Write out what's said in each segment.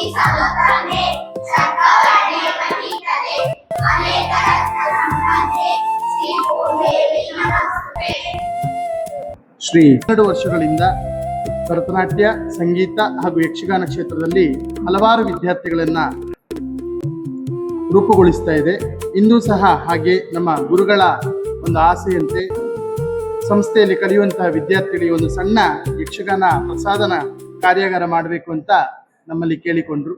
ಶ್ರೀ 2 ವರ್ಷಗಳಿಂದ ಭರತನಾಟ್ಯ, ಸಂಗೀತ ಹಾಗೂ ಯಕ್ಷಗಾನ ಕ್ಷೇತ್ರದಲ್ಲಿ ಹಲವಾರು ವಿದ್ಯಾರ್ಥಿಗಳನ್ನ ರೂಪುಗೊಳಿಸ್ತಾ ಇದೆ. ಇಂದು ಸಹ ಹಾಗೆ ನಮ್ಮ ಗುರುಗಳ ಒಂದು ಆಸೆಯಂತೆ ಸಂಸ್ಥೆಯಲ್ಲಿ ಕಲಿಯುವಂತಹ ವಿದ್ಯಾರ್ಥಿಗಳಿಗೆ ಒಂದು ಸಣ್ಣ ಯಕ್ಷಗಾನ ಪ್ರಸಾದನ ಕಾರ್ಯಾಗಾರ ಮಾಡಬೇಕು ಅಂತ ನಮ್ಮಲ್ಲಿ ಕೇಳಿಕೊಂಡ್ರು.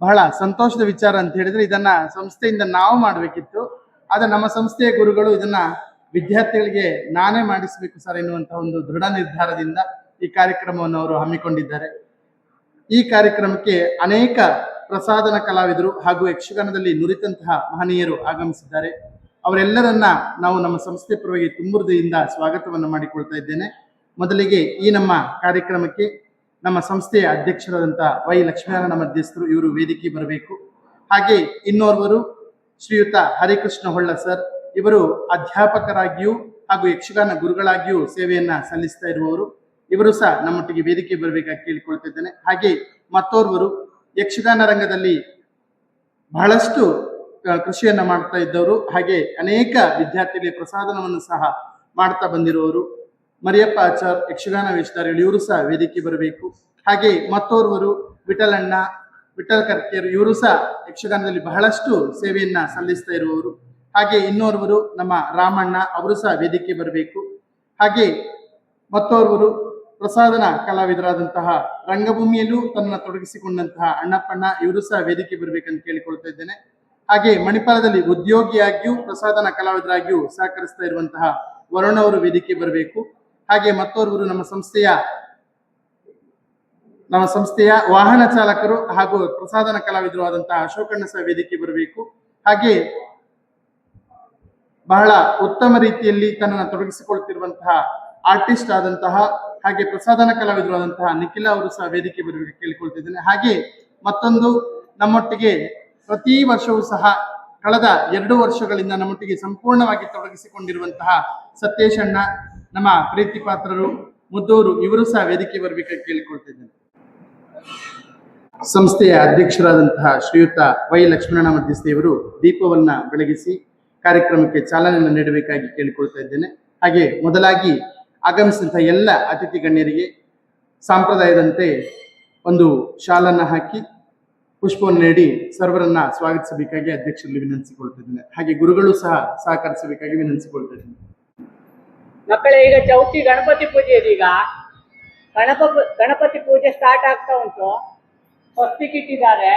ಬಹಳ ಸಂತೋಷದ ವಿಚಾರ ಅಂತ ಹೇಳಿದ್ರೆ, ಇದನ್ನ ಸಂಸ್ಥೆಯಿಂದ ನಾವು ಮಾಡಬೇಕಿತ್ತು, ಆದ್ರೆ ನಮ್ಮ ಸಂಸ್ಥೆಯ ಗುರುಗಳು ಇದನ್ನ ವಿದ್ಯಾರ್ಥಿಗಳಿಗೆ ನಾನೇ ಮಾಡಿಸಬೇಕು ಸರ್ ಎನ್ನುವಂತಹ ಒಂದು ದೃಢ ನಿರ್ಧಾರದಿಂದ ಈ ಕಾರ್ಯಕ್ರಮವನ್ನು ಅವರು ಹಮ್ಮಿಕೊಂಡಿದ್ದಾರೆ. ಈ ಕಾರ್ಯಕ್ರಮಕ್ಕೆ ಅನೇಕ ಪ್ರಸಾದನ ಕಲಾವಿದರು ಹಾಗೂ ಯಕ್ಷಗಾನದಲ್ಲಿ ನುರಿತಂತಹ ಮಹನೀಯರು ಆಗಮಿಸಿದ್ದಾರೆ. ಅವರೆಲ್ಲರನ್ನ ನಾವು ನಮ್ಮ ಸಂಸ್ಥೆ ಪರವಾಗಿ ತುಂಬುವುದರಿಂದ ಸ್ವಾಗತವನ್ನು ಮಾಡಿಕೊಳ್ತಾ ಇದ್ದೇನೆ. ಮೊದಲಿಗೆ ಈ ನಮ್ಮ ಕಾರ್ಯಕ್ರಮಕ್ಕೆ ನಮ್ಮ ಸಂಸ್ಥೆಯ ಅಧ್ಯಕ್ಷರಾದಂಥ ವೈ ಲಕ್ಷ್ಮೀನಾರಾಯಣ ಮಧ್ಯಸ್ಥರು ಇವರು ವೇದಿಕೆ ಬರಬೇಕು. ಹಾಗೆ ಇನ್ನೋರ್ವರು ಶ್ರೀಯುತ ಹರಿಕೃಷ್ಣ ಹೊಳ್ಳ ಸರ್, ಇವರು ಅಧ್ಯಾಪಕರಾಗಿಯೂ ಹಾಗೂ ಯಕ್ಷಗಾನ ಗುರುಗಳಾಗಿಯೂ ಸೇವೆಯನ್ನ ಸಲ್ಲಿಸ್ತಾ ಇರುವವರು, ಇವರು ಸಹ ನಮ್ಮೊಟ್ಟಿಗೆ ವೇದಿಕೆ ಬರಬೇಕಾಗಿ ಕೇಳಿಕೊಳ್ತಾ ಇದ್ದೇನೆ. ಹಾಗೆ ಮತ್ತೋರ್ವರು ಯಕ್ಷಗಾನ ರಂಗದಲ್ಲಿ ಬಹಳಷ್ಟು ಕೃಷಿಯನ್ನ ಮಾಡ್ತಾ ಇದ್ದವರು, ಹಾಗೆ ಅನೇಕ ವಿದ್ಯಾರ್ಥಿಗಳಿಗೆ ಪ್ರಸಾದನವನ್ನು ಸಹ ಮಾಡ್ತಾ ಬಂದಿರುವವರು ಮರಿಯಪ್ಪ ಆಚಾರ್, ಯಕ್ಷಗಾನ ವೇಷಧಾರಿಗಳು, ಇವರು ಸಹ ವೇದಿಕೆ ಬರಬೇಕು. ಹಾಗೆ ಮತ್ತೋರ್ವರು ವಿಠಲ್ ಕರ್ಕೇರ್, ಇವರು ಸಹ ಯಕ್ಷಗಾನದಲ್ಲಿ ಬಹಳಷ್ಟು ಸೇವೆಯನ್ನ ಸಲ್ಲಿಸ್ತಾ ಇರುವವರು. ಹಾಗೆ ಇನ್ನೋರ್ವರು ನಮ್ಮ ರಾಮಣ್ಣ, ಅವರು ಸಹ ವೇದಿಕೆ ಬರಬೇಕು. ಹಾಗೆ ಮತ್ತೋರ್ವರು ಪ್ರಸಾದನ ಕಲಾವಿದರಾದಂತಹ ರಂಗಭೂಮಿಯಲ್ಲೂ ತನ್ನ ತೊಡಗಿಸಿಕೊಂಡಂತಹ ಅಣ್ಣಪ್ಪಣ್ಣ, ಇವರು ಸಹ ವೇದಿಕೆ ಬರಬೇಕಂತ ಕೇಳಿಕೊಳ್ತಾ ಇದ್ದೇನೆ. ಹಾಗೆ ಮಣಿಪಾಲದಲ್ಲಿ ಉದ್ಯೋಗಿಯಾಗಿಯೂ ಪ್ರಸಾದನ ಕಲಾವಿದರಾಗಿಯೂ ಸಹಕರಿಸ್ತಾ ಇರುವಂತಹ ವರುಣ್ ಅವರು ವೇದಿಕೆ ಬರಬೇಕು. ಹಾಗೆ ಮತ್ತೋರ್ವರು ನಮ್ಮ ಸಂಸ್ಥೆಯ ವಾಹನ ಚಾಲಕರು ಹಾಗೂ ಪ್ರಸಾದನ ಕಲಾವಿದರು ಆದಂತಹ ಅಶೋಕಣ್ಣ ಸಹ ವೇದಿಕೆ ಬರಬೇಕು. ಹಾಗೆ ಬಹಳ ಉತ್ತಮ ರೀತಿಯಲ್ಲಿ ತನ್ನನ್ನು ತೊಡಗಿಸಿಕೊಳ್ತಿರುವಂತಹ ಆರ್ಟಿಸ್ಟ್ ಆದಂತಹ ಹಾಗೆ ಪ್ರಸಾದನ ಕಲಾವಿದರು ಆದಂತಹ ನಿಖಿಲ ಅವರು ಸಹ ವೇದಿಕೆ ಬರಬೇಕು ಕೇಳಿಕೊಳ್ತಿದ್ದೇನೆ. ಹಾಗೆ ಮತ್ತೊಂದು ನಮ್ಮೊಟ್ಟಿಗೆ ಪ್ರತಿ ವರ್ಷವೂ ಸಹ ಕಳೆದ 2 ವರ್ಷಗಳಿಂದ ನಮ್ಮೊಟ್ಟಿಗೆ ಸಂಪೂರ್ಣವಾಗಿ ತೊಡಗಿಸಿಕೊಂಡಿರುವಂತಹ ಸತ್ಯೇಶ್ ಅಣ್ಣ, ನಮ್ಮ ಪ್ರೀತಿ ಪಾತ್ರರು ಮುದ್ದೂರು, ಇವರು ಸಹ ವೇದಿಕೆ ಬರಬೇಕಾಗಿ ಕೇಳಿಕೊಳ್ತಿದ್ದೇನೆ. ಸಂಸ್ಥೆಯ ಅಧ್ಯಕ್ಷರಾದಂತಹ ಶ್ರೀಯುತ ವೈ ಲಕ್ಷ್ಮೀನಾರಾಯಣ ಮಧ್ಯಸ್ಥಿಯವರು ದೀಪವನ್ನ ಬೆಳಗಿಸಿ ಕಾರ್ಯಕ್ರಮಕ್ಕೆ ಚಾಲನೆಯನ್ನು ನೀಡಬೇಕಾಗಿ ಕೇಳಿಕೊಳ್ತಾ ಇದ್ದೇನೆ. ಹಾಗೆ ಮೊದಲಾಗಿ ಆಗಮಿಸಿದಂತಹ ಎಲ್ಲ ಅತಿಥಿ ಗಣ್ಯರಿಗೆ ಸಾಂಪ್ರದಾಯದಂತೆ ಒಂದು ಶಾಲನ್ನ ಹಾಕಿ ಪುಷ್ಪವನ್ನು ನೀಡಿ ಸರ್ವರನ್ನ ಸ್ವಾಗತಿಸಬೇಕಾಗಿ ಅಧ್ಯಕ್ಷರಲ್ಲಿ ವಿನಂತಿಸಿಕೊಳ್ತಿದ್ದೇನೆ. ಹಾಗೆ ಗುರುಗಳು ಸಹ ಸಹಕರಿಸಬೇಕಾಗಿ ವಿನಂತಿಸಿಕೊಳ್ತಾ ಇದ್ದೇನೆ. ಮಕ್ಕಳೇ, ಈಗ ಚೌತಿ ಗಣಪತಿ ಪೂಜೆ ಇದೆ. ಈಗ ಗಣಪತಿ ಪೂಜೆ ಸ್ಟಾರ್ಟ್ ಆಗ್ತಾ ಉಂಟು. ಹೊಸ್ತಿಗೆ ಇಟ್ಟಿದ್ದಾರೆ.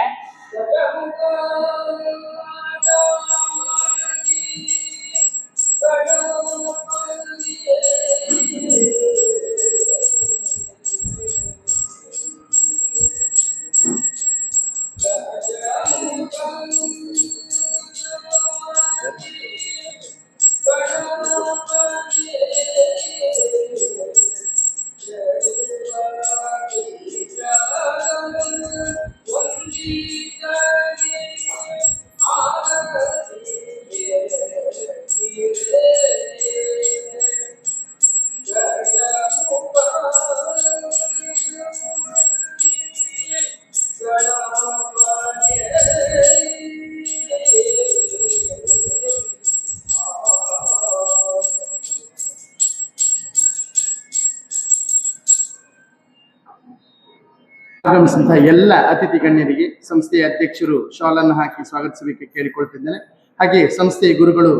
ಆಗಮಿಸಿದಂತಹ ಎಲ್ಲ ಅತಿಥಿ ಗಣ್ಯರಿಗೆ ಸಂಸ್ಥೆಯ ಅಧ್ಯಕ್ಷರು ಶಾಲನ್ನು ಹಾಕಿ ಸ್ವಾಗತಿಸಬೇಕು ಕೇಳಿಕೊಳ್ತಿದ್ದೇನೆ. ಹಾಗೆ ಸಂಸ್ಥೆಯ ಗುರುಗಳು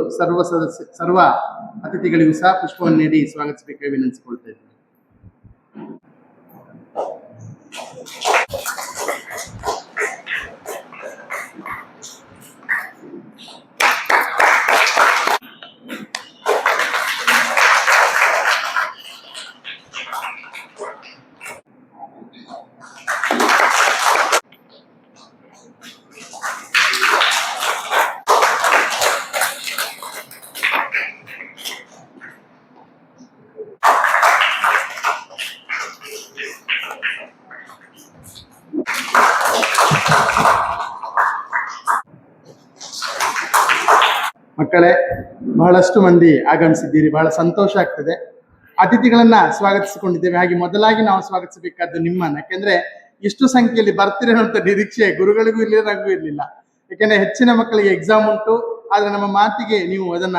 ಸರ್ವ ಅತಿಥಿಗಳಿಗೂ ಸಹ ಪುಷ್ಪವನ್ನು ನೀಡಿ ಸ್ವಾಗತಿಸಬೇಕಾಗಿ ವಿನಂತಿಸಿಕೊಳ್ತಾ ಇದ್ದೇನೆ. ಮಕ್ಕಳೇ, ಬಹಳಷ್ಟು ಮಂದಿ ಆಗಮಿಸಿದ್ದೀರಿ, ಬಹಳ ಸಂತೋಷ ಆಗ್ತದೆ. ಅತಿಥಿಗಳನ್ನ ಸ್ವಾಗತಿಸಿಕೊಂಡಿದ್ದೇವೆ. ಹಾಗೆ ಮೊದಲಾಗಿ ನಾವು ಸ್ವಾಗತಿಸಬೇಕಾದ್ದು ನಿಮ್ಮನ್ನ, ಯಾಕೆಂದ್ರೆ ಇಷ್ಟು ಸಂಖ್ಯೆಯಲ್ಲಿ ಬರ್ತೀರೇನೋ ಅಂತ ನಿರೀಕ್ಷೆ ಗುರುಗಳಿಗೂ ಇರಲಿಲ್ಲ, ನನಗೂ ಇರಲಿಲ್ಲ. ಯಾಕೆಂದ್ರೆ ಹೆಚ್ಚಿನ ಮಕ್ಕಳಿಗೆ ಎಕ್ಸಾಮ್ ಉಂಟು. ಆದ್ರೆ ನಮ್ಮ ಮಾತಿಗೆ ನೀವು ಅದನ್ನ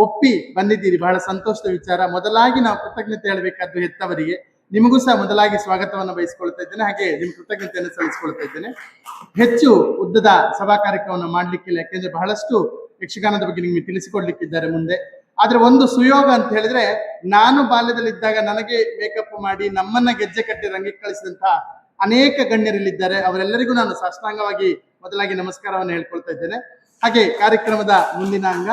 ಒಪ್ಪಿ ಬಂದಿದ್ದೀರಿ, ಬಹಳ ಸಂತೋಷದ ವಿಚಾರ. ಮೊದಲಾಗಿ ನಾವು ಕೃತಜ್ಞತೆ ಹೇಳಬೇಕಾದ್ದು ಹೆತ್ತವರಿಗೆ. ನಿಮಗೂ ಸಹ ಮೊದಲಾಗಿ ಸ್ವಾಗತವನ್ನು ಬಯಸ್ಕೊಳ್ತಾ ಇದ್ದೇನೆ, ಹಾಗೆ ನಿಮ್ ಕೃತಜ್ಞತೆಯನ್ನು ಸಲ್ಲಿಸ್ಕೊಳ್ತಾ ಇದ್ದೇನೆ. ಹೆಚ್ಚು ಉದ್ದದ ಸಭಾ ಕಾರ್ಯಕ್ರಮವನ್ನು ಮಾಡ್ಲಿಕ್ಕಿಲ್ಲ, ಯಾಕೆಂದ್ರೆ ಬಹಳಷ್ಟು ಯಕ್ಷಗಾನದ ಬಗ್ಗೆ ನಿಮಗೆ ತಿಳಿಸಿಕೊಡ್ಲಿಕ್ಕಿದ್ದಾರೆ ಮುಂದೆ. ಆದ್ರೆ ಒಂದು ಸುಯೋಗ ಅಂತ ಹೇಳಿದ್ರೆ, ನಾನು ಬಾಲ್ಯದಲ್ಲಿದ್ದಾಗ ನನಗೆ ಮೇಕಪ್ ಮಾಡಿ ನಮ್ಮನ್ನ ಗೆಜ್ಜೆ ಕಟ್ಟಿ ರಂಗಕ್ಕೆ ಕಳಿಸಿದಂತಹ ಅನೇಕ ಗಣ್ಯರಲ್ಲಿದ್ದಾರೆ. ಅವರೆಲ್ಲರಿಗೂ ನಾನು ಸಾಷ್ಟಾಂಗವಾಗಿ ಮೊದಲಾಗಿ ನಮಸ್ಕಾರವನ್ನು ಹೇಳ್ಕೊಳ್ತಾ ಇದ್ದೇನೆ. ಹಾಗೆ ಕಾರ್ಯಕ್ರಮದ ಮುಂದಿನ ಅಂಗ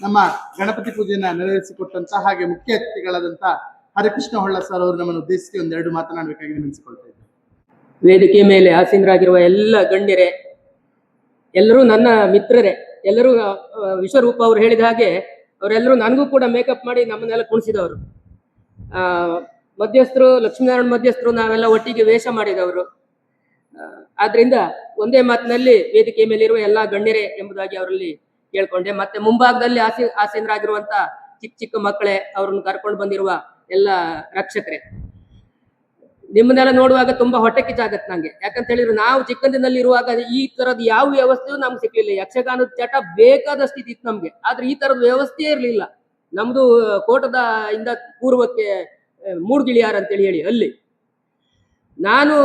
ನಮ್ಮ ಗಣಪತಿ ಪೂಜೆಯನ್ನ ನೆರವೇರಿಸಿಕೊಟ್ಟಂತ ಹಾಗೆ ಮುಖ್ಯ ಅತಿಥಿಗಳಾದಂತ ಹರಿಕೃಷ್ಣ ಹೊಳ್ಳ ಸರ್ ಅವರು ನಮ್ಮನ್ನು ಉದ್ದೇಶಿಸಿ ಒಂದೆರಡು ಮಾತನಾಡಬೇಕಾಗಿ ನೆನೆಸಿಕೊಳ್ತಾ ಇದ್ದೇನೆ. ವೇದಿಕೆ ಮೇಲೆ ಆಸೀನರಾಗಿರುವ ಎಲ್ಲ ಗಣ್ಯರೇ, ಎಲ್ಲರೂ ನನ್ನ ಮಿತ್ರರೇ, ಎಲ್ಲರೂ ವಿಶ್ವರೂಪ ಅವರು ಹೇಳಿದ ಹಾಗೆ ಅವರೆಲ್ಲರೂ ನನಗೂ ಕೂಡ ಮೇಕಪ್ ಮಾಡಿ ನಮ್ಮನ್ನೆಲ್ಲ ಕುಣಿಸಿದವರು. ಮಧ್ಯಸ್ಥರು, ಲಕ್ಷ್ಮೀನಾರಾಯಣ ಮಧ್ಯಸ್ಥರು, ನಾವೆಲ್ಲ ಒಟ್ಟಿಗೆ ವೇಷ ಮಾಡಿದವರು. ಆದ್ರಿಂದ ಒಂದೇ ಮಾತಿನಲ್ಲಿ ವೇದಿಕೆ ಮೇಲಿರುವ ಎಲ್ಲಾ ಗಣ್ಯರೇ ಎಂಬುದಾಗಿ ಅವರಲ್ಲಿ ಕೇಳ್ಕೊಂಡೆ. ಮತ್ತೆ ಮುಂಭಾಗದಲ್ಲಿ ಆಸೀನರಾಗಿರುವಂತ ಚಿಕ್ಕ ಚಿಕ್ಕ ಮಕ್ಕಳೇ, ಅವ್ರನ್ನ ಕರ್ಕೊಂಡು ಬಂದಿರುವ ಎಲ್ಲ ರಕ್ಷಕರೇ, ನಿಮ್ಮನ್ನೆಲ್ಲ ನೋಡುವಾಗ ತುಂಬಾ ಹೊಟ್ಟೆ ಕಿಚ್ಚಾಗತ್ತೆ ನಂಗೆ. ಯಾಕಂತ ಹೇಳಿದ್ರೆ ನಾವು ಚಿಕ್ಕಂದಿನಲ್ಲಿ ಇರುವಾಗ ಈ ತರದ ಯಾವ ವ್ಯವಸ್ಥೆಯೂ ನಮ್ಗೆ ಸಿಗ್ಲಿಲ್ಲ. ಯಕ್ಷಗಾನದ ಚಟ ಬೇಕಾದಷ್ಟು ಇದ್ದಿತ್ತು ನಮ್ಗೆ, ಆದ್ರೆ ಈ ತರದ ವ್ಯವಸ್ಥೆ ಇರ್ಲಿಲ್ಲ. ನಮ್ದು ಕೋಟದ ಇಂದ ಪೂರ್ವಕ್ಕೆ ಮೂಡ್ಗಿಳಿಯಾರ ಅಂತೇಳಿ ಹೇಳಿ ಅಲ್ಲಿ ನಾನು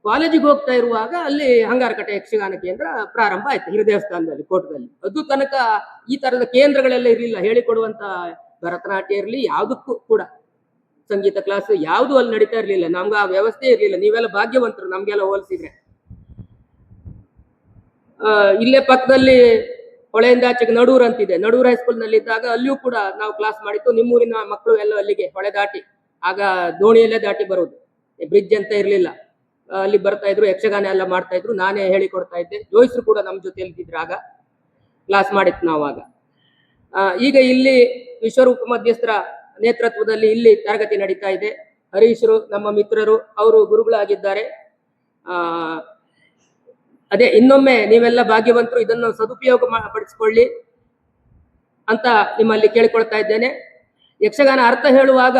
ಕಾಲೇಜಿಗೆ ಹೋಗ್ತಾ ಇರುವಾಗ ಅಲ್ಲಿ ಹಂಗಾರಕಟ್ಟೆ ಯಕ್ಷಗಾನ ಕೇಂದ್ರ ಪ್ರಾರಂಭ ಆಯ್ತು ಹಿರದೇವಸ್ಥಾನದಲ್ಲಿ, ಕೋಟದಲ್ಲಿ. ಅದು ತನಕ ಈ ತರದ ಕೇಂದ್ರಗಳೆಲ್ಲ ಇರಲಿಲ್ಲ, ಹೇಳಿಕೊಡುವಂತ ಭರತನಾಟ್ಯ ಇರಲಿ, ಯಾವುದಕ್ಕೂ ಕೂಡ ಸಂಗೀತ ಕ್ಲಾಸ್ ಯಾವುದು ಅಲ್ಲಿ ನಡೀತಾ ಇರ್ಲಿಲ್ಲ. ನಮ್ಗೆ ಆ ವ್ಯವಸ್ಥೆ ಇರ್ಲಿಲ್ಲ. ನೀವೆಲ್ಲ ಭಾಗ್ಯವಂತರು ನಮ್ಗೆಲ್ಲ ಹೋಲಿಸಿದ್ರೆ. ಇಲ್ಲೇ ಪಕ್ಕದಲ್ಲಿ ಹೊಳೆಯಿಂದ ಆಚೆಗೆ ನಡೂರು ಅಂತಿದೆ, ನಡೂರು ಹೈಸ್ಕೂಲ್ ನಲ್ಲಿ ಇದ್ದಾಗ ಅಲ್ಲಿಯೂ ಕೂಡ ನಾವು ಕ್ಲಾಸ್ ಮಾಡಿತ್ತು. ನಿಮ್ಮೂರಿನ ಮಕ್ಕಳು ಎಲ್ಲ ಅಲ್ಲಿಗೆ ಹೊಳೆ ದಾಟಿ, ಆಗ ದೋಣಿಯಲ್ಲೇ ದಾಟಿ ಬರೋದು, ಬ್ರಿಡ್ಜ್ ಅಂತ ಇರ್ಲಿಲ್ಲ, ಅಲ್ಲಿ ಬರ್ತಾ ಇದ್ರು, ಯಕ್ಷಗಾನ ಎಲ್ಲ ಮಾಡ್ತಾ ಇದ್ರು. ನಾನೇ ಹೇಳಿಕೊಡ್ತಾ ಇದ್ದೆ. ಜೋಯಿಸ್ರು ಕೂಡ ನಮ್ಮ ಜೊತೆಯಲ್ಲಿ ಇದ್ರು, ಆಗ ಕ್ಲಾಸ್ ಮಾಡಿತ್ತು ನಾವು ಆಗ. ಈಗ ಇಲ್ಲಿ ವಿಶ್ವರೂಪ ಮಧ್ಯಸ್ಥರ ನೇತೃತ್ವದಲ್ಲಿ ಇಲ್ಲಿ ತರಗತಿ ನಡೀತಾ ಇದೆ. ಹರೀಶ್ರು ನಮ್ಮ ಮಿತ್ರರು, ಅವರು ಗುರುಗಳಾಗಿದ್ದಾರೆ. ಅದೇ ಇನ್ನೊಮ್ಮೆ ನೀವೆಲ್ಲ ಭಾಗ್ಯವಂತರು, ಇದನ್ನು ಸದುಪಯೋಗ ಪಡಿಸಿಕೊಳ್ಳಿ ಅಂತ ನಿಮ್ಮಲ್ಲಿ ಕೇಳಿಕೊಳ್ತಾ ಇದ್ದೇನೆ. ಯಕ್ಷಗಾನ ಅರ್ಥ ಹೇಳುವಾಗ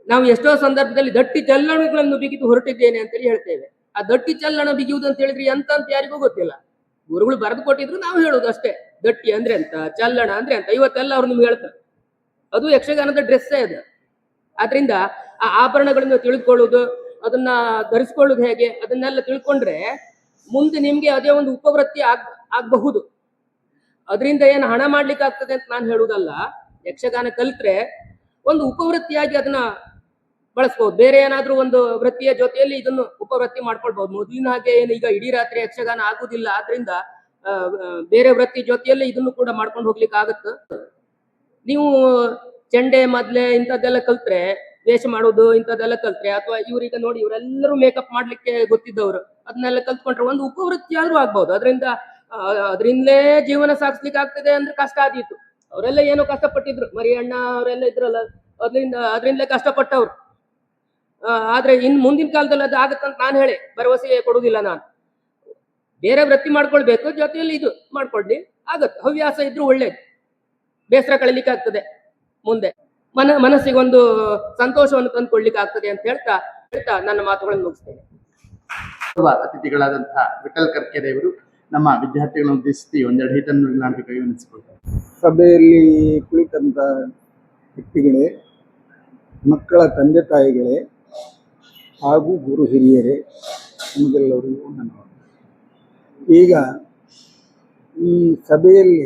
ನಾವು ಎಷ್ಟೋ ಸಂದರ್ಭದಲ್ಲಿ ದಟ್ಟಿ ಚಲ್ಲಣಗಳನ್ನು ಬಿಗಿದು ಹೊರಟಿದ್ದೇನೆ ಅಂತೇಳಿ ಹೇಳ್ತೇವೆ. ಆ ದಟ್ಟಿ ಚಲ್ಲಣ ಬಿಗಿಯುವುದು ಅಂತ ಹೇಳಿದ್ರೆ ಎಂತ ಅಂತ ಯಾರಿಗೂ ಗೊತ್ತಿಲ್ಲ. ಗುರುಗಳು ಬರೆದು ಕೊಟ್ಟಿದ್ರು, ನಾವು ಹೇಳೋದು ಅಷ್ಟೇ. ದಟ್ಟಿ ಅಂದ್ರೆ ಅಂತ, ಚಲ್ಲಣ ಅಂದ್ರೆ ಅಂತ. ಇವತ್ತೆಲ್ಲ ಅವ್ರು ನಿಮ್ಗೆ ಹೇಳ್ತಾರೆ, ಅದು ಯಕ್ಷಗಾನದ ಡ್ರೆಸ್ಸೇ ಅದು. ಆದ್ರಿಂದ ಆ ಆಭರಣಗಳನ್ನು ತಿಳಿದುಕೊಳ್ಳುವುದು, ಅದನ್ನ ಧರಿಸ್ಕೊಳ್ಳುದು ಹೇಗೆ, ಅದನ್ನೆಲ್ಲ ತಿಳ್ಕೊಂಡ್ರೆ ಮುಂದೆ ನಿಮ್ಗೆ ಅದೇ ಒಂದು ಉಪವೃತ್ತಿ ಆಗಬಹುದು. ಅದರಿಂದ ಏನು ಹಣ ಮಾಡ್ಲಿಕ್ಕೆ ಆಗ್ತದೆ ಅಂತ ನಾನು ಹೇಳುವುದಲ್ಲ. ಯಕ್ಷಗಾನ ಕಲ್ತ್ರೆ ಒಂದು ಉಪವೃತ್ತಿಯಾಗಿ ಅದನ್ನ ಬಳಸ್ಬಹುದು. ಬೇರೆ ಏನಾದ್ರೂ ಒಂದು ವೃತ್ತಿಯ ಜೊತೆಯಲ್ಲಿ ಇದನ್ನು ಉಪವೃತ್ತಿ ಮಾಡ್ಕೊಳ್ಬಹುದು. ಮೊದಲಿನ ಹಾಗೆ ಏನು ಈಗ ಇಡೀ ರಾತ್ರಿ ಯಕ್ಷಗಾನ ಆಗುದಿಲ್ಲ. ಆದ್ರಿಂದ ಬೇರೆ ವೃತ್ತಿ ಜೊತೆಯಲ್ಲಿ ಇದನ್ನು ಕೂಡ ಮಾಡ್ಕೊಂಡು ಹೋಗ್ಲಿಕ್ಕೆ ಆಗುತ್ತೆ. ನೀವು ಚೆಂಡೆ ಮೊದ್ಲೆ ಇಂಥದ್ದೆಲ್ಲ ಕಲ್ತ್ರೆ, ವೇಷ ಮಾಡೋದು ಇಂಥದ್ದೆಲ್ಲ ಕಲ್ತ್ರೆ, ಅಥವಾ ಇವ್ರೀಗ ನೋಡಿ ಇವರೆಲ್ಲರೂ ಮೇಕಪ್ ಮಾಡ್ಲಿಕ್ಕೆ ಗೊತ್ತಿದ್ದವರು, ಅದನ್ನೆಲ್ಲ ಕಲ್ತ್ಕೊಂಡ್ರೆ ಒಂದು ಉಪವೃತ್ತಿ ಆದ್ರೂ ಆಗ್ಬಹುದು. ಅದರಿಂದಲೇ ಜೀವನ ಸಾಗಿಸ್ಲಿಕ್ಕೆ ಆಗ್ತದೆ ಅಂದ್ರೆ ಕಷ್ಟ ಆದೀತು. ಅವರೆಲ್ಲ ಏನೋ ಕಷ್ಟಪಟ್ಟಿದ್ರು, ಮರಿಯಣ್ಣ ಅವರೆಲ್ಲ ಇದ್ರಲ್ಲ, ಅದರಿಂದಲೇ ಕಷ್ಟಪಟ್ಟವ್ರು. ಆದ್ರೆ ಮುಂದಿನ ಕಾಲದಲ್ಲಿ ಅದು ಆಗತ್ತಂತ ನಾನು ಹೇಳಿ ಭರವಸೆ ಕೊಡುವುದಿಲ್ಲ. ನಾನು ಬೇರೆ ವೃತ್ತಿ ಮಾಡ್ಕೊಳ್ಬೇಕು, ಜೊತೆಯಲ್ಲಿ ಇದು ಮಾಡ್ಕೊಳ್ಳಿ, ಆಗತ್ತೆ. ಹವ್ಯಾಸ ಇದ್ರೂ ಒಳ್ಳೇದು, ಬೇಸರ ಕಳಲಿಕ್ಕೆ ಆಗ್ತದೆ, ಮುಂದೆ ಮನಸ್ಸಿಗೆ ಒಂದು ಸಂತೋಷವನ್ನು ತಂದುಕೊಳ್ಳಿಕ್ಕೆ ಆಗ್ತದೆ ಅಂತ ಹೇಳ್ತಾ ನನ್ನ ಮಾತುಗಳನ್ನು ಮುಗಿಸ್ತೇನೆ. ಅತಿಥಿಗಳಾದಂತಹ ವಿಠಲ್ ಕರ್ಕೆರೆ ಇವರು ನಮ್ಮ ವಿದ್ಯಾರ್ಥಿಗಳನ್ನು ಉದ್ದೇಶಿಸಿ ಒಂದೆರಡು ಹಿತನ್ನು ನಾಟಕವಾಗಿ ವಿನಿಸಿಕೊಳ್ತಾರೆ. ಸಭೆಯಲ್ಲಿ ಕುಳಿತಂತ ವ್ಯಕ್ತಿಗಳೇ, ಮಕ್ಕಳ ತಂದೆ ತಾಯಿಗಳೇ ಹಾಗೂ ಗುರು ಹಿರಿಯರೇ, ನಿಮಗೆಲ್ಲರಿಗೂ ನನ್ನ ಈಗ ಈ ಸಭೆಯಲ್ಲಿ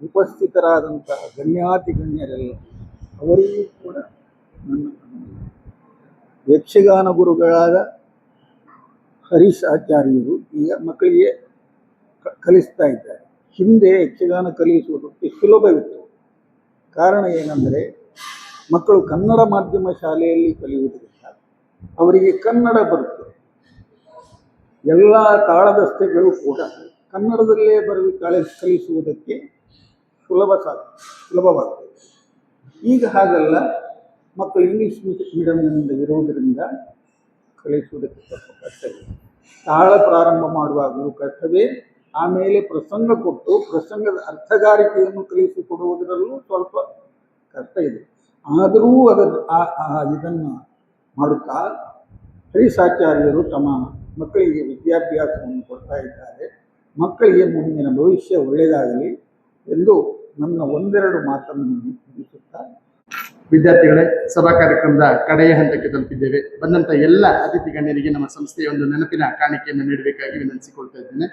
ಉಪಸ್ಥಿತರಾದಂಥ ಗಣ್ಯಾತಿ ಗಣ್ಯರೆಲ್ಲ ಅವರಿಗೂ ಕೂಡ ನನ್ನ ಯಕ್ಷಗಾನ ಗುರುಗಳಾದ ಹರೀಶ್ ಆಚಾರ್ಯರು ಈಗ ಮಕ್ಕಳಿಗೆ ಕಲಿಸ್ತಾ ಇದ್ದಾರೆ. ಹಿಂದೆ ಯಕ್ಷಗಾನ ಕಲಿಸುವುದಕ್ಕೆ ಸುಲಭವಿತ್ತು. ಕಾರಣ ಏನಂದರೆ, ಮಕ್ಕಳು ಕನ್ನಡ ಮಾಧ್ಯಮ ಶಾಲೆಯಲ್ಲಿ ಕಲಿಯುವುದರಿಂದ ಅವರಿಗೆ ಕನ್ನಡ ಬರುತ್ತದೆ. ಎಲ್ಲ ತಾಳದಸ್ತೆಗಳು ಕೂಡ ಕನ್ನಡದಲ್ಲೇ ಕಲಿಸುವುದಕ್ಕೆ ಸುಲಭವಾಗ್ತದೆ. ಈಗ ಹಾಗಲ್ಲ, ಮಕ್ಕಳು ಇಂಗ್ಲೀಷ್ ಮೀಡಿಯಂನಿಂದ ಇರುವುದರಿಂದ ಕಲಿಸುವುದಕ್ಕೆ ಸ್ವಲ್ಪ ಕಷ್ಟವಿದೆ. ತಾಳ ಪ್ರಾರಂಭ ಮಾಡುವಾಗಲೂ ಕಷ್ಟವೇ, ಆಮೇಲೆ ಪ್ರಸಂಗ ಕೊಟ್ಟು ಪ್ರಸಂಗದ ಅರ್ಥಗಾರಿಕೆಯನ್ನು ಕಲಿಸಿಕೊಡುವುದರಲ್ಲೂ ಸ್ವಲ್ಪ ಕಷ್ಟ ಇದೆ. ಆದರೂ ಇದನ್ನು ಮಾಡುತ್ತಾ ಹರೀಶಾಚಾರ್ಯರು ತಮ್ಮ ಮಕ್ಕಳಿಗೆ ವಿದ್ಯಾಭ್ಯಾಸವನ್ನು ಕೊಡ್ತಾ ಇದ್ದಾರೆ. ಮಕ್ಕಳಿಗೆ ಮುಂದಿನ ಭವಿಷ್ಯ ಒಳ್ಳೆಯದಾಗಲಿ ಎಂದು ನನ್ನ ಒಂದೆರಡು ಮಾತನ್ನು ಮುಗಿಸುತ್ತಾ, ವಿದ್ಯಾರ್ಥಿಗಳೇ, ಸಭಾ ಕಾರ್ಯಕ್ರಮದ ಕಡೆಯ ಹಂತಕ್ಕೆ ತಲುಪಿದ್ದೇವೆ. ಬಂದಂತ ಎಲ್ಲ ಅತಿಥಿ ಗಣ್ಯರಿಗೆ ನಮ್ಮ ಸಂಸ್ಥೆಯ ಒಂದು ನೆನಪಿನ ಕಾಣಿಕೆಯನ್ನು ನೀಡಬೇಕಾಗಿ ವಿನಂತಿಸಿಕೊಳ್ತಾ ಇದ್ದೇನೆ.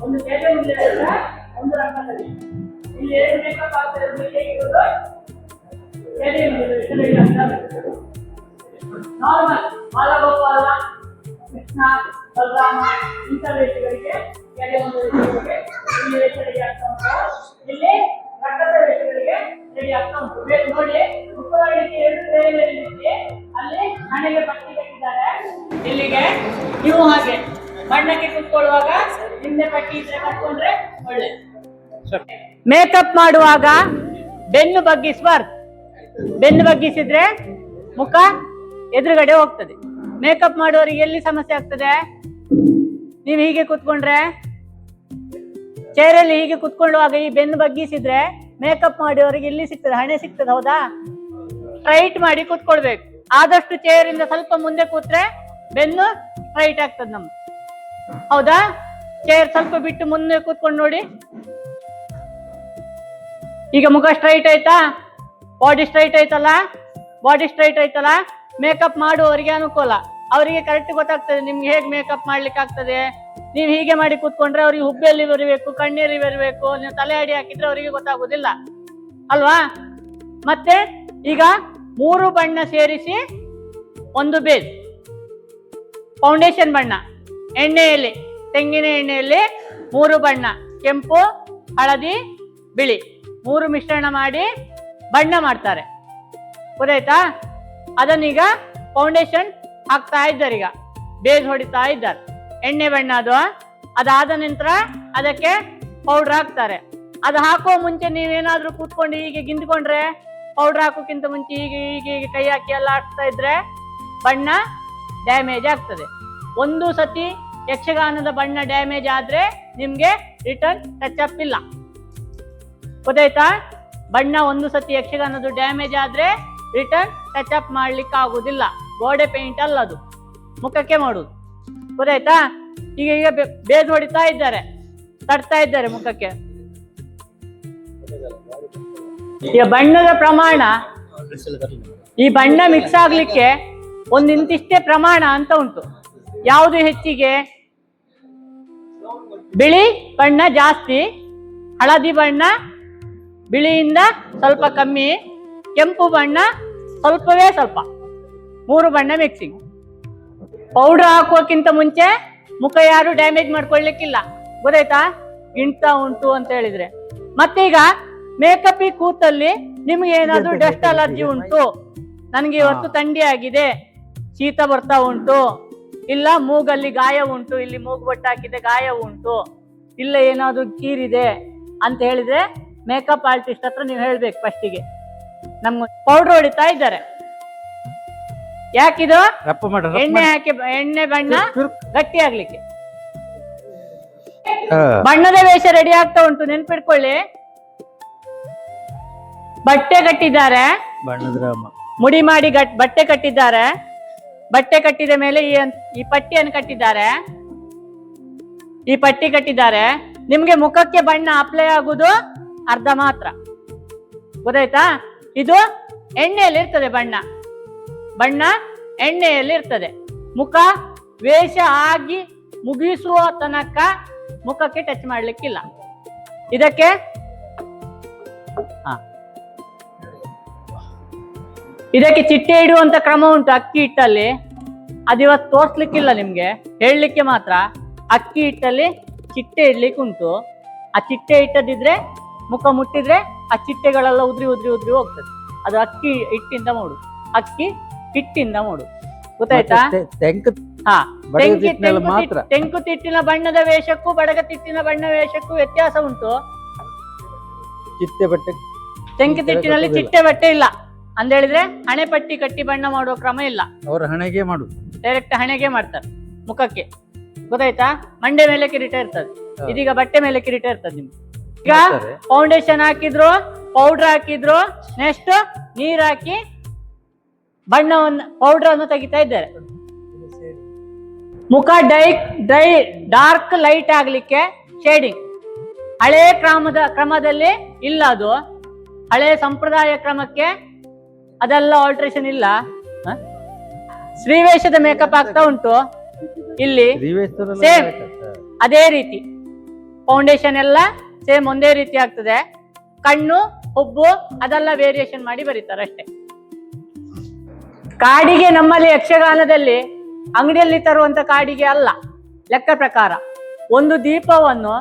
ಒಂದು ಬೇರೆ ಒಂದು ರಂಗದಲ್ಲಿ ಇಲ್ಲಿ ಏನು ಮೇಕಪ್ ಆಗ್ತಿರೋದು ನಾರ್ಮಲ್ ಬಾಲಗೋಪಾಲ, ಕೃಷ್ಣ, ಬಲರಾಮ ಇಂಥ ವೇಷಗಳಿಗೆ ಬೇರೆ ಒಂದು ವೇಷಗಳಿಗೆ ಇಲ್ಲಿ ವೇಷ ರೆಡಿ ಆಗ್ತಾ ಉಂಟು. ಇಲ್ಲಿ ರಕ್ತದ ವೇಷಗಳಿಗೆ ರೆಡಿ ಆಗ್ತಾ ಉಂಟು. ನೋಡಿ, ಮುಖಗಳಿಗೆ 2 ಬೇರೆ ಬೇರೆ ರೀತಿ ಅಲ್ಲಿ ಹಣೆಗೆ ಬಟ್ಟೆ ಕಟ್ಟಿದ್ದಾರೆ. ಇಲ್ಲಿಗೆ ನೀವು ಹಾಗೆ ಬಣ್ಣಕ್ಕೆ ಕುತ್ಕೊಳ್ಳುವಾಗ ಹಿಂದೆ ಪಟ್ಟಿ ಇದ್ರೆ ಕಟ್ಕೊಂಡ್ರೆ ಒಳ್ಳೆ. ಮೇಕಪ್ ಮಾಡುವಾಗ ಬೆನ್ನು ಬಗ್ಗಿಸಬಾರ್ದು. ಬೆನ್ನು ಬಗ್ಗಿಸಿದ್ರೆ ಮುಖ ಎದುರುಗಡೆ ಹೋಗ್ತದೆ. ಮೇಕಪ್ ಮಾಡುವವರಿಗೆ ಎಲ್ಲಿ ಸಮಸ್ಯೆ ಆಗ್ತದೆ? ನೀವು ಹೀಗೆ ಕುತ್ಕೊಂಡ್ರೆ, ಚೇರಲ್ಲಿ ಹೀಗೆ ಕುತ್ಕೊಳ್ಳುವಾಗ ಈ ಬೆನ್ನು ಬಗ್ಗಿಸಿದ್ರೆ ಮೇಕಪ್ ಮಾಡುವವರಿಗೆ ಇಲ್ಲಿ ಸಿಗ್ತದೆ, ಹಣೆ ಸಿಗ್ತದೆ. ಹೌದಾ? ಸ್ಟ್ರೈಟ್ ಮಾಡಿ ಕುತ್ಕೊಳ್ಬೇಕು. ಆದಷ್ಟು ಚೇರಿಂದ ಸ್ವಲ್ಪ ಮುಂದೆ ಕೂತ್ರೆ ಬೆನ್ನು ಸ್ಟ್ರೈಟ್ ಆಗ್ತದೆ ನಮ್ದು. ಹೌದಾ? ಚೇರ್ ಸ್ವಲ್ಪ ಬಿಟ್ಟು ಮುಂದೆ ಕೂತ್ಕೊಂಡು ನೋಡಿ. ಈಗ ಮುಖ ಸ್ಟ್ರೈಟ್ ಆಯ್ತಾ? ಬಾಡಿ ಸ್ಟ್ರೈಟ್ ಆಯ್ತಲ್ಲ? ಬಾಡಿ ಸ್ಟ್ರೈಟ್ ಆಯ್ತಲ್ಲ? ಮೇಕಪ್ ಮಾಡುವವರಿಗೆ ಅನುಕೂಲ. ಅವರಿಗೆ ಕರೆಕ್ಟ್ ಗೊತ್ತಾಗ್ತದೆ ನಿಮ್ಗೆ ಹೇಗೆ ಮೇಕಪ್ ಮಾಡ್ಲಿಕ್ಕೆ ಆಗ್ತದೆ. ನೀವು ಹೀಗೆ ಮಾಡಿ ಕೂತ್ಕೊಂಡ್ರೆ ಅವ್ರಿಗೆ ಹುಬ್ಬೆಲ್ಲಿ ಬರಬೇಕು, ಕಣ್ಣೀರಿ ಬರಬೇಕು, ನೀವು ತಲೆ ಅಡಿ ಹಾಕಿದ್ರೆ ಅವರಿಗೆ ಗೊತ್ತಾಗುದಿಲ್ಲ ಅಲ್ವಾ? ಮತ್ತೆ ಈಗ 3 ಬಣ್ಣ ಸೇರಿಸಿ ಒಂದು ಬೇಸ್. ಫೌಂಡೇಶನ್ ಬಣ್ಣ ಎಣ್ಣೆಯಲ್ಲಿ, ತೆಂಗಿನ ಎಣ್ಣೆಯಲ್ಲಿ 3 ಬಣ್ಣ, ಕೆಂಪು, ಹಳದಿ, ಬಿಳಿ 3 ಮಿಶ್ರಣ ಮಾಡಿ ಬಣ್ಣ ಮಾಡ್ತಾರೆ. ಗೊತ್ತಾಯ್ತಾ? ಅದನ್ನೀಗ ಫೌಂಡೇಶನ್ ಹಾಕ್ತಾ ಇದ್ದಾರೆ. ಈಗ ಬೇಸ್ ಹೊಡಿತಾ ಇದ್ದಾರೆ. ಎಣ್ಣೆ ಬಣ್ಣ ಅದು. ಅದಾದ ನಂತರ ಅದಕ್ಕೆ ಪೌಡರ್ ಹಾಕ್ತಾರೆ. ಅದು ಹಾಕೋ ಮುಂಚೆ ನೀವೇನಾದ್ರೂ ಕೂತ್ಕೊಂಡು ಹೀಗೆ ಗಿಂದ್ಕೊಂಡ್ರೆ, ಪೌಡರ್ ಹಾಕೋಕ್ಕಿಂತ ಮುಂಚೆ ಹೀಗೆ ಹೀಗೆ ಹೀಗೆ ಕೈ ಹಾಕಿ ಎಲ್ಲ ಹಾಕ್ತಾ ಇದ್ರೆ ಬಣ್ಣ ಡ್ಯಾಮೇಜ್ ಆಗ್ತದೆ. ಒಂದು ಸತಿ ಯಕ್ಷಗಾನದ ಬಣ್ಣ ಡ್ಯಾಮೇಜ್ ಆದ್ರೆ ನಿಮ್ಗೆ ರಿಟರ್ನ್ ಟಚ್ ಅಪ್ ಇಲ್ಲ. ಗೊತ್ತಾಯ್ತಾ? ಬಣ್ಣ ಒಂದು ಸತಿ ಯಕ್ಷಗಾನದ ಡ್ಯಾಮೇಜ್ ಆದ್ರೆ ರಿಟರ್ನ್ ಟಚ್ ಅಪ್ ಮಾಡ್ಲಿಕ್ಕೆ ಆಗುದಿಲ್ಲ. ಗೋಡೆ ಪೇಂಟ್ ಅಲ್ಲ ಅದು, ಮುಖಕ್ಕೆ ಮಾಡುದು. ಗೊತ್ತಾಯ್ತಾ? ಈಗ ಬೇಸ್ ಹೊಡಿತಾ ಇದ್ದಾರೆ, ತಡ್ತಾ ಇದ್ದಾರೆ ಮುಖಕ್ಕೆ. ಈಗ ಬಣ್ಣದ ಪ್ರಮಾಣ, ಈ ಬಣ್ಣ ಮಿಕ್ಸ್ ಆಗ್ಲಿಕ್ಕೆ ಒಂದು ಇಂತಿಷ್ಟೇ ಪ್ರಮಾಣ ಅಂತ ಉಂಟು. ಯಾವುದು ಹೆಚ್ಚಿಗೆ? ಬಿಳಿ ಬಣ್ಣ ಜಾಸ್ತಿ, ಹಳದಿ ಬಣ್ಣ ಬಿಳಿಯಿಂದ ಸ್ವಲ್ಪ ಕಮ್ಮಿ, ಕೆಂಪು ಬಣ್ಣ ಸ್ವಲ್ಪವೇ ಸ್ವಲ್ಪ. 3 ಬಣ್ಣ ಮಿಕ್ಸಿಂಗ್. ಪೌಡರ್ ಹಾಕುವಕ್ಕಿಂತ ಮುಂಚೆ ಮುಖ ಯಾರು ಡ್ಯಾಮೇಜ್ ಮಾಡ್ಕೊಳ್ಳಿಕ್ಕಿಲ್ಲ. ಗೊತ್ತಾಯ್ತಾ? ಗಿಂತ ಉಂಟು ಅಂತ ಹೇಳಿದ್ರೆ. ಮತ್ತೀಗ ಮೇಕಪ್ ಕೂತಲ್ಲಿ ನಿಮ್ಗೆ ಏನಾದ್ರೂ ಡಸ್ಟ್ ಅಲರ್ಜಿ ಉಂಟು, ನನಗೆ ಇವತ್ತು ಥಂಡಿ ಆಗಿದೆ, ಶೀತ ಬರ್ತಾ ಉಂಟು, ಇಲ್ಲ ಮೂಗಲ್ಲಿ ಗಾಯ ಉಂಟು, ಇಲ್ಲಿ ಮೂಗು ಬೊಟ್ಟು ಹಾಕಿದೆ ಗಾಯ ಉಂಟು, ಇಲ್ಲ ಏನಾದ್ರೂ ಕೀರಿದೆ ಅಂತ ಹೇಳಿದ್ರೆ ಮೇಕಪ್ ಆರ್ಟಿಸ್ಟ್ ಹತ್ರ ನೀವು ಹೇಳ್ಬೇಕು ಫಸ್ಟಿಗೆ. ನಮ್ಗೆ ಪೌಡರ್ ಹೊಡಿತಾ ಇದ್ದಾರೆ. ಯಾಕಿದು? ಎಣ್ಣೆ ಹಾಕಿ, ಎಣ್ಣೆ ಬಣ್ಣ ಗಟ್ಟಿ ಆಗ್ಲಿಕ್ಕೆ. ಬಣ್ಣದ ವೇಷ ರೆಡಿ ಆಗ್ತಾ ಉಂಟು, ನೆನ್ಪಿಟ್ಕೊಳ್ಳಿ. ಬಟ್ಟೆ ಕಟ್ಟಿದ್ದಾರೆ, ಮುಡಿ ಮಾಡಿ ಬಟ್ಟೆ ಕಟ್ಟಿದ್ದಾರೆ. ಬಟ್ಟೆ ಕಟ್ಟಿದ ಮೇಲೆ ಈ ಪಟ್ಟಿಯನ್ನು ಕಟ್ಟಿದ್ದಾರೆ. ಈ ಪಟ್ಟಿ ಕಟ್ಟಿದ್ದಾರೆ. ನಿಮ್ಗೆ ಮುಖಕ್ಕೆ ಬಣ್ಣ ಅಪ್ಲೈ ಆಗುದು ಅರ್ಧ ಮಾತ್ರ. ಗೊತ್ತಾಯ್ತಾ? ಇದು ಎಣ್ಣೆಯಲ್ಲಿ ಇರ್ತದೆ. ಬಣ್ಣ ಎಣ್ಣೆಯಲ್ಲಿ ಇರ್ತದೆ. ಮುಖ ವೇಷ ಆಗಿ ಮುಗಿಸುವ ತನಕ ಮುಖಕ್ಕೆ ಟಚ್ ಮಾಡ್ಲಿಕ್ಕಿಲ್ಲ. ಇದಕ್ಕೆ ಚಿಟ್ಟೆ ಇಡುವಂತ ಕ್ರಮ ಉಂಟು ಅಕ್ಕಿ ಹಿಟ್ಟಲ್ಲಿ. ಅದಿವತ್ತು ತೋರ್ಸ್ಲಿಕ್ಕಿಲ್ಲ ನಿಮ್ಗೆ, ಹೇಳಲಿಕ್ಕೆ ಮಾತ್ರ. ಅಕ್ಕಿ ಹಿಟ್ಟಲ್ಲಿ ಚಿಟ್ಟೆ ಇಡ್ಲಿಕ್ಕೆ ಉಂಟು. ಆ ಚಿಟ್ಟೆ ಇಟ್ಟದಿದ್ರೆ ಮುಖ ಮುಟ್ಟಿದ್ರೆ ಆ ಚಿಟ್ಟೆಗಳೆಲ್ಲ ಉದ್ರಿ ಹೋಗ್ತದೆ. ಅದು ಅಕ್ಕಿ ಹಿಟ್ಟಿಂದ ಮಾಡು, ಅಕ್ಕಿ ಹಿಟ್ಟಿಂದ ಮಾಡು. ಗೊತ್ತಾಯ್ತಾ? ತೆಂಕು ತಿಟ್ಟಿನ ಬಣ್ಣದ ವೇಷಕ್ಕೂ ಬಡಗ ತಿಟ್ಟಿನ ಬಣ್ಣ ವೇಷಕ್ಕೂ ವ್ಯತ್ಯಾಸ ಉಂಟು. ಚಿಟ್ಟೆ ಬಟ್ಟೆ ತೆಂಕಿತಿಟ್ಟಿನಲ್ಲಿ ಚಿಟ್ಟೆ ಬಟ್ಟೆ ಇಲ್ಲ ಅಂದೇಳಿದ್ರೆ ಹಣೆ ಪಟ್ಟಿ ಕಟ್ಟಿ ಬಣ್ಣ ಮಾಡುವ ಕ್ರಮ ಇಲ್ಲ. ಅವರ ಹಣೆಗೆ ಮಾಡುದು. ಡೈರೆಕ್ಟ್ ಹಣೆಗೆ ಮಾಡ್ತಾರೆ, ಮುಖಕ್ಕೆ. ಗೊತ್ತಾಯ್ತಾ? ಮಂಡೆ ಮೇಲೆ ಕಿರೀಟ ಇರ್ತದೆ, ಇದೀಗ ಬಟ್ಟೆ ಮೇಲೆ ಕಿರೀಟ ಇರ್ತದೆ ನಿಮ್ಗೆ. ಈಗ ಫೌಂಡೇಶನ್ ಹಾಕಿದ್ರು, ಪೌಡರ್ ಹಾಕಿದ್ರು, ನೆಕ್ಸ್ಟ್ ನೀರ್ ಹಾಕಿ ಬಣ್ಣವನ್ನು ಪೌಡರ್ ಅನ್ನು ತೆಗಿತಾ ಇದ್ದಾರೆ. ಮುಖ ಡ್ರೈ ಡಾರ್ಕ್ ಲೈಟ್ ಆಗ್ಲಿಕ್ಕೆ ಶೇಡಿಂಗ್. ಹಳೆ ಕ್ರಮದಲ್ಲಿ ಇಲ್ಲ, ಅದು ಹಳೆ ಸಂಪ್ರದಾಯ ಕ್ರಮಕ್ಕೆ ಅದೆಲ್ಲ ಆಲ್ಟ್ರೇಷನ್ ಇಲ್ಲ. ಶ್ರೀವೇಷದ ಮೇಕಪ್ ಆಗ್ತಾ ಉಂಟು ಇಲ್ಲಿ, ಸೇಮ್ ಅದೇ ರೀತಿ ಫೌಂಡೇಶನ್ ಎಲ್ಲ ಸೇಮ್ ಒಂದೇ ರೀತಿ ಆಗ್ತದೆ. ಕಣ್ಣು, ಹುಬ್ಬು ಅದೆಲ್ಲ ವೇರಿಯೇಷನ್ ಮಾಡಿ ಬರೀತಾರೆ ಅಷ್ಟೇ. ಕಾಡಿಗೆ ನಮ್ಮಲ್ಲಿ ಯಕ್ಷಗಾನದಲ್ಲಿ ಅಂಗಡಿಯಲ್ಲಿ ತರುವಂತ ಕಾಡಿಗೆ ಅಲ್ಲ, ಲೆಕ್ಕ ಪ್ರಕಾರ ಒಂದು ದೀಪವನ್ನು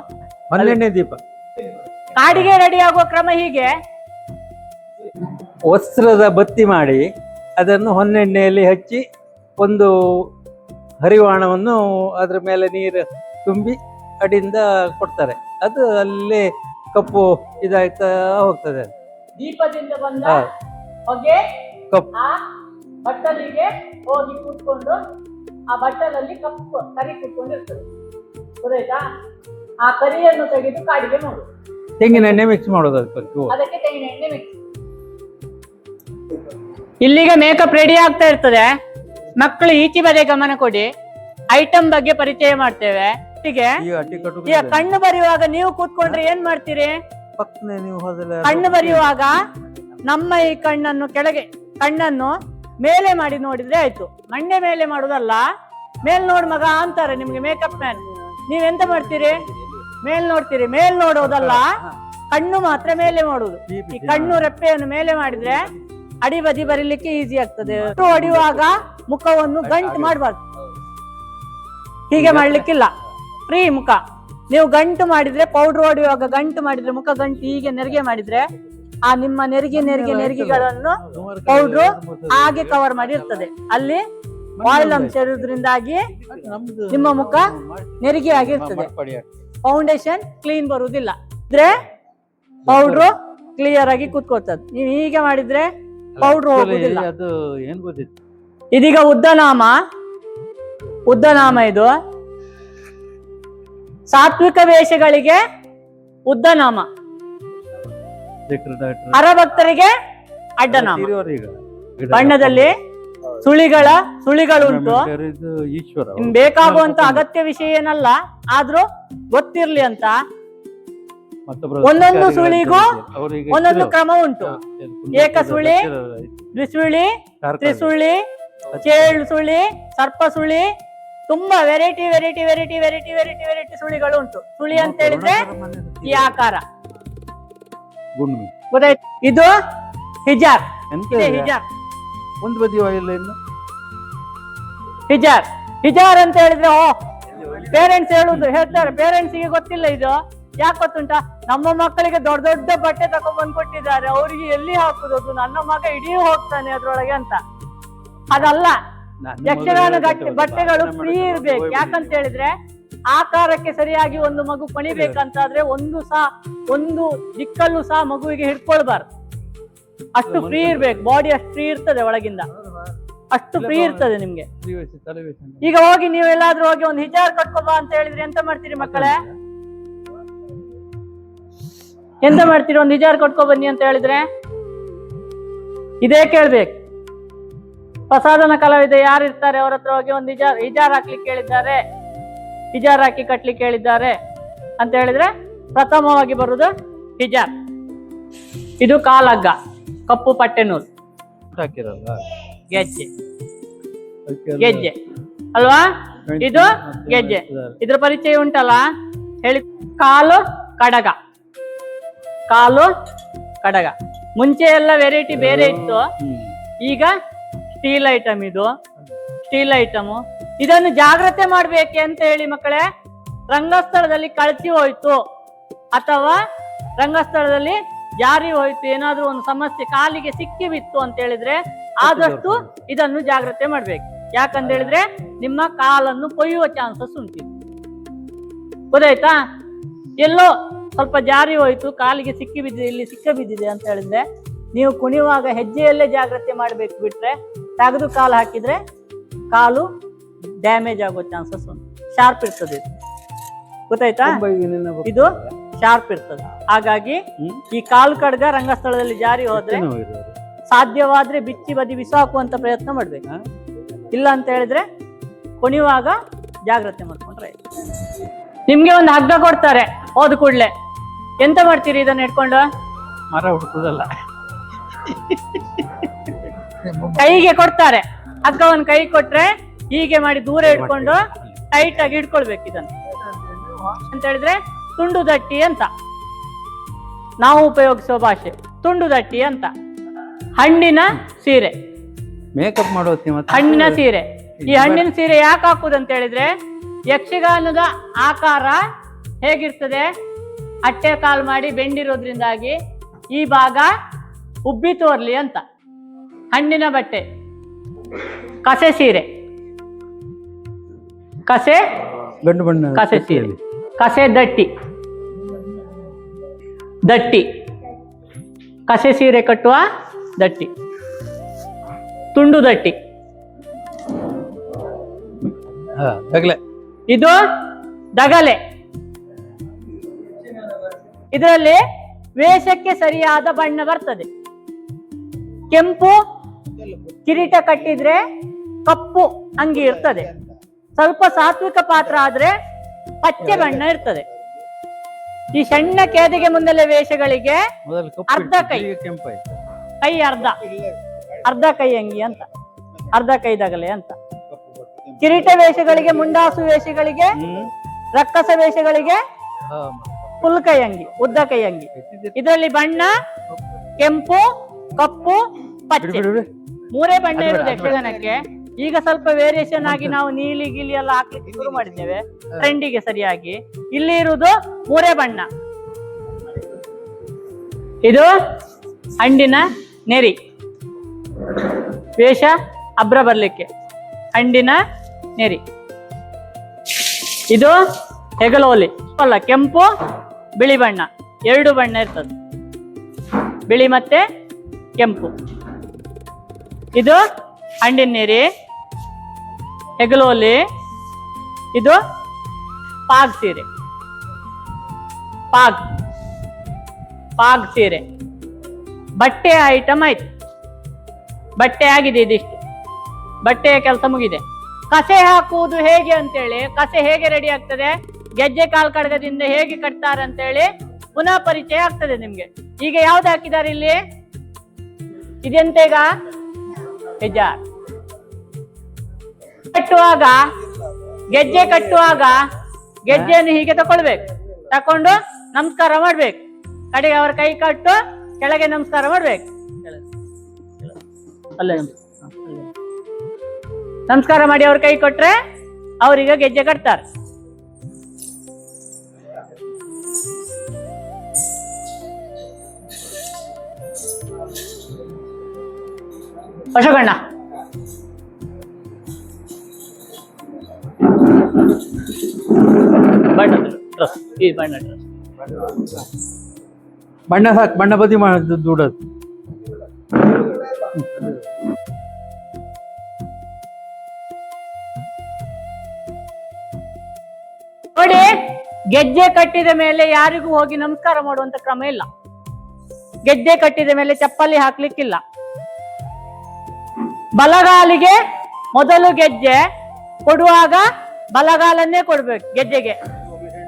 12ನೇ ದೀಪ ಕಾಡಿಗೆ ರೆಡಿ ಆಗುವ ಕ್ರಮ ಹೀಗೆ. ವಸ್ತ್ರದ ಬತ್ತಿ ಮಾಡಿ ಅದನ್ನು ಹೊನ್ನೆಣ್ಣೆಯಲ್ಲಿ ಹಚ್ಚಿ ಒಂದು ಹರಿವಾಣವನ್ನು ಅದ್ರ ಮೇಲೆ ನೀರು ತುಂಬಿ ಅಡಿಯಿಂದ ಕೊಡ್ತಾರೆ. ಅದು ಅಲ್ಲೇ ಕಪ್ಪು ಇದಾಗ್ತಾ ಹೋಗ್ತದೆ. ದೀಪದಿಂದ ಬಂದ ಹಾ. ಹೊಗೆ ಕಪ್ಪು. ಆ ಬಟ್ಟಲಿಗೆ ಹೋಗಿ ಕೂತ್ಕೊಂಡು ಆ ಬಟ್ಟಲಲ್ಲಿ ಕಪ್ಪು ಕರಿ ಕೂತ್ಕೊಂಡಿರ್ತದೆ. ಗೊತ್ತಾಯ್ತಾ? ಆ ಕರಿಯನ್ನು ತೆಗೆದು ಕಾಡಿಗೆ ನೋಡು. ತೆಂಗಿನ ಎಣ್ಣೆ ಮಿಕ್ಸ್ ಮಾಡೋದು ಅದಕ್ಕೆ. ಅದಕ್ಕೆ ತೆಂಗಿನ ಎಣ್ಣೆ ಮಿಕ್ಸ್. ಇಲ್ಲಿಗೆ ಮೇಕಪ್ ರೆಡಿ ಆಗ್ತಾ ಇರ್ತದೆ. ಮಕ್ಕಳು ಈಚೆ ಬದಿ ಗಮನ ಕೊಡಿ. ಐಟಮ್ ಬಗ್ಗೆ ಪರಿಚಯ ಮಾಡ್ತೇವೆ. ಈಗ ಕಣ್ಣು ಬರೆಯುವಾಗ ನೀವು ಕೂತ್ಕೊಂಡ್ರೆ ಏನ್ ಮಾಡ್ತೀರಿ? ಪಕ್ಕನೆ ನೀವು ಹೋದಲ್ಲ. ಕಣ್ಣು ಬರೆಯುವಾಗ ನಮ್ಮ ಈ ಕಣ್ಣನ್ನು ಮೇಲೆ ಮಾಡಿ ನೋಡಿದ್ರೆ ಆಯ್ತು. ಮಂಡೆ ಮೇಲೆ ಮಾಡುದಲ್ಲ, ಮೇಲ್ ನೋಡ್ ಮಗ ಅಂತಾರೆ ನಿಮ್ಗೆ ಮೇಕಪ್ ಮ್ಯಾನ್. ನೀವೆಂತ ಮಾಡ್ತೀರಿ? ಮೇಲ್ ನೋಡ್ತೀರಿ. ಮೇಲ್ ನೋಡೋದಲ್ಲ, ಕಣ್ಣು ಮಾತ್ರ ಮೇಲೆ ಮಾಡುದು. ಈ ಕಣ್ಣು ರೆಪ್ಪೆಯನ್ನು ಮೇಲೆ ಮಾಡಿದ್ರೆ ಅಡಿ ಬದಿ ಬರೀಲಿಕ್ಕೆ ಈಸಿ ಆಗ್ತದೆ. ಹೊಡೆಯುವಾಗ ಮುಖವನ್ನು ಗಂಟು ಮಾಡಬಾರ್ದು, ಹೀಗೆ ಮಾಡ್ಲಿಕ್ಕಿಲ್ಲ. ಫ್ರೀ ಮುಖ. ನೀವು ಗಂಟು ಮಾಡಿದ್ರೆ, ಪೌಡರ್ ಹೊಡೆಯುವಾಗ ಗಂಟು ಮಾಡಿದ್ರೆ, ಮುಖ ಗಂಟು ಹೀಗೆ ನೆರಿಗೆ ಮಾಡಿದ್ರೆ ಆ ನಿಮ್ಮ ನೆರಿಗೆಗಳನ್ನು ಪೌಡ್ರು ಹಾಗೆ ಕವರ್ ಮಾಡಿ ಇರ್ತದೆ. ಅಲ್ಲಿ ಆಯಿಲ್ ಅಂಶ ಇರುವುದರಿಂದಾಗಿ ನಿಮ್ಮ ಮುಖ ನೆರಿಗೆ ಆಗಿರ್ತದೆ. ಫೌಂಡೇಶನ್ ಕ್ಲೀನ್ ಬರುವುದಿಲ್ಲ. ಇದ್ರೆ ಪೌಡ್ರು ಕ್ಲಿಯರ್ ಆಗಿ ಕೂತ್ಕೊಳ್ತದೆ. ನೀವು ಹೀಗೆ ಮಾಡಿದ್ರೆ ಪೌಡ್ರು ಹೋಗುದಿಲ್ಲ. ಅದು ಏನ್ ಗೊತ್ತಿತ್ತು? ಇದೀಗ ಉದ್ದನಾಮ ಇದು ಸಾತ್ವಿಕ ವೇಷಗಳಿಗೆ ಉದ್ದನಾಮ, ಹರಭಕ್ತರಿಗೆ ಅಡ್ಡನಾಮ. ಬಣ್ಣದಲ್ಲಿ ಸುಳಿಗಳುಂಟು. ನಿಮ್ಗೆ ಬೇಕಾಗುವಂತ ಅಗತ್ಯ ವಿಷಯ ಏನಲ್ಲ, ಆದ್ರೂ ಗೊತ್ತಿರ್ಲಿ ಅಂತ ಒಂದೊಂದು ಸುಳಿಗೂ ಒಂದೊಂದು ಕ್ರಮ ಉಂಟು. ಏಕಸುಳಿ, ದ್ವಿಸುಳಿ, ತ್ರಿಸುಳಿ, ಚೇಳು ಸುಳಿ, ಸರ್ಪ ಸುಳಿ, ತುಂಬಾ ವೆರೈಟಿ ಸುಳಿಗಳು ಉಂಟು. ಸುಳಿ ಅಂತ ಹೇಳಿದ್ರೆ ಈ ಆಕಾರ ಗೊತ್ತಾಯ್ತು. ಇದು ಹಿಜಾರ್. ಹಿಜಾರ್ ಒಂದು ಬದಿ ಆಯಿಲ್ ಹಿಜಾರ್ ಅಂತ ಹೇಳಿದ್ರೆ ಪೇರೆಂಟ್ಸ್ ಹೇಳ್ತಾರೆ. ಪೇರೆಂಟ್ಸ್ ಗೆ ಗೊತ್ತಿಲ್ಲ ಇದು. ಯಾಕೆ ಗೊತ್ತುಂಟಾ? ನಮ್ಮ ಮಕ್ಕಳಿಗೆ ದೊಡ್ಡ ದೊಡ್ಡ ಬಟ್ಟೆ ತಕೊಂಡ್ಬಂದು ಕೊಟ್ಟಿದ್ದಾರೆ, ಅವರಿಗೆ ಎಲ್ಲಿ ಹಾಕುದು, ನನ್ನ ಮಗ ಇಡೀ ಹೋಗ್ತಾನೆ ಅದ್ರೊಳಗೆ ಅಂತ. ಅದಲ್ಲ, ಯಕ್ಷಗಾನ ಬಟ್ಟೆಗಳು ಫ್ರೀ ಇರ್ಬೇಕು. ಯಾಕಂತ ಹೇಳಿದ್ರೆ ಆಕಾರಕ್ಕೆ ಸರಿಯಾಗಿ ಒಂದು ಮಗು ಪಣಿಬೇಕಂತಾದ್ರೆ ಒಂದು ದಿಕ್ಕಲ್ಲೂ ಸಹ ಮಗುವಿಗೆ ಹಿಡ್ಕೊಳ್ಬಾರ್ದು. ಅಷ್ಟು ಫ್ರೀ ಇರ್ಬೇಕು. ಬಾಡಿ ಅಷ್ಟು ಫ್ರೀ ಇರ್ತದೆ, ಒಳಗಿಂದ ಅಷ್ಟು ಫ್ರೀ ಇರ್ತದೆ ನಿಮ್ಗೆ. ಈಗ ಹೋಗಿ ನೀವೆಲ್ಲಾದ್ರೂ ಹೋಗಿ ಒಂದು ಹಿಜಾರ್ ಕಟ್ಕೊಬಾ ಅಂತ ಹೇಳಿದ್ರೆ ಎಂತ ಮಾಡ್ತೀರಿ ಮಕ್ಕಳೇ? ಎಂತ ಮಾಡ್ತೀರಿ? ಒಂದು ಹಿಜಾರ್ ಕಟ್ಕೊ ಬನ್ನಿ ಅಂತ ಹೇಳಿದ್ರೆ ಇದೇ ಕೇಳ್ಬೇಕು. ಪ್ರಸಾದನ ಕಲಾವಿದ ಯಾರು ಇರ್ತಾರೆ ಅವ್ರ ಹತ್ರ ಹೋಗಿ ಒಂದು ಹಿಜಾರ್ ಹಾಕ್ಲಿಕ್ಕೆ ಹೇಳಿದ್ದಾರೆ, ಹಿಜಾರ್ ಹಾಕಿ ಕಟ್ಲಿಕ್ಕೆ ಹೇಳಿದ್ದಾರೆ ಅಂತ ಹೇಳಿದ್ರೆ ಪ್ರಥಮವಾಗಿ ಬರುದು ಹಿಜಾರ್. ಇದು ಕಾಲಗ್ಗ, ಕಪ್ಪು ಪಟ್ಟೆ ನೂಲು, ಗೆಜ್ಜೆ ಅಲ್ವಾ? ಇದು ಗೆಜ್ಜೆ. ಇದ್ರ ಪರಿಚಯ ಉಂಟಲ್ಲ ಹೇಳಿ. ಕಾಲು ಕಡಗ. ಮುಂಚೆ ಎಲ್ಲ ವೆರೈಟಿ ಬೇರೆ ಇತ್ತು, ಈಗ ಸ್ಟೀಲ್ ಐಟಮ್. ಇದು ಸ್ಟೀಲ್ ಐಟಮ್. ಇದನ್ನು ಜಾಗ್ರತೆ ಮಾಡ್ಬೇಕೆ ಅಂತ ಹೇಳಿ ಮಕ್ಕಳೇ, ರಂಗಸ್ಥಳದಲ್ಲಿ ಕಳಚಿ ಹೋಯ್ತು ಅಥವಾ ರಂಗಸ್ಥಳದಲ್ಲಿ ಜಾರಿ ಹೋಯ್ತು, ಏನಾದ್ರೂ ಒಂದು ಸಮಸ್ಯೆ ಕಾಲಿಗೆ ಸಿಕ್ಕಿ ಬಿತ್ತು ಅಂತ ಹೇಳಿದ್ರೆ ಆದಷ್ಟು ಇದನ್ನು ಜಾಗ್ರತೆ ಮಾಡ್ಬೇಕು. ಯಾಕಂತ ಹೇಳಿದ್ರೆ ನಿಮ್ಮ ಕಾಲನ್ನು ಕೊಯ್ಯುವ ಚಾನ್ಸಸ್ ಉಂಟು. ಗೊತ್ತಾಯ್ತಾ? ಎಲ್ಲೋ ಸ್ವಲ್ಪ ಜಾರಿ ಹೋಯ್ತು, ಕಾಲಿಗೆ ಸಿಕ್ಕಿ ಬಿದ್ದಿದೆ, ಇಲ್ಲಿ ಸಿಕ್ಕ ಬಿದ್ದಿದೆ ಅಂತ ಹೇಳಿದ್ರೆ ನೀವು ಕುಣಿಯುವಾಗ ಹೆಜ್ಜೆಯಲ್ಲೇ ಜಾಗ್ರತೆ ಮಾಡಬೇಕು. ಬಿಟ್ರೆ ತೆಗೆದು ಕಾಲು ಹಾಕಿದ್ರೆ ಕಾಲು ಡ್ಯಾಮೇಜ್ ಆಗೋ ಚಾನ್ಸಸ್ ಉಂಟು. ಶಾರ್ಪ್ ಇರ್ತದೆ ಇದು, ಗೊತ್ತಾಯ್ತಾ? ಇದು ಶಾರ್ಪ್ ಇರ್ತದೆ. ಹಾಗಾಗಿ ಈ ಕಾಲು ಕಡ್ಗ ರಂಗಸ್ಥಳದಲ್ಲಿ ಜಾರಿ ಹೋದ್ರೆ ಸಾಧ್ಯವಾದ್ರೆ ಬಿಚ್ಚಿ ಬದಿ ಬಿಸಾಕುವಂತ ಪ್ರಯತ್ನ ಮಾಡ್ಬೇಕು. ಇಲ್ಲ ಅಂತ ಹೇಳಿದ್ರೆ ಕುಣಿಯುವಾಗ ಜಾಗ್ರತೆ ಮಾಡ್ಕೊಂಡ್ರೆ ಆಯ್ತು. ನಿಮ್ಗೆ ಒಂದು ಹಗ್ಗ ಕೊಡ್ತಾರೆ, ಹೋದ ಕೂಡ್ಲೆ ಎಂತ ಮಾಡ್ತೀರಿ ಇದನ್ನ ಇಟ್ಕೊಂಡು? ಮರ ಹುಡುಕುದಲ್ಲ, ಕೈಗೆ ಕೊಡ್ತಾರೆ ಹಗ್ಗವನ್ನು. ಕೈ ಕೊಟ್ರೆ ಹೀಗೆ ಮಾಡಿ ದೂರ ಇಟ್ಕೊಂಡು ಟೈಟ್ ಆಗಿ ಇಟ್ಕೊಳ್ಬೇಕು ಇದನ್ನ. ಅಂತ ಹೇಳಿದ್ರೆ ತುಂಡು ದಟ್ಟಿ ಅಂತ ನಾವು ಉಪಯೋಗಿಸುವ ಭಾಷೆ, ತುಂಡು ದಟ್ಟಿ ಅಂತ. ಹಣ್ಣಿನ ಸೀರೆ, ಮೇಕಪ್ ಮಾಡೋತಿ ಮತ್ತೆ ಹಣ್ಣಿನ ಸೀರೆ. ಈ ಹಣ್ಣಿನ ಸೀರೆ ಯಾಕೆ ಹಾಕುದಂತ ಹೇಳಿದ್ರೆ ಯಕ್ಷಗಾನದ ಆಕಾರ ಹೇಗಿರ್ತದೆ, ಅಟ್ಟೆ ಕಾಲ್ ಮಾಡಿ ಬೆಂಡಿರೋದ್ರಿಂದಾಗಿ ಈ ಭಾಗ ಉಬ್ಬಿ ತೋರ್ಲಿ ಅಂತ. ಹಣ್ಣಿನ ಬಟ್ಟೆ, ಕಸೆ ಸೀರೆ, ಕಸೆ ಗಂಡು ಬಣ್ಣ ಕಸೆ ಸೀರೆ, ಕಸೆ ದಟ್ಟಿ, ದಟ್ಟಿ, ಕಸೆ ಸೀರೆ ಕಟ್ಟುವ ದಟ್ಟಿ, ತುಂಡು ದಟ್ಟಿ. ದಗಲೆ, ಇದು ದಗಲೆ. ಇದರಲ್ಲಿ ವೇಷಕ್ಕೆ ಸರಿಯಾದ ಬಣ್ಣ ಬರ್ತದೆ. ಕೆಂಪು ಕಿರೀಟ ಕಟ್ಟಿದ್ರೆ ಕಪ್ಪು ಅಂಗಿ ಇರ್ತದೆ. ಸ್ವಲ್ಪ ಸಾತ್ವಿಕ ಪಾತ್ರ ಆದ್ರೆ ಪಚ್ಚೆ ಬಣ್ಣ ಇರ್ತದೆ. ಈ ಸಣ್ಣ ಕೇದಿಗೆ ಮುಂದೆಲ್ಲ ವೇಷಗಳಿಗೆ ಅರ್ಧ ಕೈ, ಕೆಂಪಾಯ್ತು, ಕೈ ಅರ್ಧ, ಅರ್ಧ ಕೈ ಅಂಗಿ ಅಂತ, ಅರ್ಧ ಕೈ ದಗಲೆ ಅಂತ. ಕಿರೀಟ ವೇಷಗಳಿಗೆ, ಮುಂಡಾಸು ವೇಷಗಳಿಗೆ, ರಕ್ಕಸ ವೇಷಗಳಿಗೆ ಫುಲ್ ಕೈ ಅಂಗಿ, ಉದ್ದ ಕೈ ಅಂಗಿ. ಇದರಲ್ಲಿ ಬಣ್ಣ ಕೆಂಪು, ಕಪ್ಪು, ಪಚ್ಚೆ, ಮೂರೇ ಬಣ್ಣ ಇರುವುದು ಯಕ್ಷಗಾನಕ್ಕೆ. ಈಗ ಸ್ವಲ್ಪ ವೇರಿಯೇಷನ್ ಆಗಿ ನಾವು ನೀಲಿ ಗಿಲಿ ಎಲ್ಲ ಹಾಕ್ಲಿಕ್ಕೆ ಶುರು ಮಾಡಿದ್ದೇವೆ ಟ್ರೆಂಡಿಗೆ ಸರಿಯಾಗಿ. ಇಲ್ಲಿ ಇರುವುದು ಮೂರೇ ಬಣ್ಣ. ಇದು ಹಂಡಿನ ನೆರಿ, ವೇಷ ಅಬ್ರ ಬರ್ಲಿಕ್ಕೆ ಹಂಡಿನ ನೆರಿ. ಇದು ಹೆಗಲೋಲಿ ಅಲ್ಲ, ಕೆಂಪು ಬಿಳಿ ಬಣ್ಣ, ಎರಡು ಬಣ್ಣ ಇರ್ತದೆ, ಬಿಳಿ ಮತ್ತೆ ಕೆಂಪು. ಇದು ಹಂಡಿನ ನೆರಿ, ಹೆಗಲೋಲಿ. ಇದು ಪಾಗ್ ಸೀರೆ, ಪಾಗ್, ಪಾಗ್ ಸೀರೆ. ಬಟ್ಟೆ ಐಟಮ್ ಆಯ್ತು, ಬಟ್ಟೆ ಆಗಿದೆ, ಇದಿಷ್ಟು ಬಟ್ಟೆಯ ಕೆಲಸ ಮುಗಿದೆ. ಕಸೆ ಹಾಕುವುದು ಹೇಗೆ ಅಂತೇಳಿ, ಕಸೆ ಹೇಗೆ ರೆಡಿ ಆಗ್ತದೆ, ಗೆಜ್ಜೆ ಕಾಲ್ ಕಡ್ಗದಿಂದ ಹೇಗೆ ಕಟ್ತಾರೆ ಅಂತೇಳಿ ಪುನಃ ಪರಿಚಯ ಆಗ್ತದೆ ನಿಮ್ಗೆ. ಈಗ ಯಾವ್ದು ಹಾಕಿದ್ದಾರೆ ಇಲ್ಲಿ, ಇದೆಂತ ಈಗ ಹೆಜ್ಜೆ ಕಟ್ಟುವಾಗ, ಗೆಜ್ಜೆ ಕಟ್ಟುವಾಗ ಗೆಜ್ಜೆಯನ್ನು ಹೀಗೆ ತಕೊಳ್ಬೇಕು, ತಕೊಂಡು ನಮಸ್ಕಾರ ಮಾಡ್ಬೇಕು. ಕಡೆಗೆ ಅವರ ಕೈ ಕಟ್ಟು ಕೆಳಗೆ ನಮಸ್ಕಾರ ಮಾಡ್ಬೇಕು. ಅಲ್ಲೇ ನಮಸ್ಕಾರ ಮಾಡಿ ಅವ್ರ ಕೈ ಕೊಟ್ರೆ ಅವ್ರೀಗ ಗೆಜ್ಜೆ ಕಟ್ತಾರೆ. ಅಶೋಕಣ್ಣ, ಬಣ್ಣ ಡ್ರೆಸ್, ಈ ಬಣ್ಣ ಡ್ರೆಸ್, ಬಣ್ಣ ಸಾಕು, ಬಣ್ಣ ಬದಿ ದುಡೋದು. ನೋಡಿ, ಗೆಜ್ಜೆ ಕಟ್ಟಿದ ಮೇಲೆ ಯಾರಿಗೂ ಹೋಗಿ ನಮಸ್ಕಾರ ಮಾಡುವಂತ ಕ್ರಮ ಇಲ್ಲ. ಗೆಜ್ಜೆ ಕಟ್ಟಿದ ಮೇಲೆ ಚಪ್ಪಲಿ ಹಾಕ್ಲಿಕ್ಕಿಲ್ಲ. ಬಲಗಾಲಿಗೆ ಮೊದಲು ಗೆಜ್ಜೆ ಕೊಡುವಾಗ ಬಲಗಾಲನ್ನೇ ಕೊಡ್ಬೇಕು. ಗೆಜ್ಜೆಗೆ,